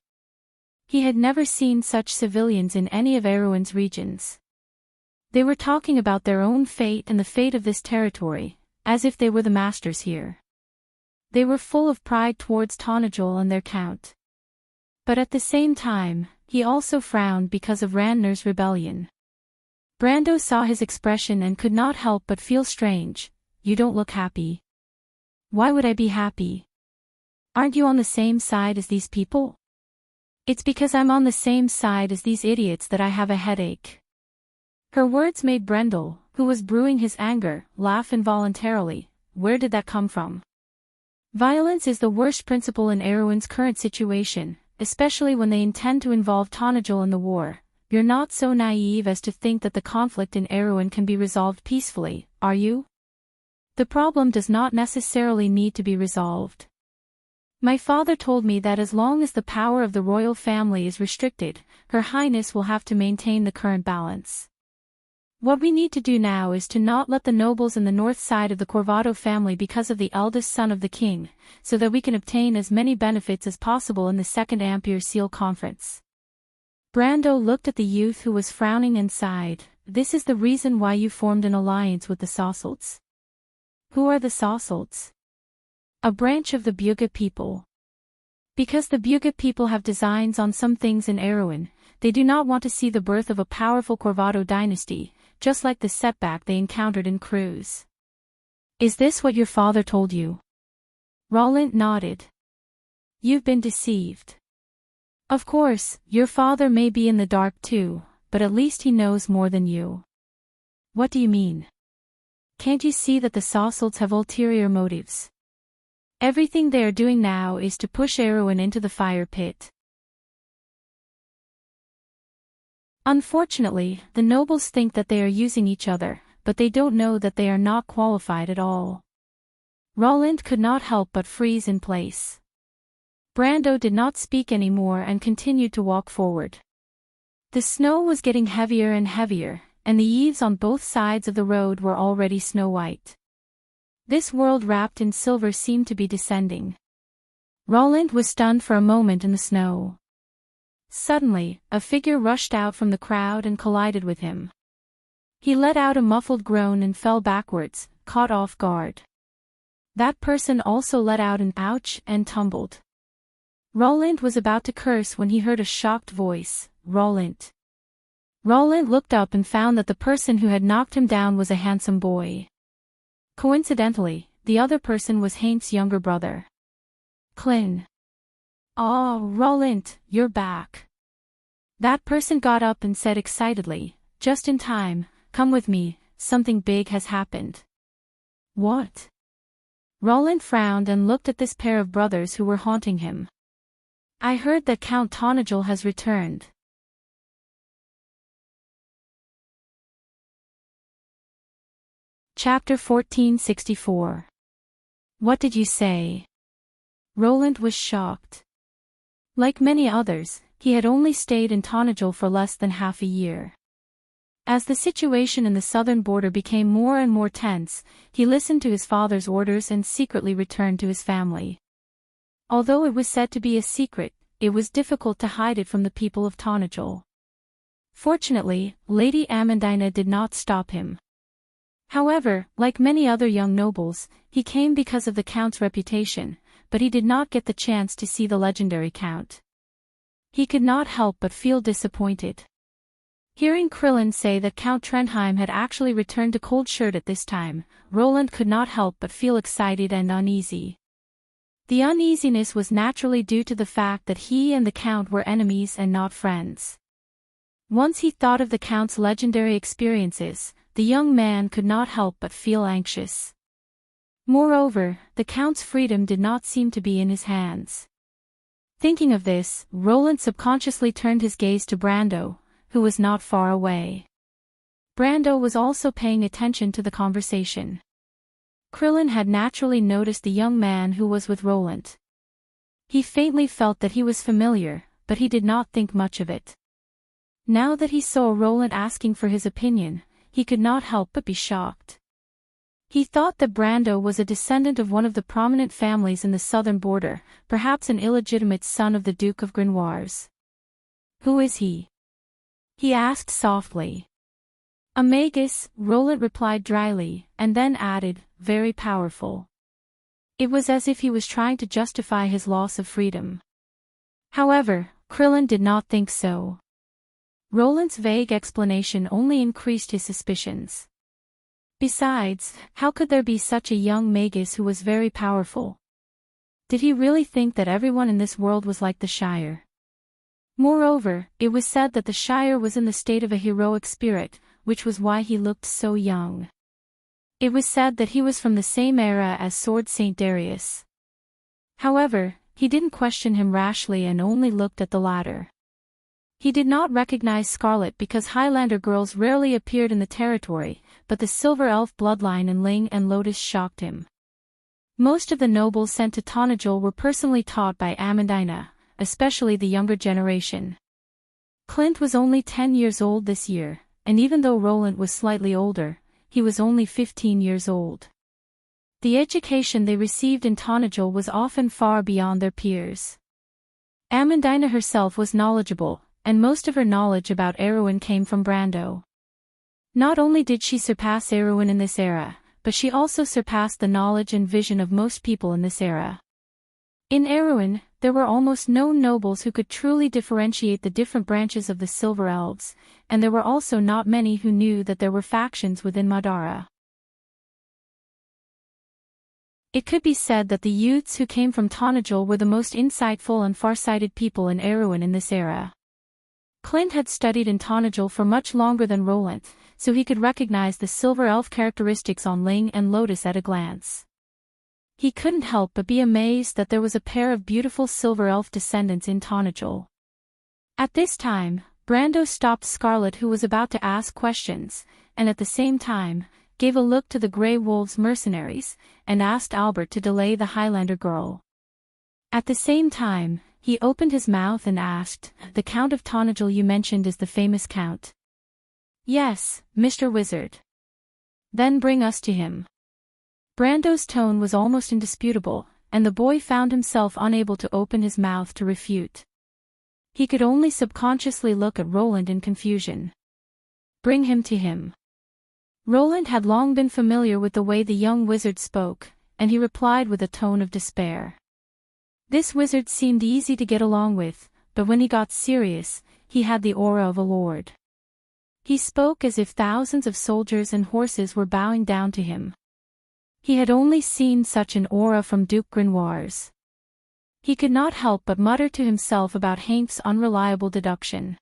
He had never seen such civilians in any of Erwin's regions. They were talking about their own fate and the fate of this territory, as if they were the masters here. They were full of pride towards Tonajol and their count. But at the same time, he also frowned because of Randner's rebellion. Brando saw his expression and could not help but feel strange. You don't look happy. Why would I be happy? Aren't you on the same side as these people? It's because I'm on the same side as these idiots that I have a headache. Her words made Brendel, who was brewing his anger, laugh involuntarily. Where did that come from? Violence is the worst principle in Erwin's current situation, especially when they intend to involve Tonajol in the war. You're not so naive as to think that the conflict in Erwin can be resolved peacefully, are you? The problem does not necessarily need to be resolved. My father told me that as long as the power of the royal family is restricted, Her Highness will have to maintain the current balance. What we need to do now is to not let the nobles in the north side of the Corvado family because of the eldest son of the king, so that we can obtain as many benefits as possible in the Second Ampere Seal Conference. Brando looked at the youth who was frowning and sighed. This is the reason why you formed an alliance with the Sausalts. Who are the Sausalts? A branch of the Buga people. Because the Buga people have designs on some things in Erwin, they do not want to see the birth of a powerful Corvado dynasty, just like the setback they encountered in Cruz. Is this what your father told you? Roland nodded. You've been deceived. Of course, your father may be in the dark too, but at least he knows more than you. What do you mean? Can't you see that the Sausalts have ulterior motives? Everything they are doing now is to push Erwin into the fire pit. Unfortunately, the nobles think that they are using each other, but they don't know that they are not qualified at all. Roland could not help but freeze in place. Brando did not speak anymore and continued to walk forward. The snow was getting heavier and heavier, and the eaves on both sides of the road were already snow-white. This world wrapped in silver seemed to be descending. Roland was stunned for a moment in the snow. Suddenly, a figure rushed out from the crowd and collided with him. He let out a muffled groan and fell backwards, caught off guard. That person also let out an ouch and tumbled. Roland was about to curse when he heard a shocked voice, Roland. Roland looked up and found that the person who had knocked him down was a handsome boy. Coincidentally, the other person was Haint's younger brother. Clin. Oh, Roland, you're back. That person got up and said excitedly, just in time, come with me, something big has happened. What? Roland frowned and looked at this pair of brothers who were haunting him. I heard that Count Tonajol has returned. Chapter 1464. What did you say? Roland was shocked. Like many others, he had only stayed in Tonajol for less than half a year. As the situation in the southern border became more and more tense, he listened to his father's orders and secretly returned to his family. Although it was said to be a secret, it was difficult to hide it from the people of Tonajol. Fortunately, Lady Amandina did not stop him. However, like many other young nobles, he came because of the Count's reputation, but he did not get the chance to see the legendary Count. He could not help but feel disappointed. Hearing Krillin say that Count Trondheim had actually returned to Cold Shirt at this time, Roland could not help but feel excited and uneasy. The uneasiness was naturally due to the fact that he and the Count were enemies and not friends. Once he thought of the Count's legendary experiences, the young man could not help but feel anxious. Moreover, the Count's freedom did not seem to be in his hands. Thinking of this, Roland subconsciously turned his gaze to Brando, who was not far away. Brando was also paying attention to the conversation. Krillin had naturally noticed the young man who was with Roland. He faintly felt that he was familiar, but he did not think much of it. Now that he saw Roland asking for his opinion, he could not help but be shocked. He thought that Brando was a descendant of one of the prominent families in the southern border, perhaps an illegitimate son of the Duke of Grenoires. "Who is he?" he asked softly. "A magus," Roland replied dryly, and then added, "very powerful." It was as if he was trying to justify his loss of freedom. However, Krillin did not think so. Roland's vague explanation only increased his suspicions. Besides, how could there be such a young magus who was very powerful? Did he really think that everyone in this world was like the Shire? Moreover, it was said that the Shire was in the state of a heroic spirit, which was why he looked so young. It was said that he was from the same era as Sword Saint Darius. However, he didn't question him rashly and only looked at the latter. He did not recognize Scarlet because Highlander girls rarely appeared in the territory, but the Silver Elf bloodline in Ling and Lotus shocked him. Most of the nobles sent to Tonajol were personally taught by Amandina, especially the younger generation. Clint was only 10 years old this year, and even though Roland was slightly older, he was only 15 years old. The education they received in Tonajol was often far beyond their peers. Amandina herself was knowledgeable, and most of her knowledge about Erwin came from Brando. Not only did she surpass Erwin in this era, but she also surpassed the knowledge and vision of most people in this era. In Erwin, there were almost no nobles who could truly differentiate the different branches of the Silver Elves, and there were also not many who knew that there were factions within Madara. It could be said that the youths who came from Tonajol were the most insightful and far-sighted people in Erwin in this era. Clint had studied in Tonajol for much longer than Roland, so he could recognize the Silver Elf characteristics on Ling and Lotus at a glance. He couldn't help but be amazed that there was a pair of beautiful Silver Elf descendants in Tonajol. At this time, Brando stopped Scarlet, who was about to ask questions, and at the same time, gave a look to the Grey Wolves mercenaries, and asked Albert to delay the Highlander girl. At the same time, he opened his mouth and asked, "The Count of Tonajol you mentioned is the famous Count?" "Yes, Mr. Wizard." "Then bring us to him." Brando's tone was almost indisputable, and the boy found himself unable to open his mouth to refute. He could only subconsciously look at Roland in confusion. "Bring him to him." Roland had long been familiar with the way the young wizard spoke, and he replied with a tone of despair. This wizard seemed easy to get along with, but when he got serious, he had the aura of a lord. He spoke as if thousands of soldiers and horses were bowing down to him. He had only seen such an aura from Duke Grenoires. He could not help but mutter to himself about Hank's unreliable deduction.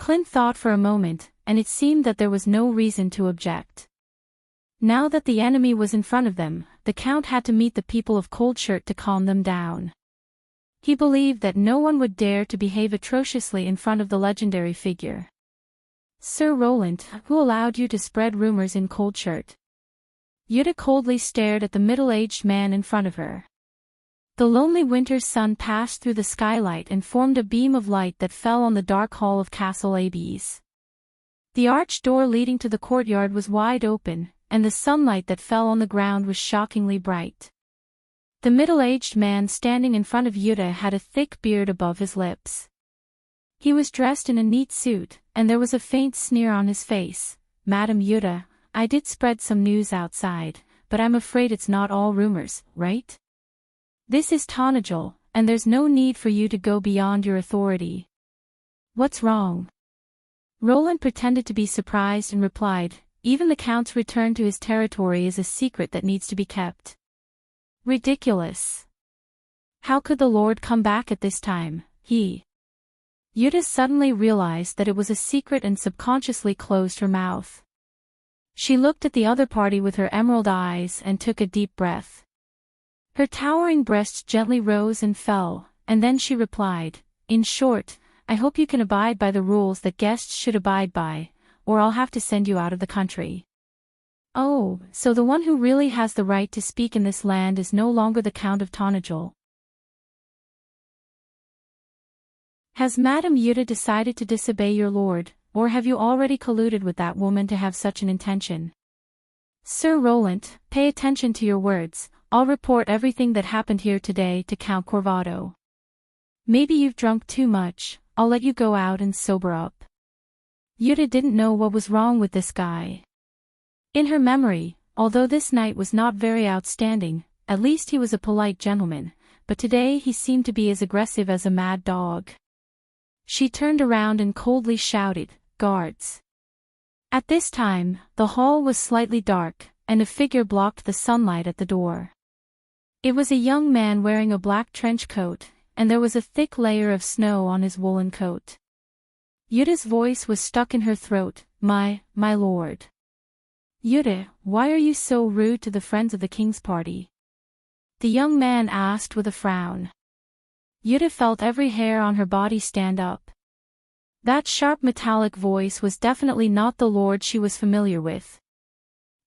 Clint thought for a moment, and it seemed that there was no reason to object. Now that the enemy was in front of them, the Count had to meet the people of Cold Shirt to calm them down. He believed that no one would dare to behave atrociously in front of the legendary figure. "Sir Roland, who allowed you to spread rumors in Cold Shirt?" Yuta coldly stared at the middle-aged man in front of her. The lonely winter's sun passed through the skylight and formed a beam of light that fell on the dark hall of Castle Abes. The arched door leading to the courtyard was wide open, and the sunlight that fell on the ground was shockingly bright. The middle-aged man standing in front of Yuta had a thick beard above his lips. He was dressed in a neat suit, and there was a faint sneer on his face. "Madam Yuta, I did spread some news outside, but I'm afraid it's not all rumors, right? This is Tonajol, and there's no need for you to go beyond your authority." "What's wrong?" Roland pretended to be surprised and replied, "Even the Count's return to his territory is a secret that needs to be kept." Ridiculous. How could the Lord come back at this time? Yuta suddenly realized that it was a secret and subconsciously closed her mouth. She looked at the other party with her emerald eyes and took a deep breath. Her towering breasts gently rose and fell, and then she replied, "In short, I hope you can abide by the rules that guests should abide by, or I'll have to send you out of the country." Oh, so the one who really has the right to speak in this land is no longer the Count of Tonajol. Has Madame Yuta decided to disobey your lord, or have you already colluded with that woman to have such an intention? Sir Roland, pay attention to your words. I'll report everything that happened here today to Count Corvado. Maybe you've drunk too much. I'll let you go out and sober up. Yuta didn't know what was wrong with this guy. In her memory, although this night was not very outstanding, at least he was a polite gentleman, but today he seemed to be as aggressive as a mad dog. She turned around and coldly shouted, "Guards!" At this time, the hall was slightly dark, and a figure blocked the sunlight at the door. It was a young man wearing a black trench coat, and there was a thick layer of snow on his woolen coat. Yuta's voice was stuck in her throat, my lord. Yuta, why are you so rude to the friends of the king's party?" the young man asked with a frown. Yuta felt every hair on her body stand up. That sharp metallic voice was definitely not the lord she was familiar with.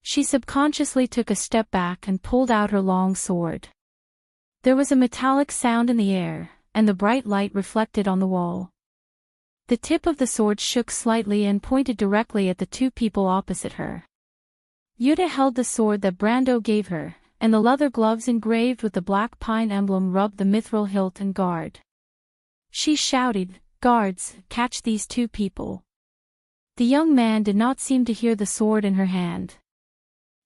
She subconsciously took a step back and pulled out her long sword. There was a metallic sound in the air, and the bright light reflected on the wall. The tip of the sword shook slightly and pointed directly at the two people opposite her. Yuta held the sword that Brando gave her, and the leather gloves engraved with the black pine emblem rubbed the mithril hilt and guard. She shouted, "Guards, catch these two people." The young man did not seem to hear the sword in her hand.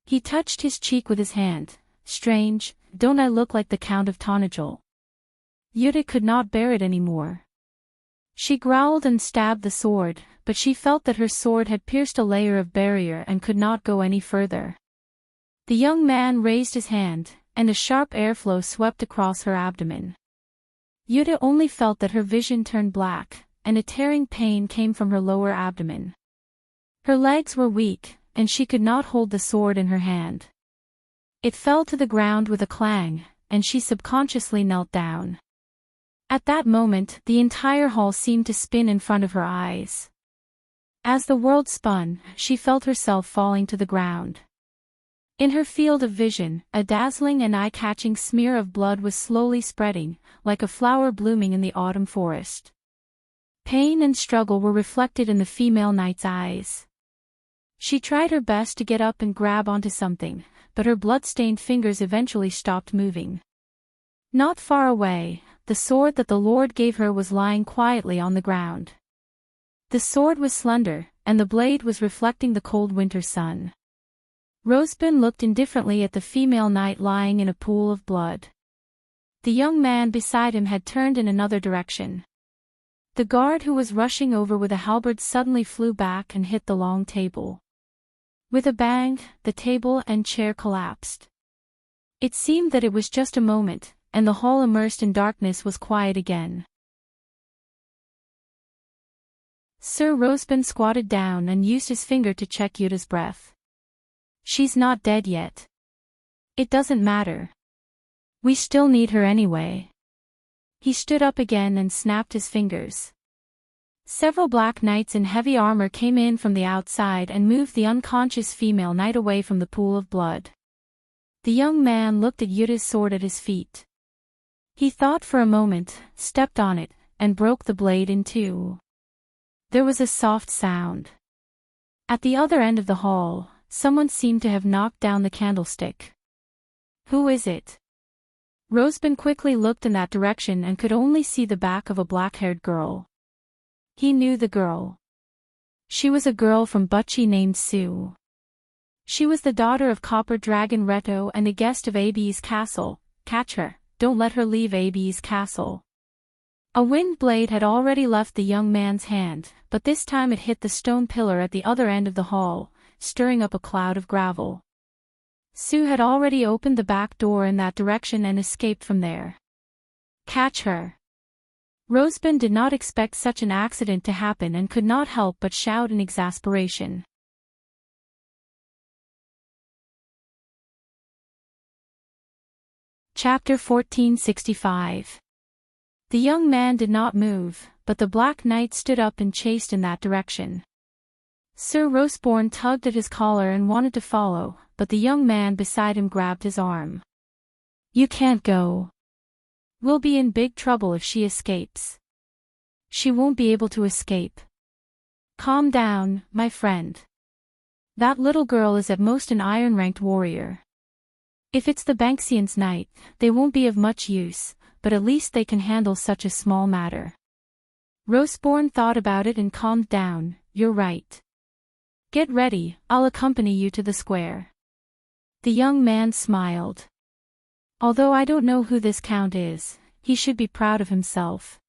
He touched his cheek with his hand. "Strange, don't I look like the Count of Tonajol?" Yuta could not bear it anymore. She growled and stabbed the sword, but she felt that her sword had pierced a layer of barrier and could not go any further. The young man raised his hand, and a sharp airflow swept across her abdomen. Yuta only felt that her vision turned black, and a tearing pain came from her lower abdomen. Her legs were weak, and she could not hold the sword in her hand. It fell to the ground with a clang, and she subconsciously knelt down. At that moment, the entire hall seemed to spin in front of her eyes. As the world spun, she felt herself falling to the ground. In her field of vision, a dazzling and eye-catching smear of blood was slowly spreading, like a flower blooming in the autumn forest. Pain and struggle were reflected in the female knight's eyes. She tried her best to get up and grab onto something, but her blood-stained fingers eventually stopped moving. Not far away, the sword that the Lord gave her was lying quietly on the ground. The sword was slender, and the blade was reflecting the cold winter sun. Rosebin looked indifferently at the female knight lying in a pool of blood. The young man beside him had turned in another direction. The guard who was rushing over with a halberd suddenly flew back and hit the long table. With a bang, the table and chair collapsed. It seemed that it was just a moment, and the hall immersed in darkness was quiet again. Sir Rosebin squatted down and used his finger to check Yuta's breath. "She's not dead yet. It doesn't matter. We still need her anyway." He stood up again and snapped his fingers. Several black knights in heavy armor came in from the outside and moved the unconscious female knight away from the pool of blood. The young man looked at Yuta's sword at his feet. He thought for a moment, stepped on it, and broke the blade in two. There was a soft sound. At the other end of the hall, someone seemed to have knocked down the candlestick. "Who is it?" Rosebin quickly looked in that direction and could only see the back of a black-haired girl. He knew the girl. She was a girl from Butchie named Sue. She was the daughter of Copper Dragon Reto and a guest of Abe's castle. "Catch her, don't let her leave Abe's castle." A wind blade had already left the young man's hand, but this time it hit the stone pillar at the other end of the hall, stirring up a cloud of gravel. Sue had already opened the back door in that direction and escaped from there. Catch her! Rosebud did not expect such an accident to happen and could not help but shout in exasperation. Chapter 1465. The young man did not move, but the Black Knight stood up and chased in that direction. Sir Roseborn tugged at his collar and wanted to follow, but the young man beside him grabbed his arm. "You can't go. We'll be in big trouble if she escapes." "She won't be able to escape. Calm down, my friend. That little girl is at most an iron-ranked warrior. If it's the Banksian's knight, they won't be of much use, but at least they can handle such a small matter." Roseborn thought about it and calmed down. "You're right. Get ready, I'll accompany you to the square." The young man smiled. "Although I don't know who this count is, he should be proud of himself.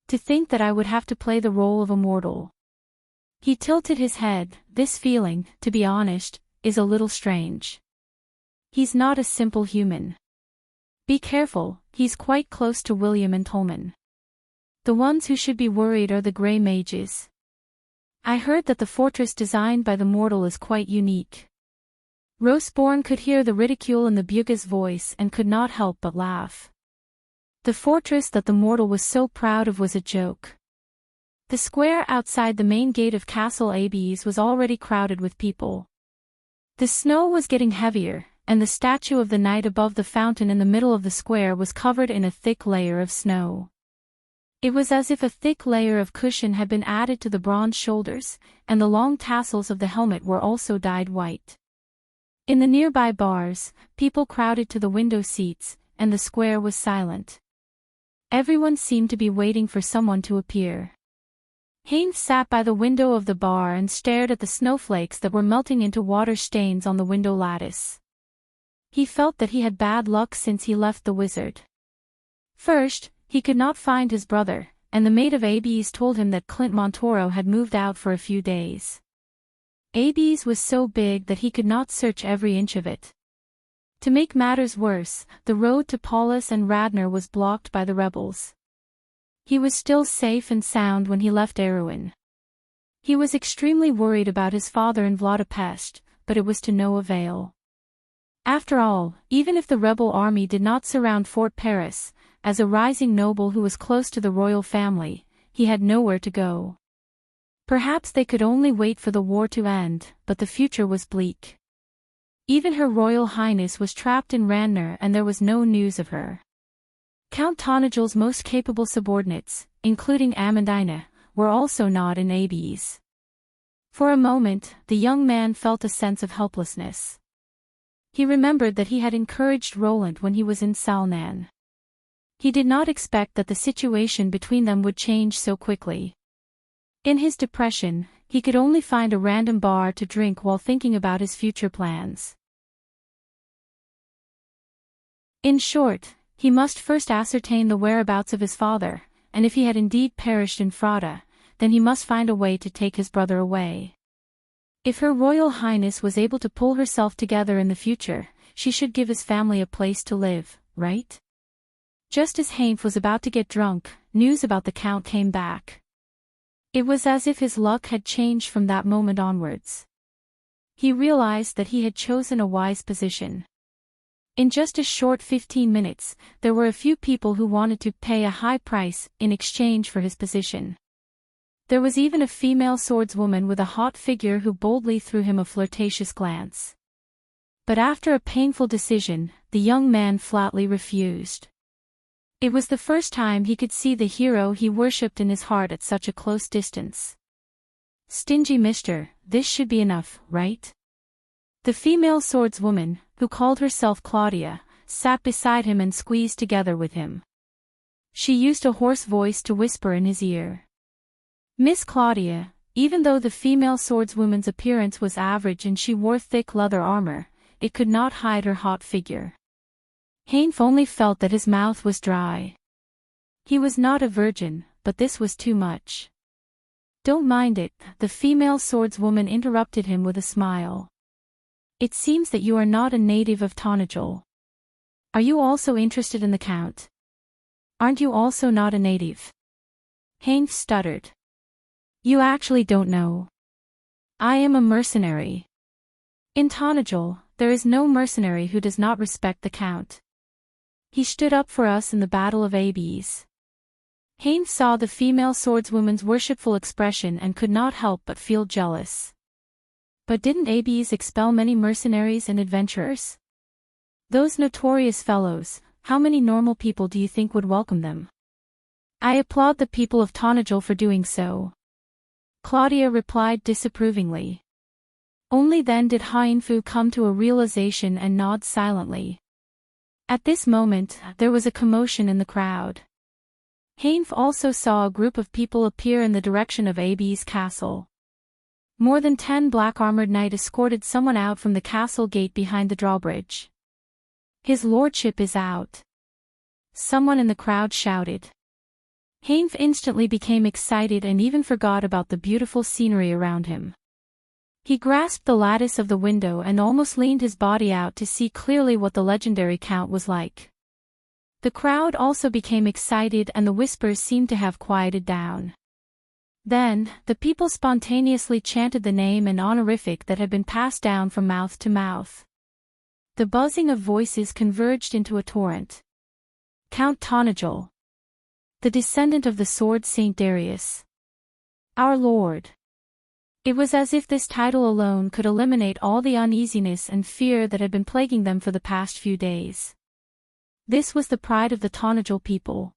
To think that I would have to play the role of a mortal." He tilted his head. "This feeling, to be honest, is a little strange. He's not a simple human. Be careful, he's quite close to William and Tolman. The ones who should be worried are the Grey Mages. I heard that the fortress designed by the mortal is quite unique." Roseborn could hear the ridicule in the Buga's voice and could not help but laugh. The fortress that the mortal was so proud of was a joke. The square outside the main gate of Castle Abes was already crowded with people. The snow was getting heavier, and the statue of the knight above the fountain in the middle of the square was covered in a thick layer of snow. It was as if a thick layer of cushion had been added to the bronze shoulders, and the long tassels of the helmet were also dyed white. In the nearby bars, people crowded to the window seats, and the square was silent. Everyone seemed to be waiting for someone to appear. Haynes sat by the window of the bar and stared at the snowflakes that were melting into water stains on the window lattice. He felt that he had bad luck since he left the wizard. First, he could not find his brother, and the maid of Abes told him that Clint Montoro had moved out for a few days. Abes was so big that he could not search every inch of it. To make matters worse, the road to Paulus and Radnor was blocked by the rebels. He was still safe and sound when he left Erewhon. He was extremely worried about his father in Vladipest, but it was to no avail. After all, even if the rebel army did not surround Fort Paris, as a rising noble who was close to the royal family, he had nowhere to go. Perhaps they could only wait for the war to end, but the future was bleak. Even Her Royal Highness was trapped in Radnor and there was no news of her. Count Tanagel's most capable subordinates, including Amandina, were also not in Abes. For a moment, the young man felt a sense of helplessness. He remembered that he had encouraged Roland when he was in Salnan. He did not expect that the situation between them would change so quickly. In his depression, he could only find a random bar to drink while thinking about his future plans. In short, he must first ascertain the whereabouts of his father, and if he had indeed perished in Frauda, then he must find a way to take his brother away. If Her Royal Highness was able to pull herself together in the future, she should give his family a place to live, right? Just as Hainf was about to get drunk, news about the Count came back. It was as if his luck had changed from that moment onwards. He realized that he had chosen a wise position. In just a short 15 minutes, there were a few people who wanted to pay a high price in exchange for his position. There was even a female swordswoman with a hot figure who boldly threw him a flirtatious glance. But after a painful decision, the young man flatly refused. It was the first time he could see the hero he worshipped in his heart at such a close distance. "Stingy mister, this should be enough, right?" The female swordswoman, who called herself Claudia, sat beside him and squeezed together with him. She used a hoarse voice to whisper in his ear. Miss Claudia, even though the female swordswoman's appearance was average and she wore thick leather armor, it could not hide her hot figure. Hainf only felt that his mouth was dry. He was not a virgin, but this was too much. Don't mind it, the female swordswoman interrupted him with a smile. It seems that you are not a native of Tonajol. Are you also interested in the Count? Aren't you also not a native? Heinf stuttered. You actually don't know. I am a mercenary. In Tonajol, there is no mercenary who does not respect the Count. He stood up for us in the Battle of Abes. Heinf saw the female swordswoman's worshipful expression and could not help but feel jealous. But didn't Abes expel many mercenaries and adventurers? Those notorious fellows, how many normal people do you think would welcome them? I applaud the people of Tonajol for doing so. Claudia replied disapprovingly. Only then did Heinfu come to a realization and nod silently. At this moment, there was a commotion in the crowd. Heinf also saw a group of people appear in the direction of Abes castle. More than 10 black-armored knights escorted someone out from the castle gate behind the drawbridge. His lordship is out. Someone in the crowd shouted. Heinf instantly became excited and even forgot about the beautiful scenery around him. He grasped the lattice of the window and almost leaned his body out to see clearly what the legendary Count was like. The crowd also became excited and the whispers seemed to have quieted down. Then, the people spontaneously chanted the name and honorific that had been passed down from mouth to mouth. The buzzing of voices converged into a torrent. Count Tonajol. The descendant of the sword Saint Darius. Our Lord. It was as if this title alone could eliminate all the uneasiness and fear that had been plaguing them for the past few days. This was the pride of the Tonajol people.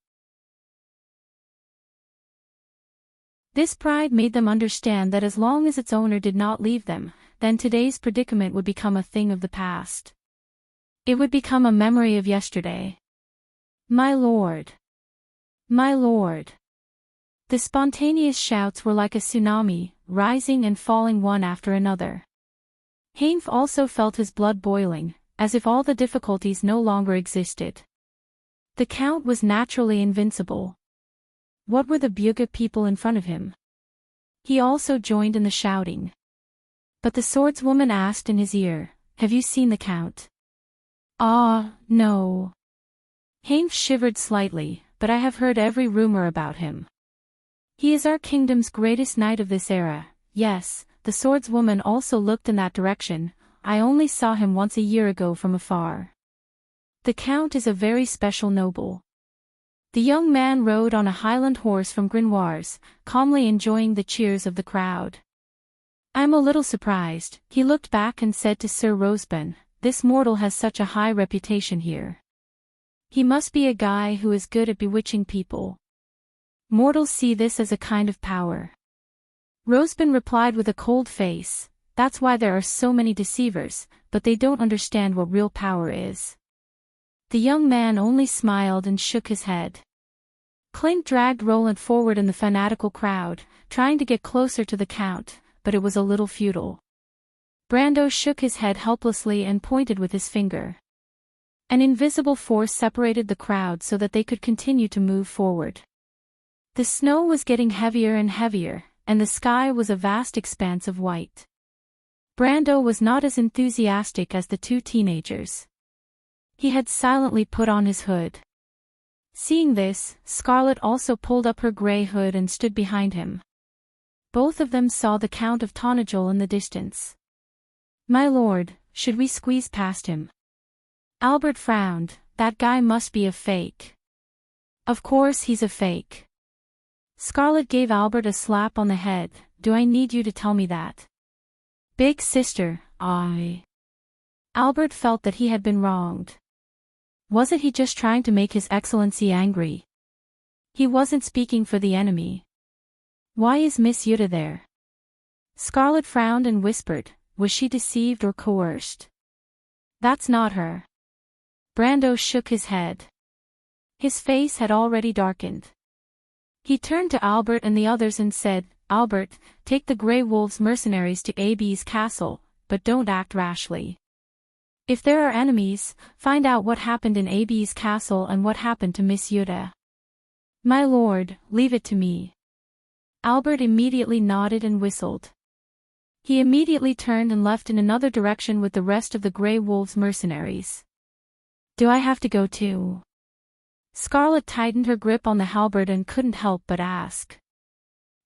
This pride made them understand that as long as its owner did not leave them, then today's predicament would become a thing of the past. It would become a memory of yesterday. My lord. My lord. The spontaneous shouts were like a tsunami, rising and falling one after another. Heinf also felt his blood boiling, as if all the difficulties no longer existed. The Count was naturally invincible. What were the Buga people in front of him? He also joined in the shouting. But the swordswoman asked in his ear, "Have you seen the Count?" "Ah, no." Heinf shivered slightly, "But I have heard every rumor about him. He is our kingdom's greatest knight of this era." Yes, the swordswoman also looked in that direction. "I only saw him once a year ago from afar. The Count is a very special noble." The young man rode on a highland horse from Grimoires, calmly enjoying the cheers of the crowd. "I am a little surprised," he looked back and said to Sir Rosebin, "this mortal has such a high reputation here. He must be a guy who is good at bewitching people. Mortals see this as a kind of power." Rosebin replied with a cold face, "That's why there are so many deceivers, but they don't understand what real power is." The young man only smiled and shook his head. Clink dragged Roland forward in the fanatical crowd, trying to get closer to the Count, but it was a little futile. Brando shook his head helplessly and pointed with his finger. An invisible force separated the crowd so that they could continue to move forward. The snow was getting heavier and heavier, and the sky was a vast expanse of white. Brando was not as enthusiastic as the two teenagers. He had silently put on his hood. Seeing this, Scarlet also pulled up her gray hood and stood behind him. Both of them saw the Count of Tonajol in the distance. "My lord, should we squeeze past him?" Albert frowned. "That guy must be a fake." "Of course he's a fake." Scarlet gave Albert a slap on the head. "Do I need you to tell me that?" "Big sister, I..." Albert felt that he had been wronged. Wasn't he just trying to make His Excellency angry? He wasn't speaking for the enemy. "Why is Miss Yuta there?" Scarlet frowned and whispered, "Was she deceived or coerced?" "That's not her." Brando shook his head. His face had already darkened. He turned to Albert and the others and said, "Albert, take the Grey Wolves mercenaries to Abes castle, but don't act rashly. If there are enemies, find out what happened in Abes castle and what happened to Miss Yuta. My lord, leave it to me. Albert immediately nodded and whistled. He immediately turned and left in another direction with the rest of the Grey Wolves mercenaries. Do I have to go too? Scarlet tightened her grip on the halberd and couldn't help but ask.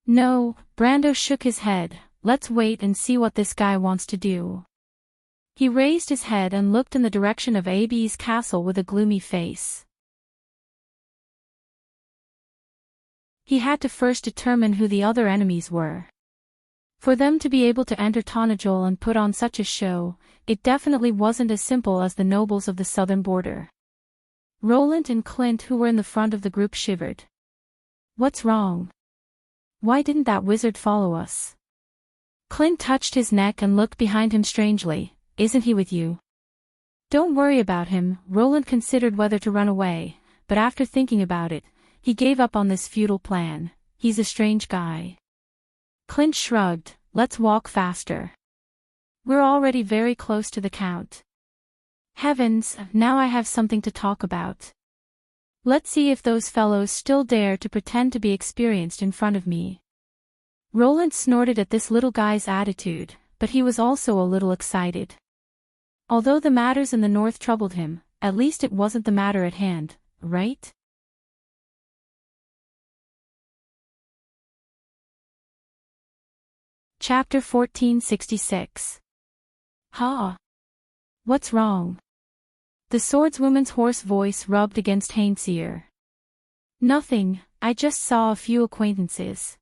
No, Brando shook his head. Let's wait and see what this guy wants to do. He raised his head and looked in the direction of Abby's castle with a gloomy face. He had to first determine who the other enemies were. For them to be able to enter Tonajol and put on such a show, it definitely wasn't as simple as the nobles of the southern border. Roland and Clint, who were in the front of the group, shivered. What's wrong? Why didn't that wizard follow us? Clint touched his neck and looked behind him strangely. Isn't he with you? Don't worry about him. Roland considered whether to run away, but after thinking about it, he gave up on this futile plan. He's a strange guy. Clint shrugged. Let's walk faster. We're already very close to the Count. Heavens, now I have something to talk about. Let's see if those fellows still dare to pretend to be experienced in front of me. Roland snorted at this little guy's attitude, but he was also a little excited. Although the matters in the north troubled him, at least it wasn't the matter at hand, right? Chapter 1466. Ha! What's wrong? The swordswoman's hoarse voice rubbed against Hain's ear. Nothing, I just saw a few acquaintances.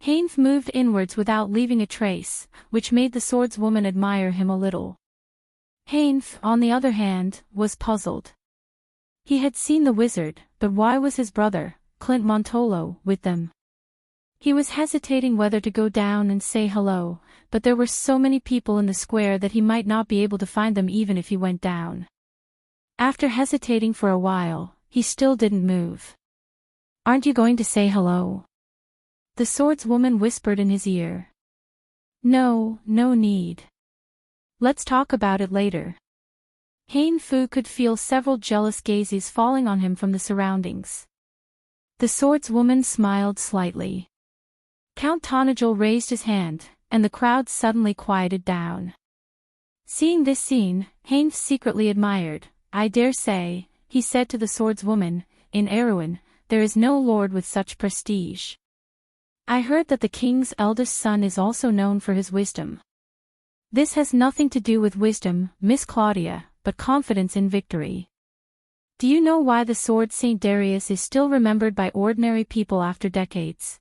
Hainf moved inwards without leaving a trace, which made the swordswoman admire him a little. Hainf, on the other hand, was puzzled. He had seen the wizard, but why was his brother, Clint Montolo, with them? He was hesitating whether to go down and say hello, but there were so many people in the square that he might not be able to find them even if he went down. After hesitating for a while, he still didn't move. Aren't you going to say hello? The swordswoman whispered in his ear. No, no need. Let's talk about it later. Hain Fu could feel several jealous gazes falling on him from the surroundings. The swordswoman smiled slightly. Count Tonajol raised his hand, and the crowd suddenly quieted down. Seeing this scene, Hain secretly admired. I dare say, he said to the swordswoman, in Erewhon, there is no lord with such prestige. I heard that the king's eldest son is also known for his wisdom. This has nothing to do with wisdom, Miss Claudia, but confidence in victory. Do you know why the sword Saint Darius is still remembered by ordinary people after decades?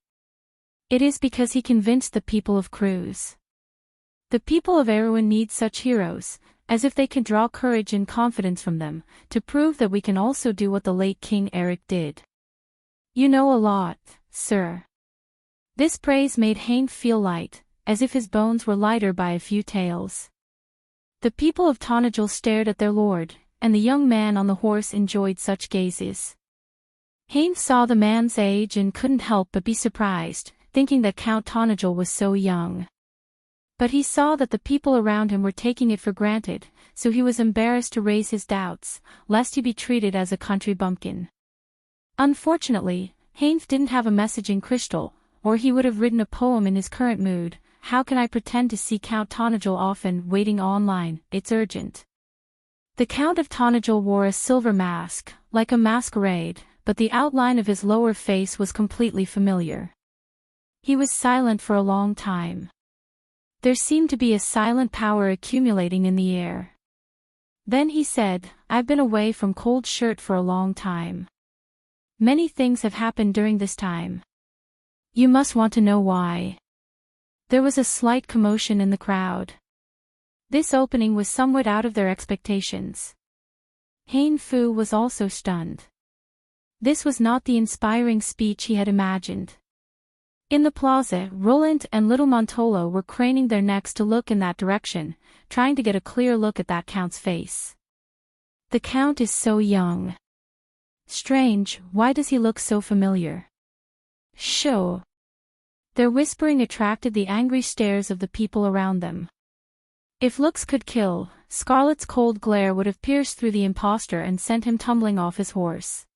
It is because he convinced the people of Cruz. The people of Erewhon need such heroes, as if they can draw courage and confidence from them, to prove that we can also do what the late King Eric did. You know a lot, sir. This praise made Hain feel light, as if his bones were lighter by a few taels. The people of Tonajol stared at their lord, and the young man on the horse enjoyed such gazes. Hain saw the man's age and couldn't help but be surprised, thinking that Count Tonajol was so young. But he saw that the people around him were taking it for granted, so he was embarrassed to raise his doubts, lest he be treated as a country bumpkin. Unfortunately, Hainf didn't have a message in crystal, or he would have written a poem in his current mood. How can I pretend to see Count Tonajol often? Waiting online, it's urgent. The Count of Tonajol wore a silver mask, like a masquerade, but the outline of his lower face was completely familiar. He was silent for a long time. There seemed to be a silent power accumulating in the air. Then he said, I've been away from Cold Shirt for a long time. Many things have happened during this time. You must want to know why. There was a slight commotion in the crowd. This opening was somewhat out of their expectations. Hain Fu was also stunned. This was not the inspiring speech he had imagined. In the plaza, Roland and little Montolo were craning their necks to look in that direction, trying to get a clear look at that Count's face. The Count is so young. Strange, why does he look so familiar? Shoo! Their whispering attracted the angry stares of the people around them. If looks could kill, Scarlet's cold glare would have pierced through the impostor and sent him tumbling off his horse.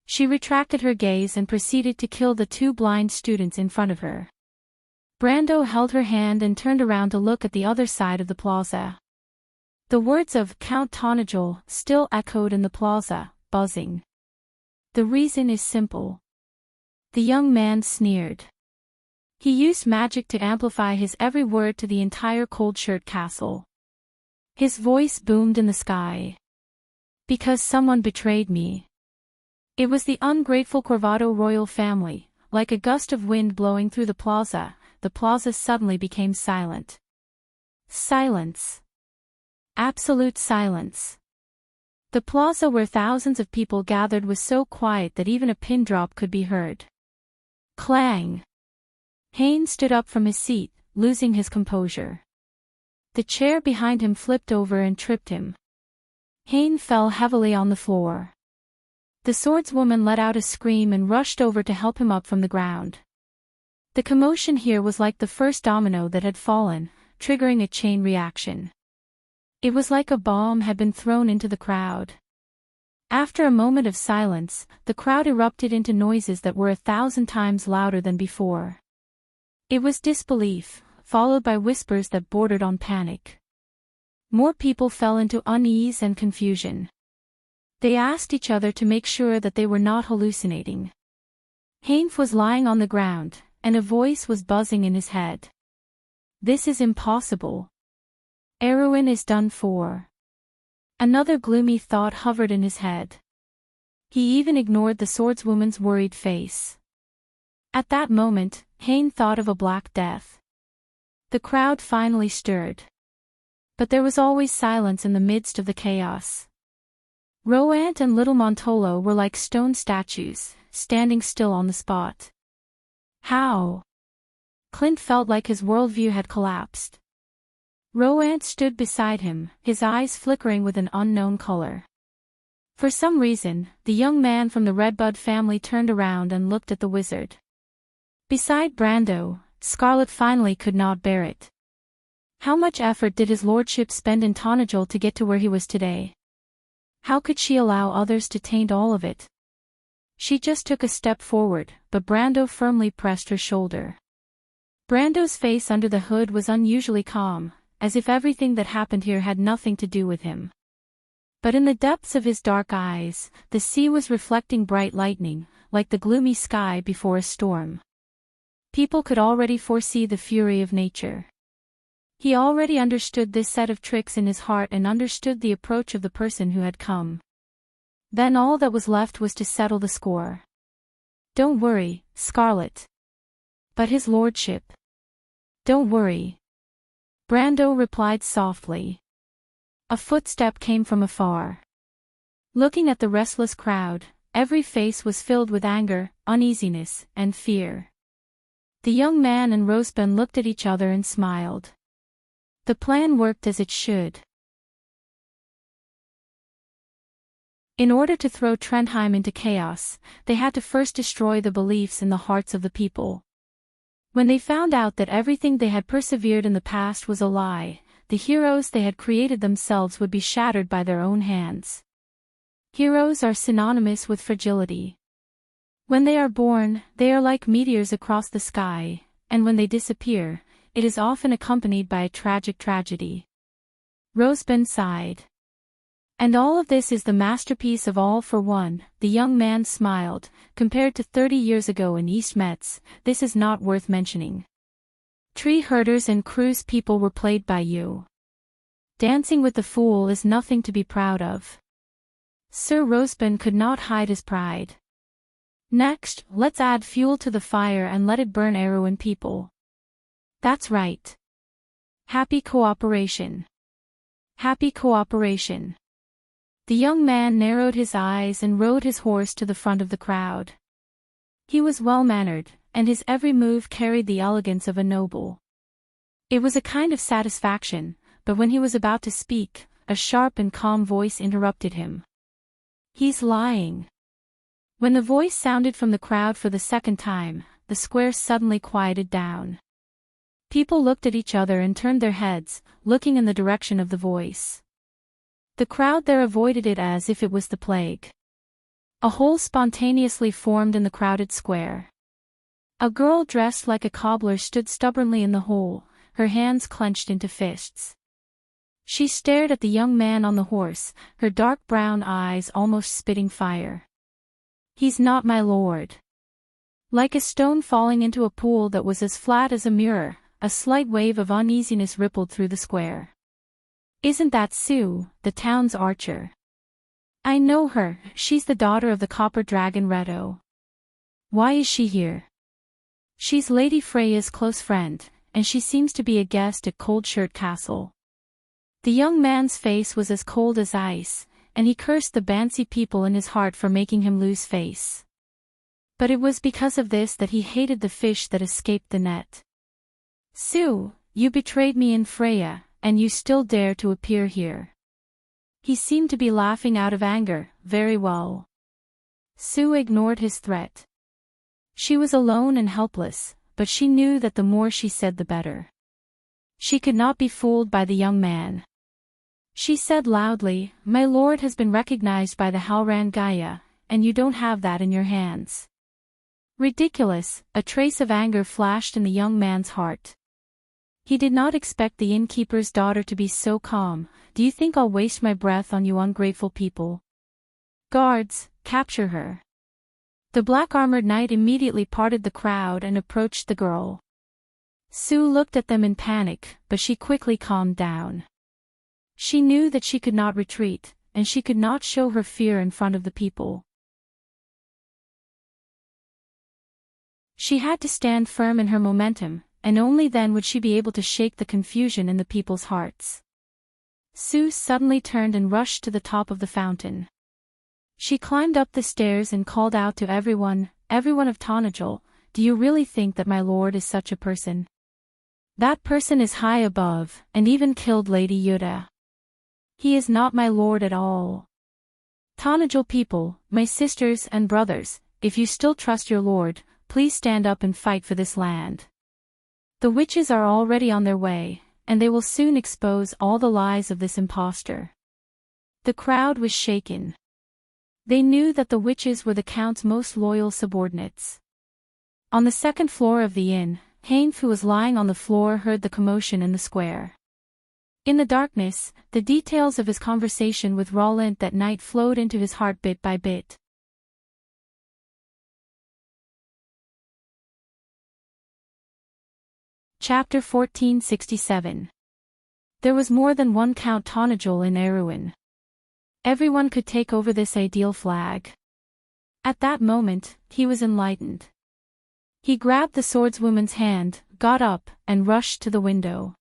She retracted her gaze and proceeded to kill the two blind students in front of her. Brando held her hand and turned around to look at the other side of the plaza. The words of Count Tonajol still echoed in the plaza, buzzing. The reason is simple. The young man sneered. He used magic to amplify his every word to the entire Cold Shirt Castle. His voice boomed in the sky. Because someone betrayed me. It was the ungrateful Corvado royal family. Like a gust of wind blowing through the plaza suddenly became silent. Silence. Absolute silence. The plaza where thousands of people gathered was so quiet that even a pin drop could be heard. Clang! Haynes stood up from his seat, losing his composure. The chair behind him flipped over and tripped him. Haynes fell heavily on the floor. The swordswoman let out a scream and rushed over to help him up from the ground. The commotion here was like the first domino that had fallen, triggering a chain reaction. It was like a bomb had been thrown into the crowd. After a moment of silence, the crowd erupted into noises that were 1,000 times louder than before. It was disbelief, followed by whispers that bordered on panic. More people fell into unease and confusion. They asked each other to make sure that they were not hallucinating. Haynes was lying on the ground, and a voice was buzzing in his head. This is impossible. Erwin is done for. Another gloomy thought hovered in his head. He even ignored the swordswoman's worried face. At that moment, Haynes thought of a black death. The crowd finally stirred. But there was always silence in the midst of the chaos. Rowant and little Montolo were like stone statues, standing still on the spot. How? Clint felt like his worldview had collapsed. Rowant stood beside him, his eyes flickering with an unknown color. For some reason, the young man from the Redbud family turned around and looked at the wizard. Beside Brando, Scarlet finally could not bear it. How much effort did his lordship spend in Tonajol to get to where he was today? How could she allow others to taint all of it? She just took a step forward, but Brando firmly pressed her shoulder. Brando's face under the hood was unusually calm, as if everything that happened here had nothing to do with him. But in the depths of his dark eyes, the sea was reflecting bright lightning, like the gloomy sky before a storm. People could already foresee the fury of nature. He already understood this set of tricks in his heart and understood the approach of the person who had come. Then all that was left was to settle the score. Don't worry, Scarlet. But his lordship. Don't worry. Brando replied softly. A footstep came from afar. Looking at the restless crowd, every face was filled with anger, uneasiness, and fear. The young man and Rosebud looked at each other and smiled. The plan worked as it should. In order to throw Trondheim into chaos, they had to first destroy the beliefs in the hearts of the people. When they found out that everything they had persevered in the past was a lie, the heroes they had created themselves would be shattered by their own hands. Heroes are synonymous with fragility. When they are born, they are like meteors across the sky, and when they disappear, it is often accompanied by a tragic tragedy. Rosebud sighed. And all of this is the masterpiece of All for One, the young man smiled. Compared to 30 years ago in East Metz, this is not worth mentioning. Tree herders and cruise people were played by you. Dancing with the Fool is nothing to be proud of. Sir Rosebud could not hide his pride. Next, let's add fuel to the fire and let it burn Erwin people. That's right. Happy cooperation. Happy cooperation. The young man narrowed his eyes and rode his horse to the front of the crowd. He was well-mannered, and his every move carried the elegance of a noble. It was a kind of satisfaction, but when he was about to speak, a sharp and calm voice interrupted him. He's lying. When the voice sounded from the crowd for the second time, the square suddenly quieted down. People looked at each other and turned their heads, looking in the direction of the voice. The crowd there avoided it as if it was the plague. A hole spontaneously formed in the crowded square. A girl dressed like a cobbler stood stubbornly in the hole, her hands clenched into fists. She stared at the young man on the horse, her dark brown eyes almost spitting fire. "He's not my lord." Like a stone falling into a pool that was as flat as a mirror, a slight wave of uneasiness rippled through the square. "Isn't that Sue, the town's archer?" "I know her, she's the daughter of the copper dragon Redo." "Why is she here?" "She's Lady Freya's close friend, and she seems to be a guest at Cold Shirt Castle." The young man's face was as cold as ice, and he cursed the Bansi people in his heart for making him lose face. But it was because of this that he hated the fish that escaped the net. "Sue, you betrayed me and Freya, and you still dare to appear here." He seemed to be laughing out of anger. "Very well." Sue ignored his threat. She was alone and helpless, but she knew that the more she said the better. She could not be fooled by the young man. She said loudly, "My lord has been recognized by the Halran Gaia, and you don't have that in your hands." Ridiculous, a trace of anger flashed in the young man's heart. He did not expect the innkeeper's daughter to be so calm. "Do you think I'll waste my breath on you ungrateful people? Guards, capture her." The black-armored knight immediately parted the crowd and approached the girl. Sue looked at them in panic, but she quickly calmed down. She knew that she could not retreat, and she could not show her fear in front of the people. She had to stand firm in her momentum, and only then would she be able to shake the confusion in the people's hearts. Sue suddenly turned and rushed to the top of the fountain. She climbed up the stairs and called out to everyone of Tonajol, "Do you really think that my lord is such a person? That person is high above, and even killed Lady Yuda. He is not my lord at all. Tonajol people, my sisters and brothers, if you still trust your lord, please stand up and fight for this land. The witches are already on their way, and they will soon expose all the lies of this impostor." The crowd was shaken. They knew that the witches were the count's most loyal subordinates. On the second floor of the inn, Hainf, who was lying on the floor, heard the commotion in the square. In the darkness, the details of his conversation with Roland that night flowed into his heart bit by bit. Chapter 1467. There was more than one Count Tonajol in Erewhon. Everyone could take over this ideal flag. At that moment, he was enlightened. He grabbed the swordswoman's hand, got up, and rushed to the window.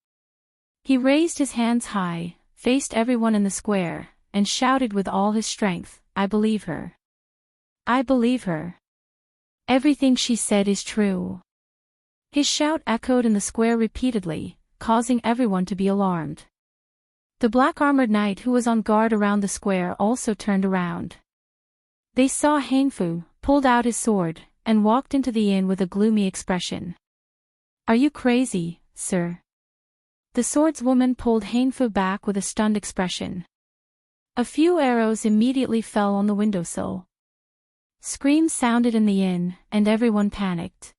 He raised his hands high, faced everyone in the square, and shouted with all his strength, "I believe her. I believe her. Everything she said is true." His shout echoed in the square repeatedly, causing everyone to be alarmed. The black-armored knight who was on guard around the square also turned around. They saw Hainfu, pulled out his sword, and walked into the inn with a gloomy expression. "Are you crazy, sir?" The swordswoman pulled Hainfu back with a stunned expression. A few arrows immediately fell on the windowsill. Screams sounded in the inn, and everyone panicked.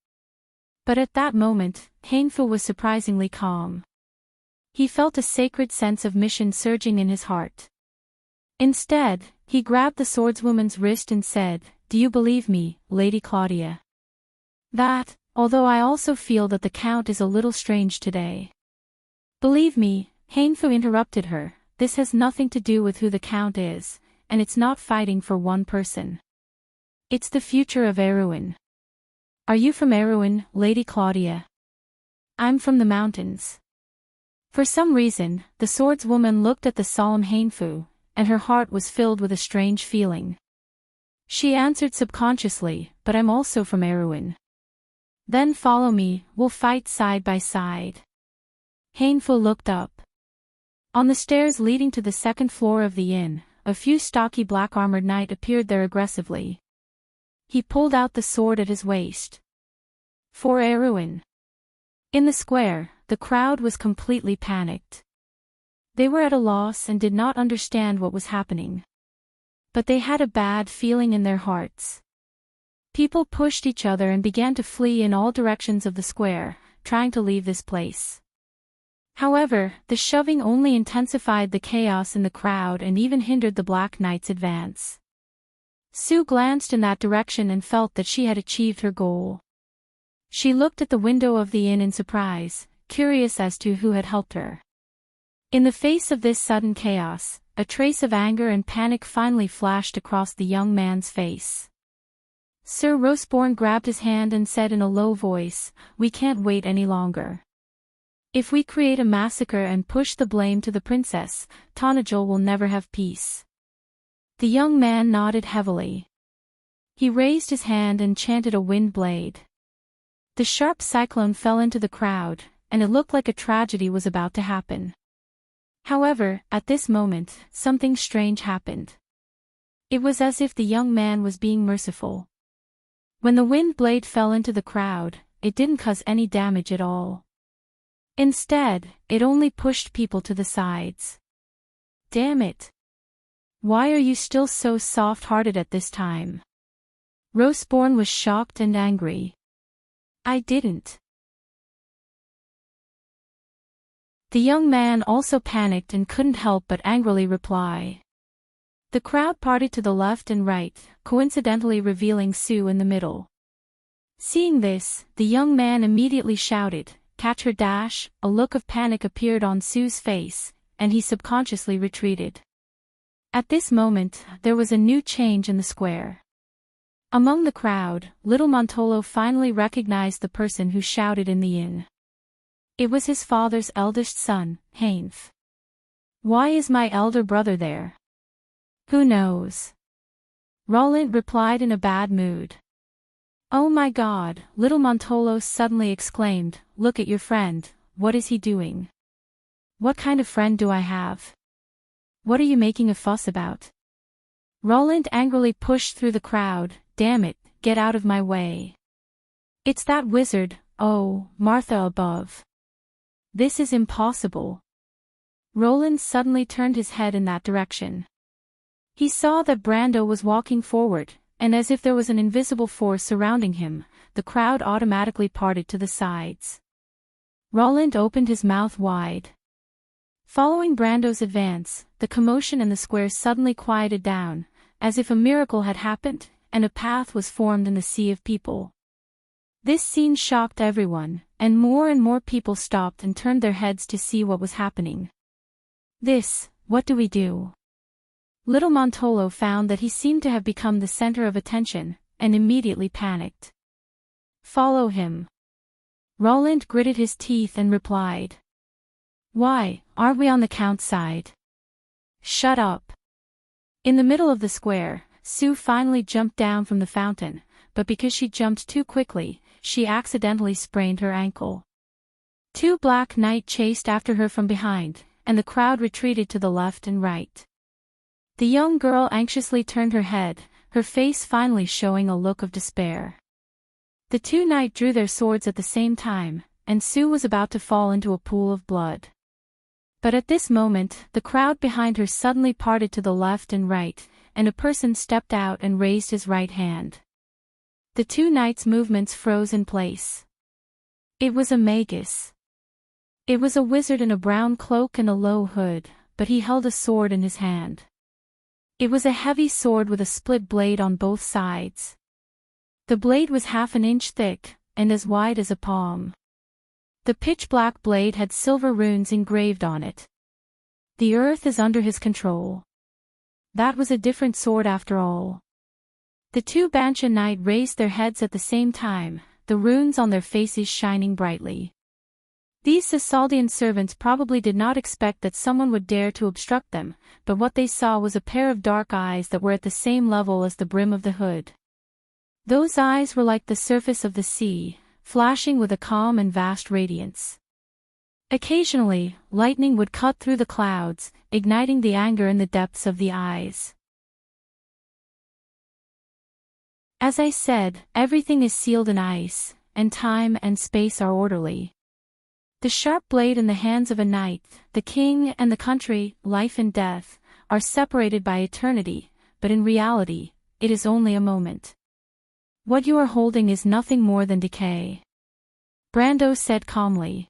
But at that moment, Hainfu was surprisingly calm. He felt a sacred sense of mission surging in his heart. Instead, he grabbed the swordswoman's wrist and said, "Do you believe me, Lady Claudia? That, although I also feel that the Count is a little strange today." "Believe me," Hainfu interrupted her, "this has nothing to do with who the Count is, and it's not fighting for one person. It's the future of Erewhon." "Are you from Erewhon, Lady Claudia?" "I'm from the mountains." For some reason, the swordswoman looked at the solemn Hainfu, and her heart was filled with a strange feeling. She answered subconsciously, "But I'm also from Erewhon." "Then follow me, we'll fight side by side." Hainfu looked up. On the stairs leading to the second floor of the inn, a few stocky black-armored knight appeared there aggressively. He pulled out the sword at his waist. For Erewhon. In the square, the crowd was completely panicked. They were at a loss and did not understand what was happening. but they had a bad feeling in their hearts. People pushed each other and began to flee in all directions of the square, trying to leave this place. However, the shoving only intensified the chaos in the crowd and even hindered the Black Knight's advance. Sue glanced in that direction and felt that she had achieved her goal. She looked at the window of the inn in surprise, curious as to who had helped her. In the face of this sudden chaos, a trace of anger and panic finally flashed across the young man's face. Sir Roseborn grabbed his hand and said in a low voice, "We can't wait any longer. If we create a massacre and push the blame to the princess, Tonajol will never have peace." The young man nodded heavily. He raised his hand and chanted a wind blade. The sharp cyclone fell into the crowd, and it looked like a tragedy was about to happen. However, at this moment, something strange happened. It was as if the young man was being merciful. When the wind blade fell into the crowd, it didn't cause any damage at all. Instead, it only pushed people to the sides. Damn it! Why are you still so soft-hearted at this time? Roseborn was shocked and angry. I didn't. The young man also panicked and couldn't help but angrily reply. The crowd parted to the left and right, coincidentally revealing Sue in the middle. Seeing this, the young man immediately shouted, "Catch her dash!" A look of panic appeared on Sue's face, and he subconsciously retreated. At this moment, there was a new change in the square. Among the crowd, little Montolo finally recognized the person who shouted in the inn. It was his father's eldest son, Hainf. Why is my elder brother there? Who knows? Roland replied in a bad mood. Oh my God, little Montolo suddenly exclaimed, look at your friend, what is he doing? What kind of friend do I have? What are you making a fuss about? Roland angrily pushed through the crowd, damn it, get out of my way. It's that wizard, oh, Martha above. This is impossible. Roland suddenly turned his head in that direction. He saw that Brando was walking forward, and as if there was an invisible force surrounding him, the crowd automatically parted to the sides. Roland opened his mouth wide. Following Brando's advance, the commotion in the square suddenly quieted down, as if a miracle had happened, and a path was formed in the sea of people. This scene shocked everyone, and more people stopped and turned their heads to see what was happening. What do we do? Little Montolo found that he seemed to have become the center of attention, and immediately panicked. Follow him. Roland gritted his teeth and replied. Why, aren't we on the Count's side? Shut up. In the middle of the square, Sue finally jumped down from the fountain, but because she jumped too quickly, she accidentally sprained her ankle. Two Black Knights chased after her from behind, and the crowd retreated to the left and right. The young girl anxiously turned her head, her face finally showing a look of despair. The two knights drew their swords at the same time, and Sue was about to fall into a pool of blood. But at this moment, the crowd behind her suddenly parted to the left and right, and a person stepped out and raised his right hand. The two knights' movements froze in place. It was a magus. It was a wizard in a brown cloak and a low hood, but he held a sword in his hand. It was a heavy sword with a split blade on both sides. The blade was half an inch thick, and as wide as a palm. The pitch-black blade had silver runes engraved on it. The earth is under his control. That was a different sword after all. The two Bancha Knights raised their heads at the same time, the runes on their faces shining brightly. These Cisaldian servants probably did not expect that someone would dare to obstruct them, but what they saw was a pair of dark eyes that were at the same level as the brim of the hood. Those eyes were like the surface of the sea, flashing with a calm and vast radiance. Occasionally, lightning would cut through the clouds, igniting the anger in the depths of the eyes. As I said, everything is sealed in ice, and time and space are orderly. The sharp blade in the hands of a knight, the king and the country, life and death, are separated by eternity, but in reality, it is only a moment. What you are holding is nothing more than decay. Brando said calmly.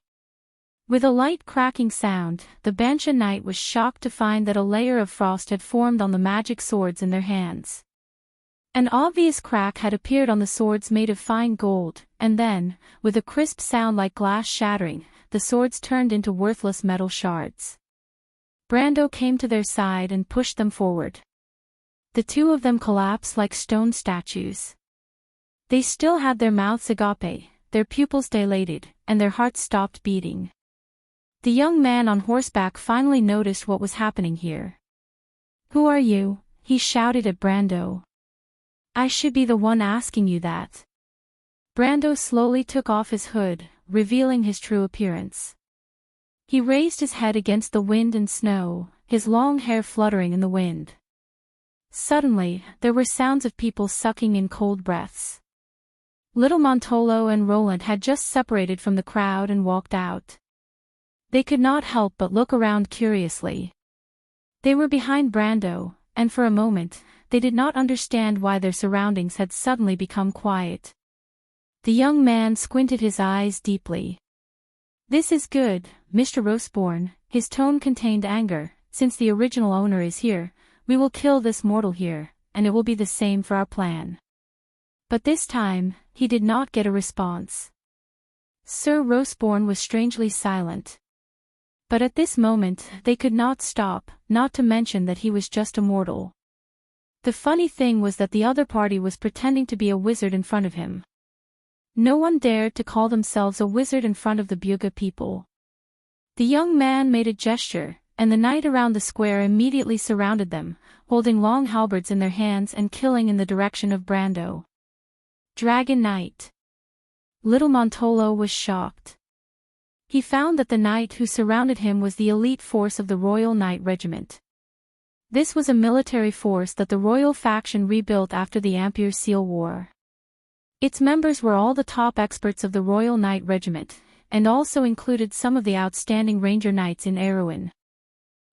With a light cracking sound, the Bansha Knight was shocked to find that a layer of frost had formed on the magic swords in their hands. An obvious crack had appeared on the swords made of fine gold, and then, with a crisp sound like glass shattering, the swords turned into worthless metal shards. Brando came to their side and pushed them forward. The two of them collapsed like stone statues. They still had their mouths agape, their pupils dilated, and their hearts stopped beating. The young man on horseback finally noticed what was happening here. "Who are you?" he shouted at Brando. "I should be the one asking you that." Brando slowly took off his hood, revealing his true appearance. He raised his head against the wind and snow, his long hair fluttering in the wind. Suddenly, there were sounds of people sucking in cold breaths. Little Montolo and Roland had just separated from the crowd and walked out. They could not help but look around curiously. They were behind Brando, and for a moment, they did not understand why their surroundings had suddenly become quiet. The young man squinted his eyes deeply. "This is good, Mr. Roseborn," his tone contained anger. "Since the original owner is here, we will kill this mortal here, and it will be the same for our plan." But this time, he did not get a response. Sir Roseborn was strangely silent. But at this moment, they could not stop, not to mention that he was just a mortal. The funny thing was that the other party was pretending to be a wizard in front of him. No one dared to call themselves a wizard in front of the Buga people. The young man made a gesture, and the knight around the square immediately surrounded them, holding long halberds in their hands and killing in the direction of Brando. Dragon Knight. Little Montolo was shocked. He found that the knight who surrounded him was the elite force of the Royal Knight Regiment. This was a military force that the royal faction rebuilt after the Ampere Seal War. Its members were all the top experts of the Royal Knight Regiment, and also included some of the outstanding Ranger Knights in Erewhon.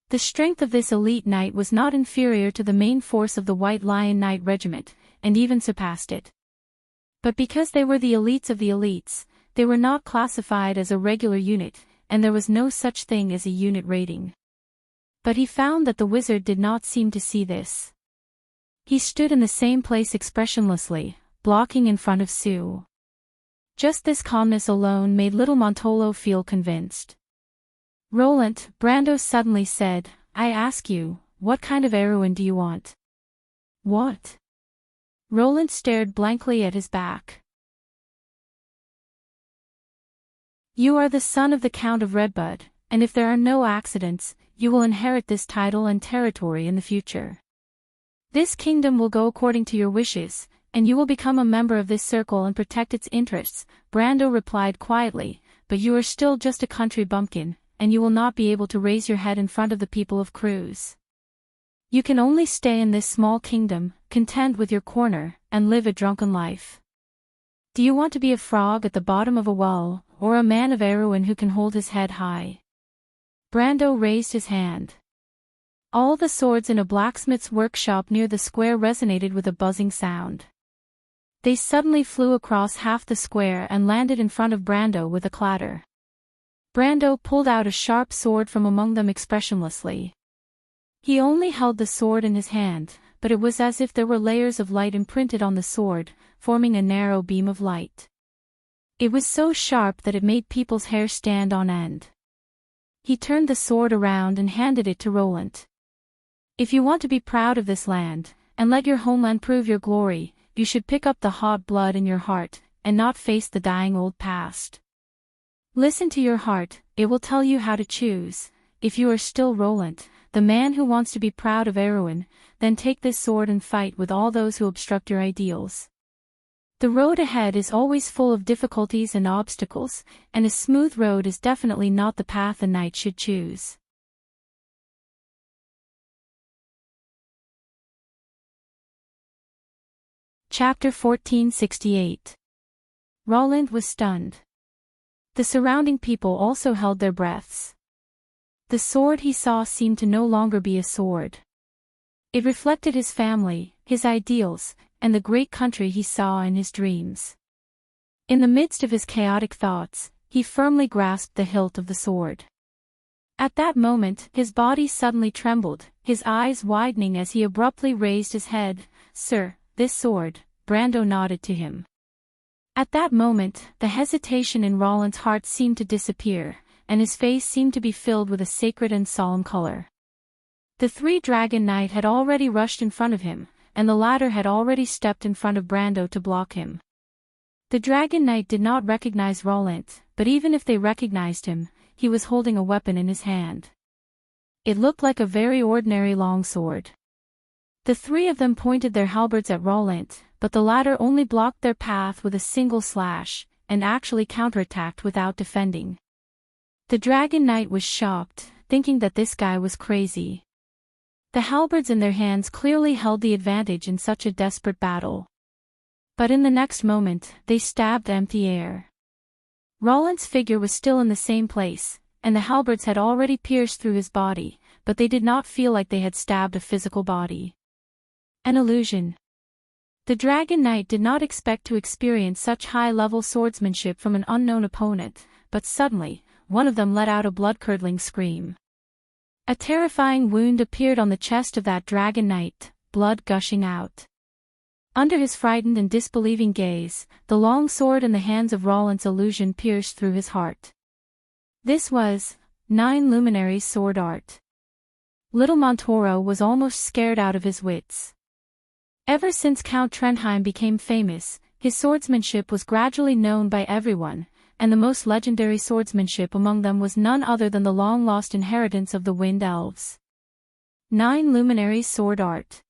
The strength of this elite knight was not inferior to the main force of the White Lion Knight Regiment, and even surpassed it. But because they were the elites of the elites, they were not classified as a regular unit, and there was no such thing as a unit rating. But he found that the wizard did not seem to see this. He stood in the same place expressionlessly, blocking in front of Sue. Just this calmness alone made little Montolo feel convinced. "Roland," Brando suddenly said, "I ask you, what kind of heroine do you want?" "What?" Roland stared blankly at his back. "You are the son of the Count of Redbud, and if there are no accidents, you will inherit this title and territory in the future. This kingdom will go according to your wishes, and you will become a member of this circle and protect its interests," Brando replied quietly, "but you are still just a country bumpkin, and you will not be able to raise your head in front of the people of Cruz. You can only stay in this small kingdom, content with your corner, and live a drunken life. Do you want to be a frog at the bottom of a well, or a man of Erewhon who can hold his head high?" Brando raised his hand. All the swords in a blacksmith's workshop near the square resonated with a buzzing sound. They suddenly flew across half the square and landed in front of Brando with a clatter. Brando pulled out a sharp sword from among them expressionlessly. He only held the sword in his hand, but it was as if there were layers of light imprinted on the sword, forming a narrow beam of light. It was so sharp that it made people's hair stand on end. He turned the sword around and handed it to Roland. "If you want to be proud of this land, and let your homeland prove your glory, you should pick up the hot blood in your heart, and not face the dying old past. Listen to your heart, it will tell you how to choose. If you are still Roland, the man who wants to be proud of Erewhon, then take this sword and fight with all those who obstruct your ideals. The road ahead is always full of difficulties and obstacles, and a smooth road is definitely not the path a knight should choose." Chapter 1468. Roland was stunned. The surrounding people also held their breaths. The sword he saw seemed to no longer be a sword. It reflected his family, his ideals, and the great country he saw in his dreams. In the midst of his chaotic thoughts, he firmly grasped the hilt of the sword. At that moment, his body suddenly trembled, his eyes widening as he abruptly raised his head. "Sir, this sword," Brando nodded to him. At that moment, the hesitation in Roland's heart seemed to disappear, and his face seemed to be filled with a sacred and solemn color. The three-dragon knight had already rushed in front of him, and the latter had already stepped in front of Brando to block him. The dragon knight did not recognize Roland, but even if they recognized him, he was holding a weapon in his hand. It looked like a very ordinary longsword. The three of them pointed their halberds at Roland, but the latter only blocked their path with a single slash, and actually counterattacked without defending. The dragon knight was shocked, thinking that this guy was crazy. The halberds in their hands clearly held the advantage in such a desperate battle. But in the next moment, they stabbed empty air. Roland's figure was still in the same place, and the halberds had already pierced through his body, but they did not feel like they had stabbed a physical body. An illusion. The dragon knight did not expect to experience such high-level swordsmanship from an unknown opponent, but suddenly, one of them let out a blood-curdling scream. A terrifying wound appeared on the chest of that dragon knight, blood gushing out. Under his frightened and disbelieving gaze, the long sword in the hands of Roland's illusion pierced through his heart. This was 9 Luminaries' sword art. Little Montoro was almost scared out of his wits. Ever since Count Trondheim became famous, his swordsmanship was gradually known by everyone, and the most legendary swordsmanship among them was none other than the long-lost inheritance of the Wind Elves. 9 Luminaries' sword art.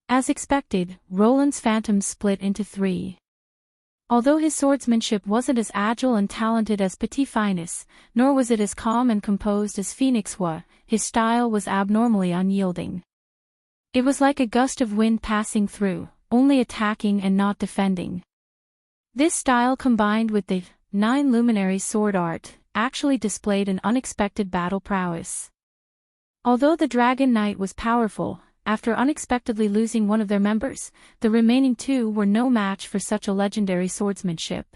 As expected, Roland's phantom split into 3. Although his swordsmanship wasn't as agile and talented as Petit Finus, nor was it as calm and composed as Phoenix was, his style was abnormally unyielding. It was like a gust of wind passing through, only attacking and not defending. This style combined with the 9 Luminaries' sword art, actually displayed an unexpected battle prowess. Although the Dragon Knight was powerful, after unexpectedly losing one of their members, the remaining 2 were no match for such a legendary swordsmanship.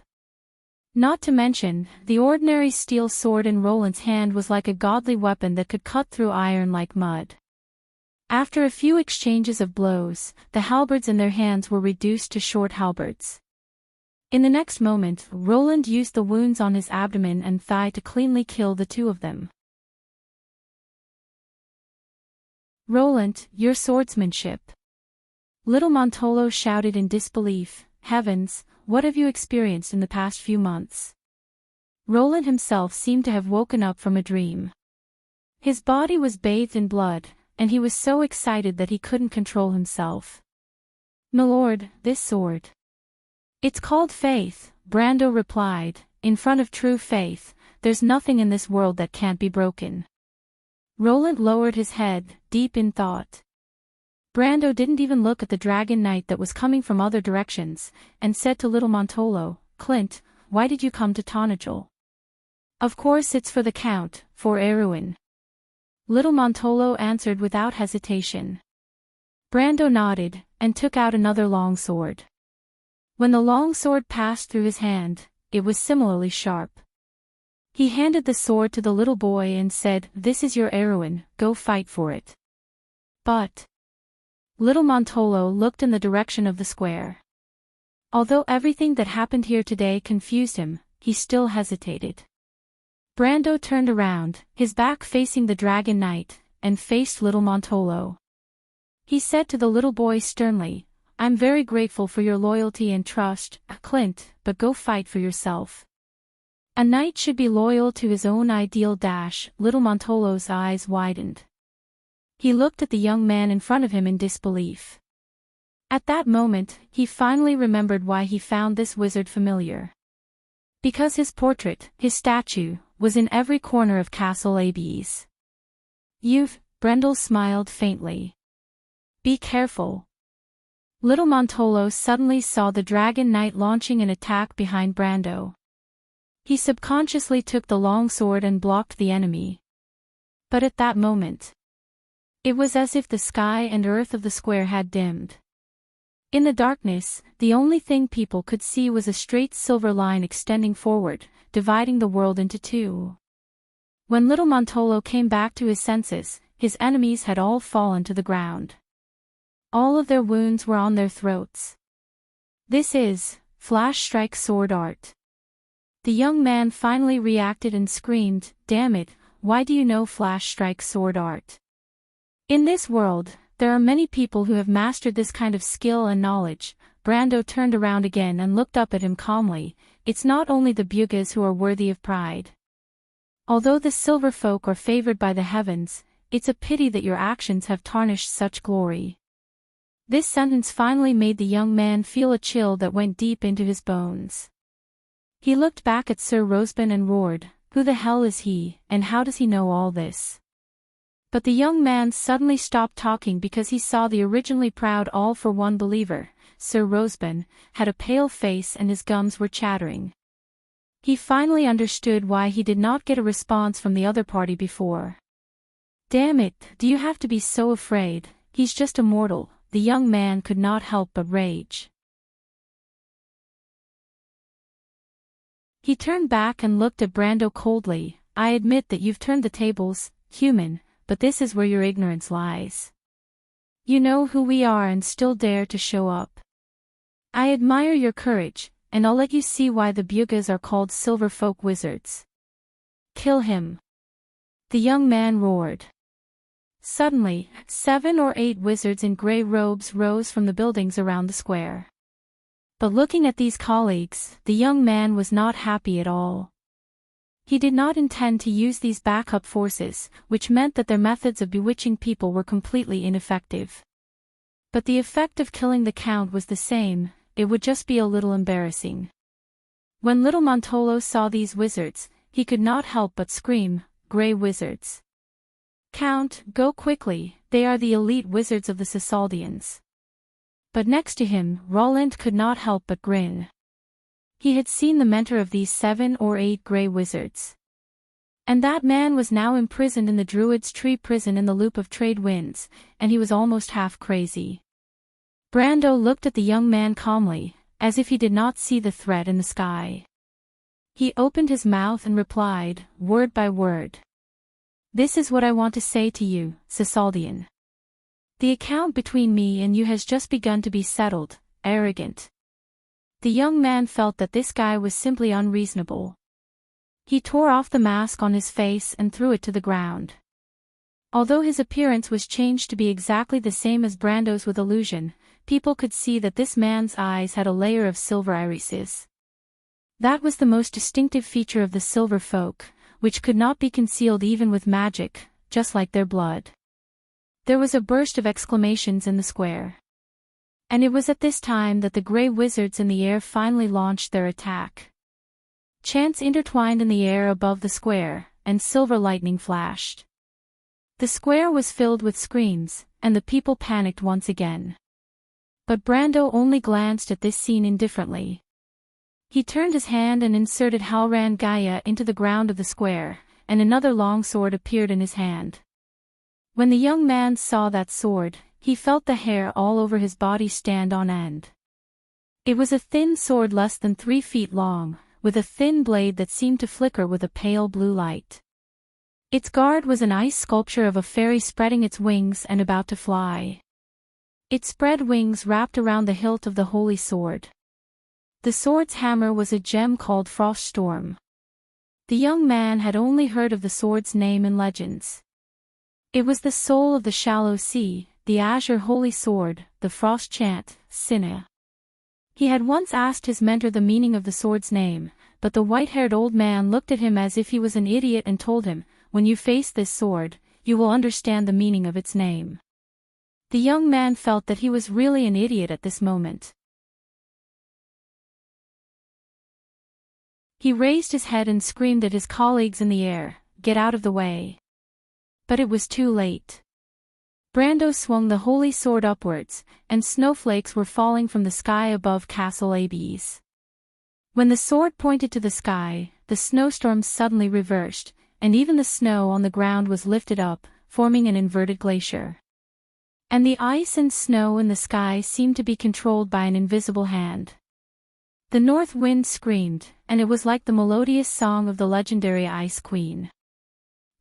Not to mention, the ordinary steel sword in Roland's hand was like a godly weapon that could cut through iron like mud. After a few exchanges of blows, the halberds in their hands were reduced to short halberds. In the next moment, Roland used the wounds on his abdomen and thigh to cleanly kill the 2 of them. "Roland, your swordsmanship!" Little Montolo shouted in disbelief. "Heavens, what have you experienced in the past few months?" Roland himself seemed to have woken up from a dream. His body was bathed in blood, and he was so excited that he couldn't control himself. "Milord, this sword. It's called faith," Brando replied. "In front of true faith, there's nothing in this world that can't be broken." Roland lowered his head, deep in thought. Brando didn't even look at the dragon knight that was coming from other directions, and said to little Montolo, "Clint, why did you come to Tonagel?" "Of course it's for the Count, for Erwin." Little Montolo answered without hesitation. Brando nodded, and took out another long sword. When the long sword passed through his hand, it was similarly sharp. He handed the sword to the little boy and said, "This is your Erwin, go fight for it." But little Montolo looked in the direction of the square. Although everything that happened here today confused him, he still hesitated. Brando turned around, his back facing the dragon knight, and faced little Montolo. He said to the little boy sternly, "I'm very grateful for your loyalty and trust, Clint, but go fight for yourself." A knight should be loyal to his own ideal. Little Montolo's eyes widened. He looked at the young man in front of him in disbelief. At that moment, he finally remembered why he found this wizard familiar. Because his portrait, his statue, was in every corner of Castle Abes. Brendel smiled faintly. "Be careful." Little Montolo suddenly saw the dragon knight launching an attack behind Brando. He subconsciously took the long sword and blocked the enemy. But at that moment, It was as if the sky and earth of the square had dimmed. In the darkness, the only thing people could see was a straight silver line extending forward, dividing the world into two. When little Montolo came back to his senses, his enemies had all fallen to the ground. All of their wounds were on their throats. This is Flash Strike Sword Art. The young man finally reacted and screamed, "Damn it, why do you know Flash Strike Sword Art?" In this world, there are many people who have mastered this kind of skill and knowledge. Brando turned around again and looked up at him calmly. It's not only the Bugas who are worthy of pride. Although the silver folk are favored by the heavens, it's a pity that your actions have tarnished such glory. This sentence finally made the young man feel a chill that went deep into his bones. He looked back at Sir Rosebin and roared, "Who the hell is he, and how does he know all this?" But the young man suddenly stopped talking because he saw the originally proud all-for-one believer, Sir Rosebin, had a pale face and his gums were chattering. He finally understood why he did not get a response from the other party before. "Damn it, do you have to be so afraid? He's just a mortal," the young man could not help but rage. He turned back and looked at Brando coldly. "I admit that you've turned the tables, human, but this is where your ignorance lies. You know who we are and still dare to show up. I admire your courage, and I'll let you see why the Bugas are called Silver Folk Wizards. Kill him!" The young man roared. Suddenly, 7 or 8 wizards in grey robes rose from the buildings around the square. But looking at these colleagues, the young man was not happy at all. He did not intend to use these backup forces, which meant that their methods of bewitching people were completely ineffective. But the effect of killing the Count was the same, it would just be a little embarrassing. When little Montolo saw these wizards, he could not help but scream, "Grey wizards! Count, go quickly, they are the elite wizards of the Cisaldians." But next to him, Roland could not help but grin. He had seen the mentor of these 7 or 8 grey wizards. And that man was now imprisoned in the Druid's Tree prison in the Loop of Trade Winds, and he was almost half crazy. Brando looked at the young man calmly, as if he did not see the threat in the sky. He opened his mouth and replied, word by word. "This is what I want to say to you, Cisaldian. The account between me and you has just begun to be settled, arrogant." The young man felt that this guy was simply unreasonable. He tore off the mask on his face and threw it to the ground. Although his appearance was changed to be exactly the same as Brando's with illusion, people could see that this man's eyes had a layer of silver irises. That was the most distinctive feature of the silver folk, which could not be concealed even with magic, just like their blood. There was a burst of exclamations in the square. And it was at this time that the grey wizards in the air finally launched their attack. Chants intertwined in the air above the square, and silver lightning flashed. The square was filled with screams, and the people panicked once again. But Brando only glanced at this scene indifferently. He turned his hand and inserted Halran Gaia into the ground of the square, and another long sword appeared in his hand. When the young man saw that sword, he felt the hair all over his body stand on end. It was a thin sword less than 3 feet long, with a thin blade that seemed to flicker with a pale blue light. Its guard was an ice sculpture of a fairy spreading its wings and about to fly. It spread wings wrapped around the hilt of the holy sword. The sword's hammer was a gem called Frost Storm. The young man had only heard of the sword's name in legends. It was the soul of the shallow sea, the azure holy sword, the frost chant, Sinna. He had once asked his mentor the meaning of the sword's name, but the white-haired old man looked at him as if he was an idiot and told him, "When you face this sword, you will understand the meaning of its name." The young man felt that he was really an idiot at this moment. He raised his head and screamed at his colleagues in the air, "Get out of the way." But it was too late. Brando swung the holy sword upwards, and snowflakes were falling from the sky above Castle Abes. When the sword pointed to the sky, the snowstorm suddenly reversed, and even the snow on the ground was lifted up, forming an inverted glacier. And the ice and snow in the sky seemed to be controlled by an invisible hand. The north wind screamed, and it was like the melodious song of the legendary Ice Queen.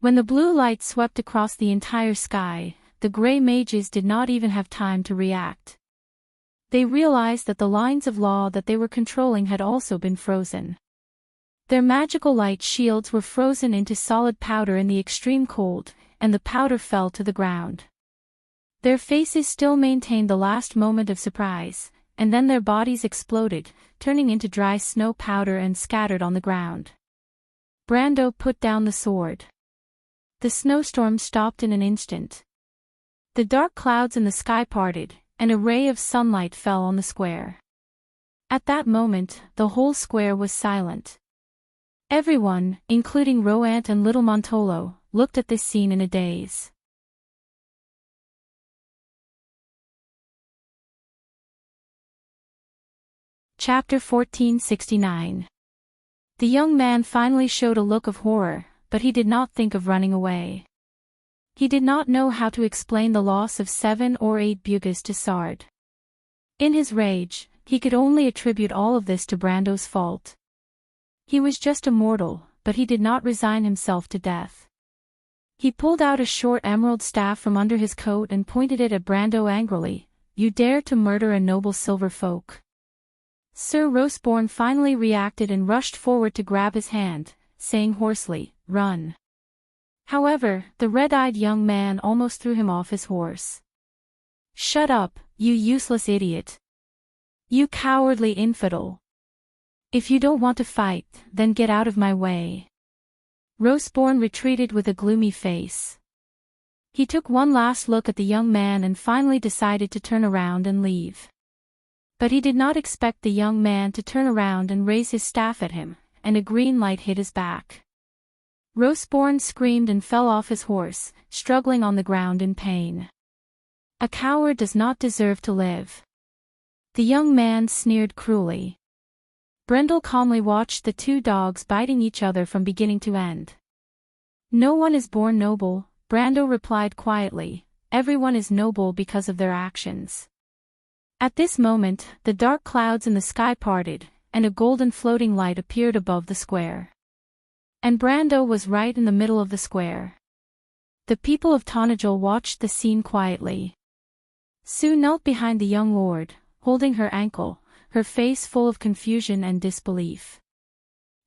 When the blue light swept across the entire sky, the gray mages did not even have time to react. They realized that the lines of law that they were controlling had also been frozen. Their magical light shields were frozen into solid powder in the extreme cold, and the powder fell to the ground. Their faces still maintained the last moment of surprise, and then their bodies exploded, turning into dry snow powder and scattered on the ground. Brando put down the sword. The snowstorm stopped in an instant. The dark clouds in the sky parted, and a ray of sunlight fell on the square. At that moment, the whole square was silent. Everyone, including Roant and little Montolo, looked at this scene in a daze. Chapter 1469. The young man finally showed a look of horror, but he did not think of running away. He did not know how to explain the loss of 7 or 8 bugas to Sard. In his rage, he could only attribute all of this to Brando's fault. He was just a mortal, but he did not resign himself to death. He pulled out a short emerald staff from under his coat and pointed it at Brando angrily. "You dare to murder a noble silver folk." Sir Roseborn finally reacted and rushed forward to grab his hand, saying hoarsely, "Run." However, the red-eyed young man almost threw him off his horse. "Shut up, you useless idiot. You cowardly infidel. If you don't want to fight, then get out of my way." Roseborn retreated with a gloomy face. He took one last look at the young man and finally decided to turn around and leave. But he did not expect the young man to turn around and raise his staff at him, and a green light hit his back. Roseborn screamed and fell off his horse, struggling on the ground in pain. "A coward does not deserve to live." The young man sneered cruelly. Brendel calmly watched the two dogs biting each other from beginning to end. "No one is born noble," Brando replied quietly. "Everyone is noble because of their actions." At this moment, the dark clouds in the sky parted, and a golden floating light appeared above the square. And Brando was right in the middle of the square. The people of Tonajol watched the scene quietly. Sue knelt behind the young lord, holding her ankle, her face full of confusion and disbelief.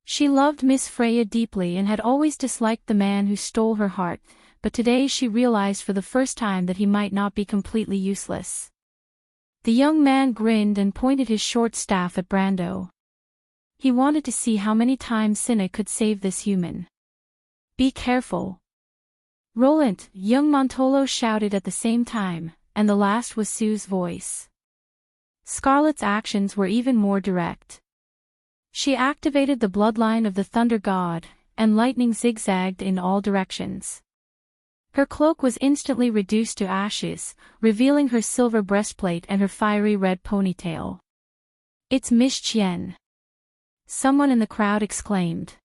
She loved Miss Freya deeply and had always disliked the man who stole her heart, but today she realized for the first time that he might not be completely useless. The young man grinned and pointed his short staff at Brando. He wanted to see how many times Cinna could save this human. "Be careful." "Roland," young Montolo shouted at the same time, and the last was Sue's voice. Scarlet's actions were even more direct. She activated the bloodline of the Thunder God, and lightning zigzagged in all directions. Her cloak was instantly reduced to ashes, revealing her silver breastplate and her fiery red ponytail. "It's Miss Chien!" someone in the crowd exclaimed.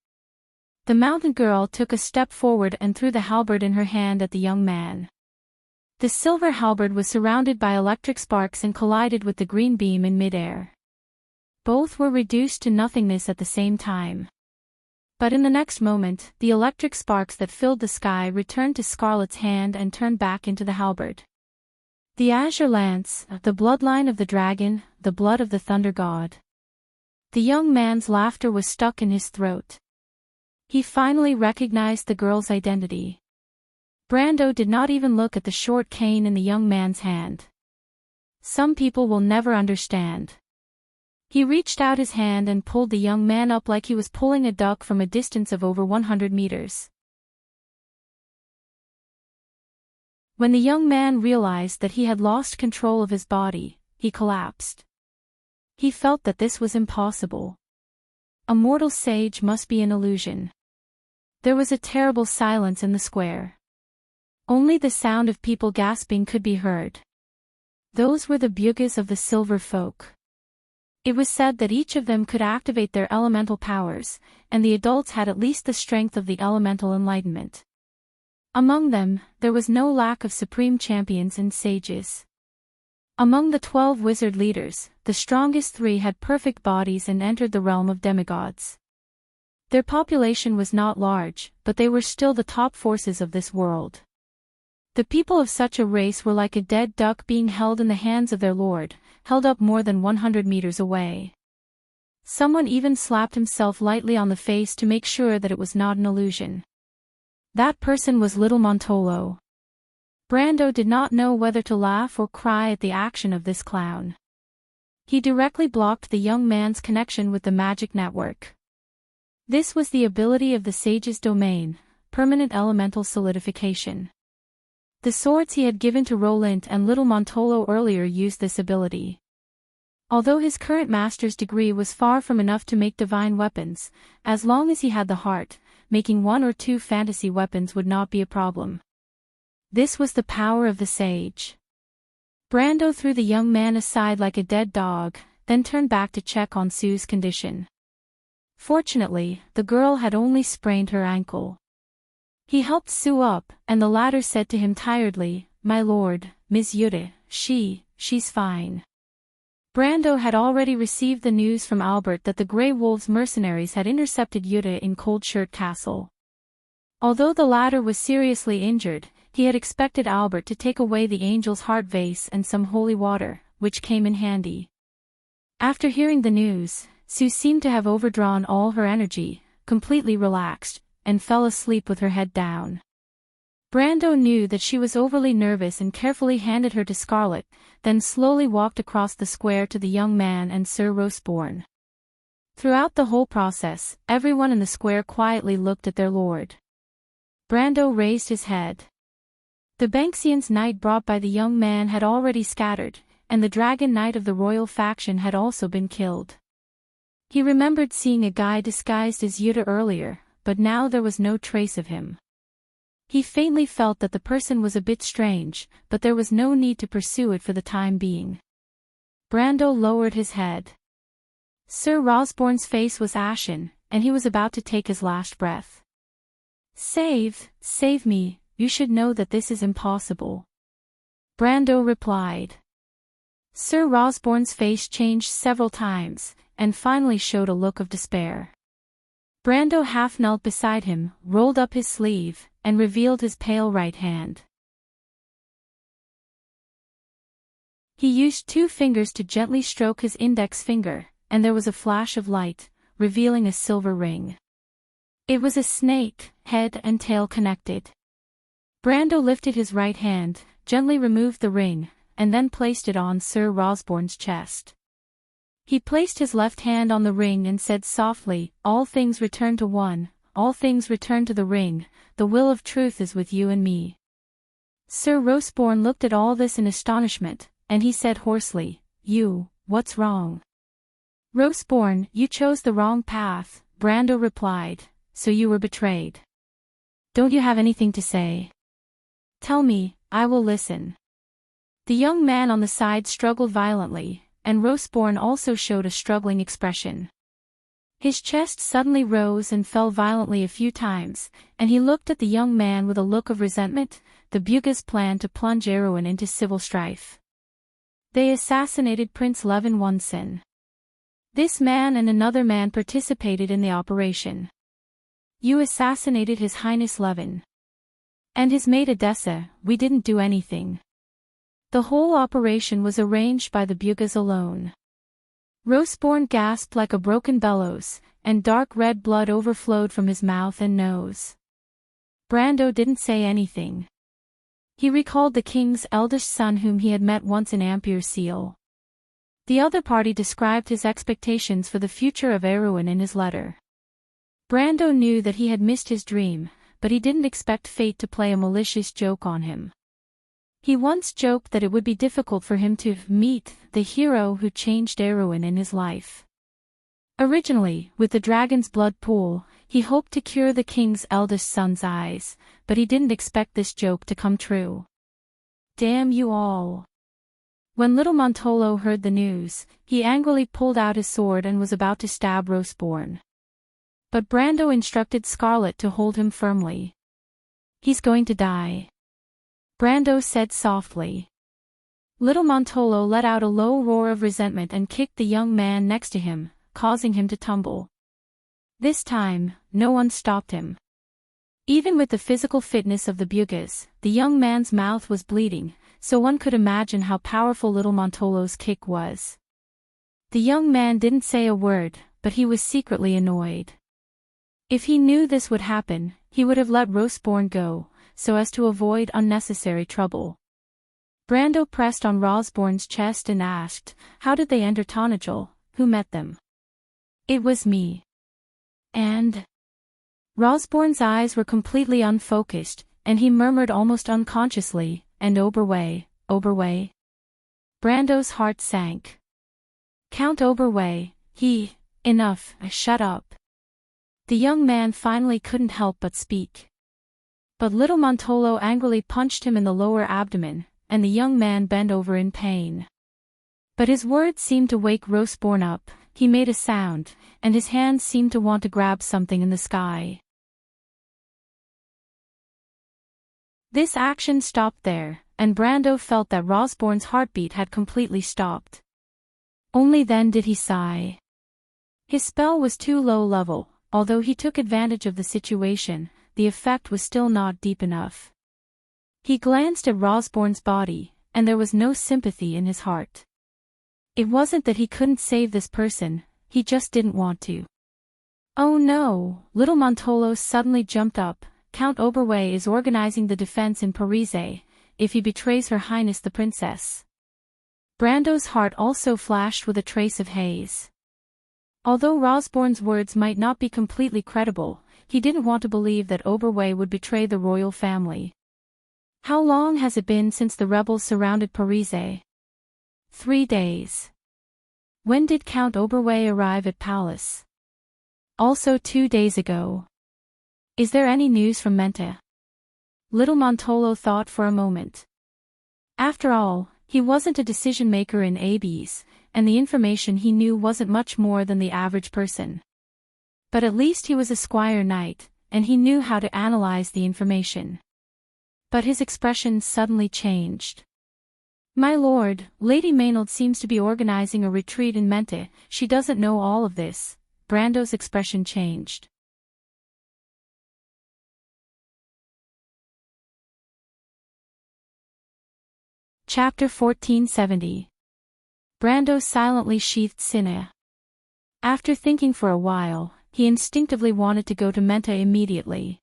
The mountain girl took a step forward and threw the halberd in her hand at the young man. The silver halberd was surrounded by electric sparks and collided with the green beam in midair. Both were reduced to nothingness at the same time. But in the next moment, the electric sparks that filled the sky returned to Scarlet's hand and turned back into the halberd. The azure lance, the bloodline of the dragon, the blood of the thunder god. The young man's laughter was stuck in his throat. He finally recognized the girl's identity. Brando did not even look at the short cane in the young man's hand. Some people will never understand. He reached out his hand and pulled the young man up like he was pulling a duck from a distance of over 100 meters. When the young man realized that he had lost control of his body, he collapsed. He felt that this was impossible. A mortal sage must be an illusion. There was a terrible silence in the square. Only the sound of people gasping could be heard. Those were the bugas of the silver folk. It was said that each of them could activate their elemental powers, and the adults had at least the strength of the elemental enlightenment. Among them, there was no lack of supreme champions and sages. Among the 12 wizard leaders, the strongest 3 had perfect bodies and entered the realm of demigods. Their population was not large, but they were still the top forces of this world. The people of such a race were like a dead duck being held in the hands of their lord, held up more than 100 meters away. Someone even slapped himself lightly on the face to make sure that it was not an illusion. That person was little Montolo. Brando did not know whether to laugh or cry at the action of this clown. He directly blocked the young man's connection with the magic network. This was the ability of the sage's domain, permanent elemental solidification. The swords he had given to Roland and little Montolo earlier used this ability. Although his current master's degree was far from enough to make divine weapons, as long as he had the heart, making 1 or 2 fantasy weapons would not be a problem. This was the power of the sage. Brando threw the young man aside like a dead dog, then turned back to check on Sue's condition. Fortunately, the girl had only sprained her ankle. He helped Sue up, and the latter said to him tiredly, "My lord, Miss Yuta, she's fine." Brando had already received the news from Albert that the Grey Wolves mercenaries had intercepted Yuta in Cold Shirt Castle. Although the latter was seriously injured, he had expected Albert to take away the angel's heart vase and some holy water, which came in handy. After hearing the news, Sue seemed to have overdrawn all her energy, completely relaxed, and fell asleep with her head down. Brando knew that she was overly nervous and carefully handed her to Scarlet, then slowly walked across the square to the young man and Sir Roseborn. Throughout the whole process, everyone in the square quietly looked at their lord. Brando raised his head. The Banksian's knight brought by the young man had already scattered, and the dragon knight of the royal faction had also been killed. He remembered seeing a guy disguised as Yuta earlier, but now there was no trace of him. He faintly felt that the person was a bit strange, but there was no need to pursue it for the time being. Brando lowered his head. Sir Roseborn's face was ashen, and he was about to take his last breath. Save me, you should know that this is impossible," Brando replied. Sir Roseborn's face changed several times, and finally showed a look of despair. Brando half knelt beside him, rolled up his sleeve, and revealed his pale right hand. He used 2 fingers to gently stroke his index finger, and there was a flash of light, revealing a silver ring. It was a snake, head and tail connected. Brando lifted his right hand, gently removed the ring, and then placed it on Sir Roseborn's chest. He placed his left hand on the ring and said softly, "All things return to one, all things return to the ring, the will of truth is with you and me." Sir Roseborn looked at all this in astonishment, and he said hoarsely, "What's wrong?" "Roseborn, you chose the wrong path," Brando replied, "so you were betrayed. Don't you have anything to say? Tell me, I will listen." The young man on the side struggled violently, and Roseborn also showed a struggling expression. His chest suddenly rose and fell violently a few times, and he looked at the young man with a look of resentment. The Buga's plan to plunge Erewhon into civil strife. They assassinated Prince Levin Wunsen. This man and another man participated in the operation. You assassinated His Highness Levin. And his maid Edessa. We didn't do anything. The whole operation was arranged by the Bugas alone. Roseborn gasped like a broken bellows, and dark red blood overflowed from his mouth and nose. Brando didn't say anything. He recalled the king's eldest son whom he had met once in Ampere Seal. The other party described his expectations for the future of Erewhon in his letter. Brando knew that he had missed his dream, but he didn't expect fate to play a malicious joke on him. He once joked that it would be difficult for him to meet the hero who changed Erewhon in his life. Originally, with the dragon's blood pool, he hoped to cure the king's eldest son's eyes, but he didn't expect this joke to come true. Damn you all. When little Montolo heard the news, he angrily pulled out his sword and was about to stab Roseborn. But Brando instructed Scarlet to hold him firmly. He's going to die. Brando said softly. Little Montolo let out a low roar of resentment and kicked the young man next to him, causing him to tumble. This time, no one stopped him. Even with the physical fitness of the Bugas, the young man's mouth was bleeding, so one could imagine how powerful little Montolo's kick was. The young man didn't say a word, but he was secretly annoyed. If he knew this would happen, he would have let Roseborn go, so as to avoid unnecessary trouble. Brando pressed on Roseborn's chest and asked, "How did they enter Tonagel? Who met them?" "It was me." "And?" Roseborn's eyes were completely unfocused, and he murmured almost unconsciously, "And Oberway, Oberway." Brando's heart sank. "Count Oberway, enough, shut up." The young man finally couldn't help but speak. But little Montolo angrily punched him in the lower abdomen, and the young man bent over in pain. But his words seemed to wake Roseborn up. He made a sound, and his hands seemed to want to grab something in the sky. This action stopped there, and Brando felt that Roseborn's heartbeat had completely stopped. Only then did he sigh. His spell was too low level. Although he took advantage of the situation, the effect was still not deep enough. He glanced at Roseborn's body, and there was no sympathy in his heart. It wasn't that he couldn't save this person, he just didn't want to. "Oh no!" Little Montolo suddenly jumped up. "Count Oberway is organizing the defense in Parise, if he betrays Her Highness the Princess." Brando's heart also flashed with a trace of haze. Although Roseborn's words might not be completely credible, he didn't want to believe that Oberway would betray the royal family. "How long has it been since the rebels surrounded Parise?" 3 days. "When did Count Oberway arrive at Palace?" "Also 2 days ago." "Is there any news from Mente?" Little Montolo thought for a moment. After all, he wasn't a decision-maker in Abes, and the information he knew wasn't much more than the average person. But at least he was a squire knight, and he knew how to analyze the information. But his expression suddenly changed. "My lord, Lady Maynard seems to be organizing a retreat in Mente. She doesn't know all of this." Brando's expression changed. Chapter 1470. Brando silently sheathed Cinna. After thinking for a while, he instinctively wanted to go to Mente immediately.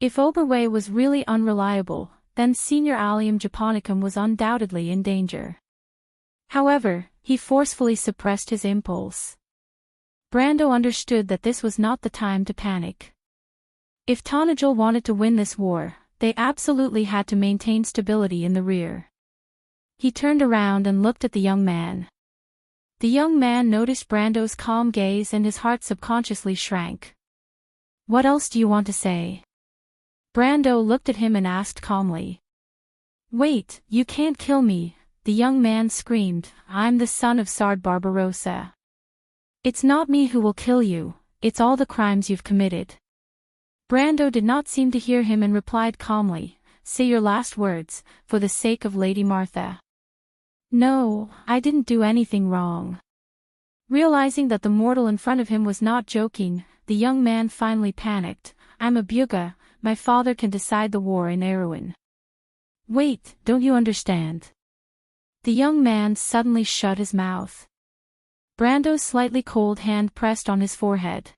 If Oberway was really unreliable, then Senior Allium Japonicum was undoubtedly in danger. However, he forcefully suppressed his impulse. Brando understood that this was not the time to panic. If Tonagel wanted to win this war, they absolutely had to maintain stability in the rear. He turned around and looked at the young man. The young man noticed Brando's calm gaze and his heart subconsciously shrank. "What else do you want to say?" Brando looked at him and asked calmly. "Wait, you can't kill me," the young man screamed. "I'm the son of Sard Barbarossa. It's not me who will kill you, it's all the crimes you've committed." Brando did not seem to hear him and replied calmly, "Say your last words, for the sake of Lady Martha." "No, I didn't do anything wrong." Realizing that the mortal in front of him was not joking, the young man finally panicked. "I'm a Buga, my father can decide the war in Erewhon." "Wait, don't you understand?" The young man suddenly shut his mouth. Brando's slightly cold hand pressed on his forehead.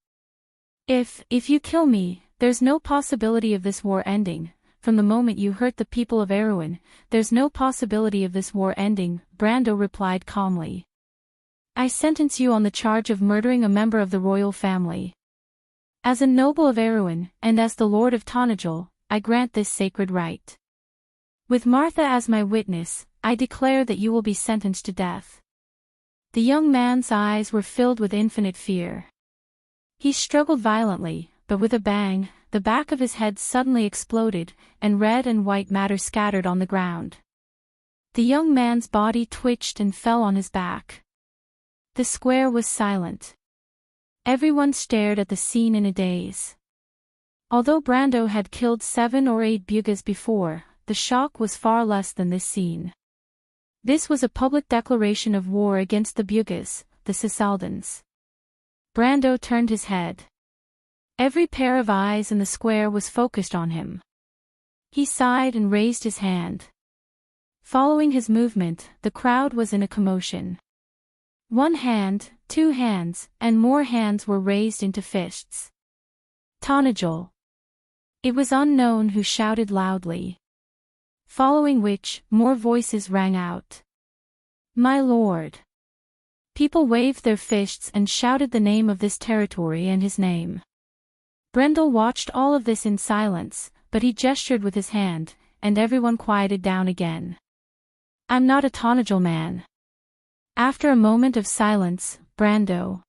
If you kill me, there's no possibility of this war ending. From the moment you hurt the people of Erewhon, there's no possibility of this war ending," Brando replied calmly. "I sentence you on the charge of murdering a member of the royal family. As a noble of Erewhon, and as the Lord of Tonagel, I grant this sacred right. With Martha as my witness, I declare that you will be sentenced to death." The young man's eyes were filled with infinite fear. He struggled violently, but with a bang, the back of his head suddenly exploded, and red and white matter scattered on the ground. The young man's body twitched and fell on his back. The square was silent. Everyone stared at the scene in a daze. Although Brando had killed 7 or 8 Bugas before, the shock was far less than this scene. This was a public declaration of war against the Bugas, the Sisaldans. Brando turned his head. Every pair of eyes in the square was focused on him. He sighed and raised his hand. Following his movement, the crowd was in a commotion. 1 hand, 2 hands, and more hands were raised into fists. Tonajol. It was unknown who shouted loudly. Following which, more voices rang out. My lord. People waved their fists and shouted the name of this territory and his name. Brendel watched all of this in silence, but he gestured with his hand, and everyone quieted down again. I'm not a Tonajol man. After a moment of silence, Brando.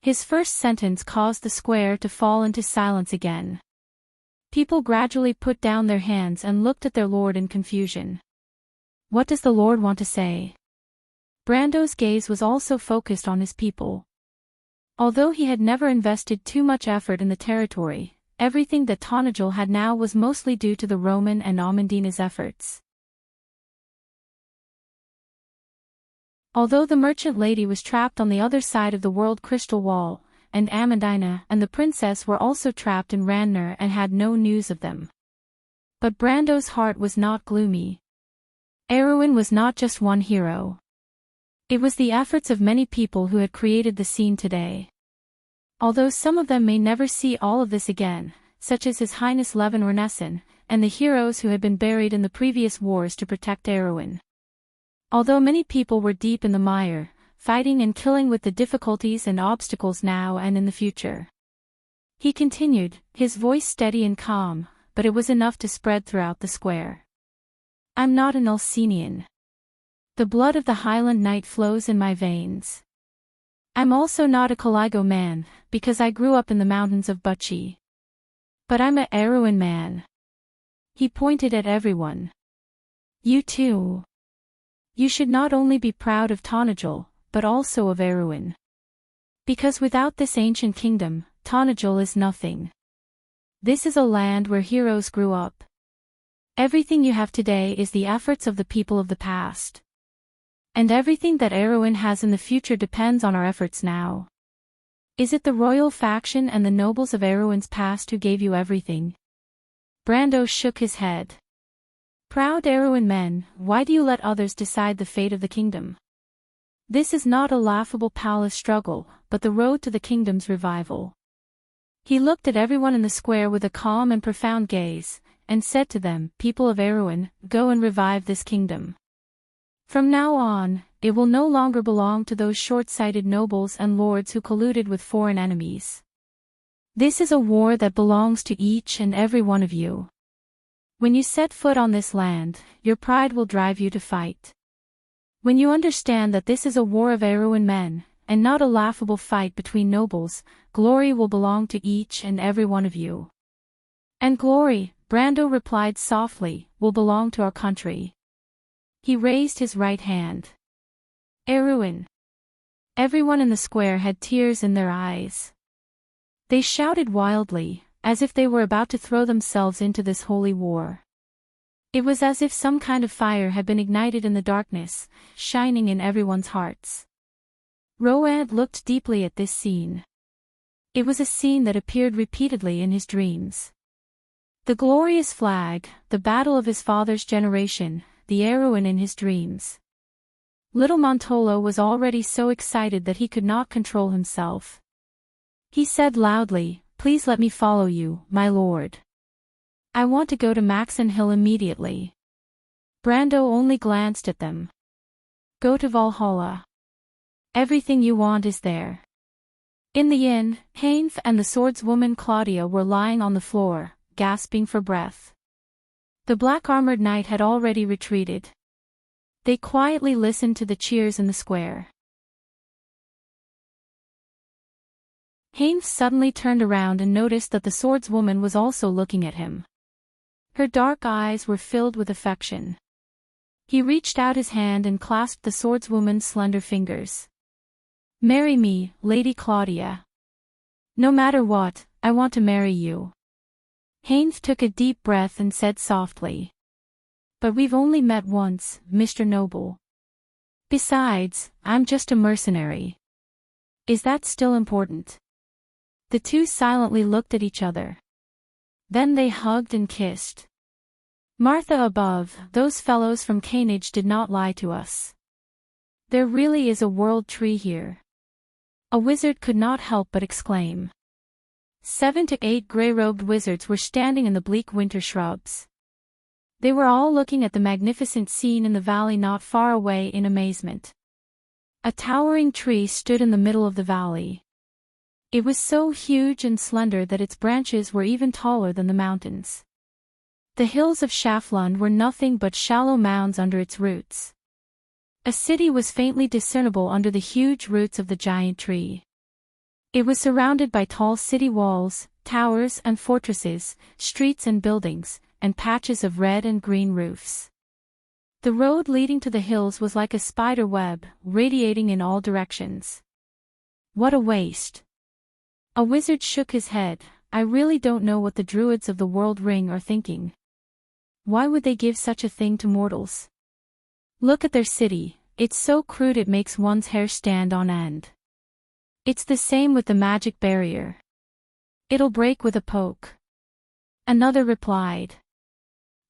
His first sentence caused the square to fall into silence again. People gradually put down their hands and looked at their lord in confusion. What does the lord want to say? Brando's gaze was also focused on his people. Although he had never invested too much effort in the territory, everything that Tonajol had now was mostly due to the Roman and Amandina's efforts. Although the merchant lady was trapped on the other side of the world crystal wall, and Amandina and the princess were also trapped in Ranner and had no news of them. But Brando's heart was not gloomy. Erwin was not just one hero. It was the efforts of many people who had created the scene today. Although some of them may never see all of this again, such as His Highness Levin Ornessen, and the heroes who had been buried in the previous wars to protect Erwin. Although many people were deep in the mire, fighting and killing with the difficulties and obstacles now and in the future. He continued, his voice steady and calm, but it was enough to spread throughout the square. I'm not an Ulcenian. The blood of the Highland Knight flows in my veins. I'm also not a Caligo man, because I grew up in the mountains of Bucci. But I'm a Erwin man. He pointed at everyone. You too. You should not only be proud of Tonajol, but also of Erwin. Because without this ancient kingdom, Tonajol is nothing. This is a land where heroes grew up. Everything you have today is the efforts of the people of the past. And everything that Erwin has in the future depends on our efforts now. Is it the royal faction and the nobles of Erwin's past who gave you everything? Brando shook his head. Proud Erwin men, why do you let others decide the fate of the kingdom? This is not a laughable palace struggle, but the road to the kingdom's revival. He looked at everyone in the square with a calm and profound gaze, and said to them, people of Erwin, go and revive this kingdom. From now on, it will no longer belong to those short-sighted nobles and lords who colluded with foreign enemies. This is a war that belongs to each and every one of you. When you set foot on this land, your pride will drive you to fight. When you understand that this is a war of Erwin men, and not a laughable fight between nobles, glory will belong to each and every one of you. And glory, Brando replied softly, will belong to our country. He raised his right hand. Erwin. Everyone in the square had tears in their eyes. They shouted wildly, as if they were about to throw themselves into this holy war. It was as if some kind of fire had been ignited in the darkness, shining in everyone's hearts. Road looked deeply at this scene. It was a scene that appeared repeatedly in his dreams. The glorious flag, the battle of his father's generation, the Erwin in his dreams. Little Montolo was already so excited that he could not control himself. He said loudly, please let me follow you, my lord. I want to go to Maxen Hill immediately. Brando only glanced at them. Go to Valhalla. Everything you want is there. In the inn, Heinf and the swordswoman Claudia were lying on the floor, gasping for breath. The black-armored knight had already retreated. They quietly listened to the cheers in the square. Heinf suddenly turned around and noticed that the swordswoman was also looking at him. Her dark eyes were filled with affection. He reached out his hand and clasped the swordswoman's slender fingers. Marry me, Lady Claudia. No matter what, I want to marry you. Haynes took a deep breath and said softly. But we've only met once, Mr. Noble. Besides, I'm just a mercenary. Is that still important? The two silently looked at each other. Then they hugged and kissed. Martha above, those fellows from Canage did not lie to us. There really is a world tree here. A wizard could not help but exclaim. 7 to 8 gray-robed wizards were standing in the bleak winter shrubs. They were all looking at the magnificent scene in the valley not far away in amazement. A towering tree stood in the middle of the valley. It was so huge and slender that its branches were even taller than the mountains. The hills of Shaflund were nothing but shallow mounds under its roots. A city was faintly discernible under the huge roots of the giant tree. It was surrounded by tall city walls, towers and fortresses, streets and buildings, and patches of red and green roofs. The road leading to the hills was like a spider web, radiating in all directions. What a waste! A wizard shook his head. I really don't know what the druids of the World Ring are thinking. Why would they give such a thing to mortals? Look at their city, it's so crude it makes one's hair stand on end. It's the same with the magic barrier. It'll break with a poke. Another replied.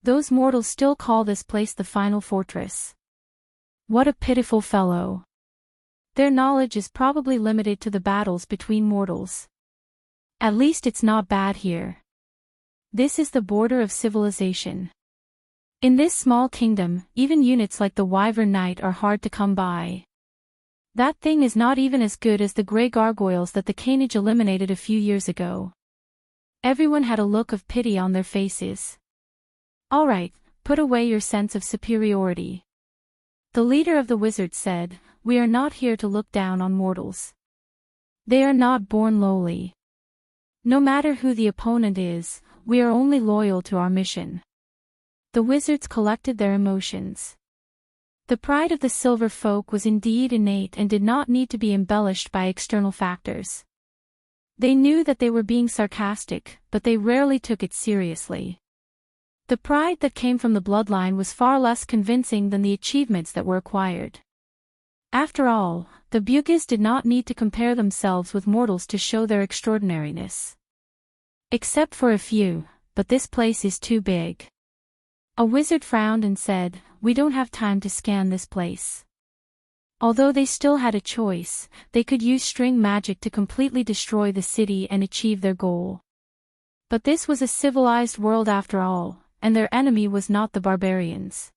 Those mortals still call this place the final fortress. What a pitiful fellow. Their knowledge is probably limited to the battles between mortals. At least it's not bad here. This is the border of civilization. In this small kingdom, even units like the Wyvern Knight are hard to come by. That thing is not even as good as the grey gargoyles that the Canage eliminated a few years ago. Everyone had a look of pity on their faces. All right, put away your sense of superiority. The leader of the wizards said, we are not here to look down on mortals. They are not born lowly. No matter who the opponent is, we are only loyal to our mission. The wizards collected their emotions. The pride of the Silver Folk was indeed innate and did not need to be embellished by external factors. They knew that they were being sarcastic, but they rarely took it seriously. The pride that came from the bloodline was far less convincing than the achievements that were acquired. After all, the Bugis did not need to compare themselves with mortals to show their extraordinariness. Except for a few, but this place is too big. A wizard frowned and said, we don't have time to scan this place. Although they still had a choice, they could use string magic to completely destroy the city and achieve their goal. But this was a civilized world after all, and their enemy was not the barbarians.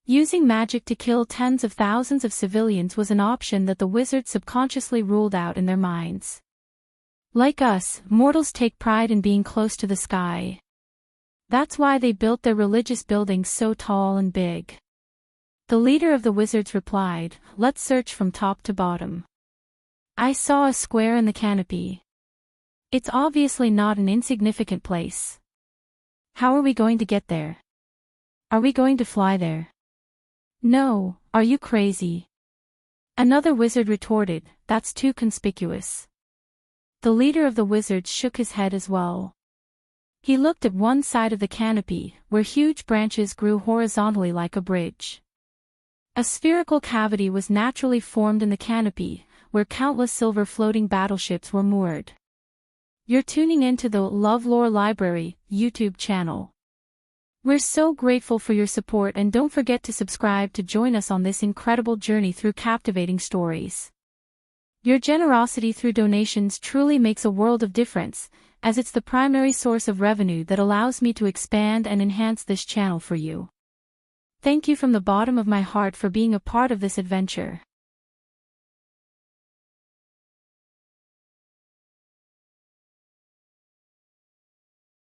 Using magic to kill tens of thousands of civilians was an option that the wizards subconsciously ruled out in their minds. Like us, mortals take pride in being close to the sky. That's why they built their religious buildings so tall and big. The leader of the wizards replied, let's search from top to bottom. I saw a square in the canopy. It's obviously not an insignificant place. How are we going to get there? Are we going to fly there? No, are you crazy? Another wizard retorted, that's too conspicuous. The leader of the wizards shook his head as well. He looked at one side of the canopy, where huge branches grew horizontally like a bridge. A spherical cavity was naturally formed in the canopy, where countless silver floating battleships were moored. You're tuning into the LoveLore Library YouTube channel. We're so grateful for your support, and don't forget to subscribe to join us on this incredible journey through captivating stories. Your generosity through donations truly makes a world of difference, as it's the primary source of revenue that allows me to expand and enhance this channel for you. Thank you from the bottom of my heart for being a part of this adventure.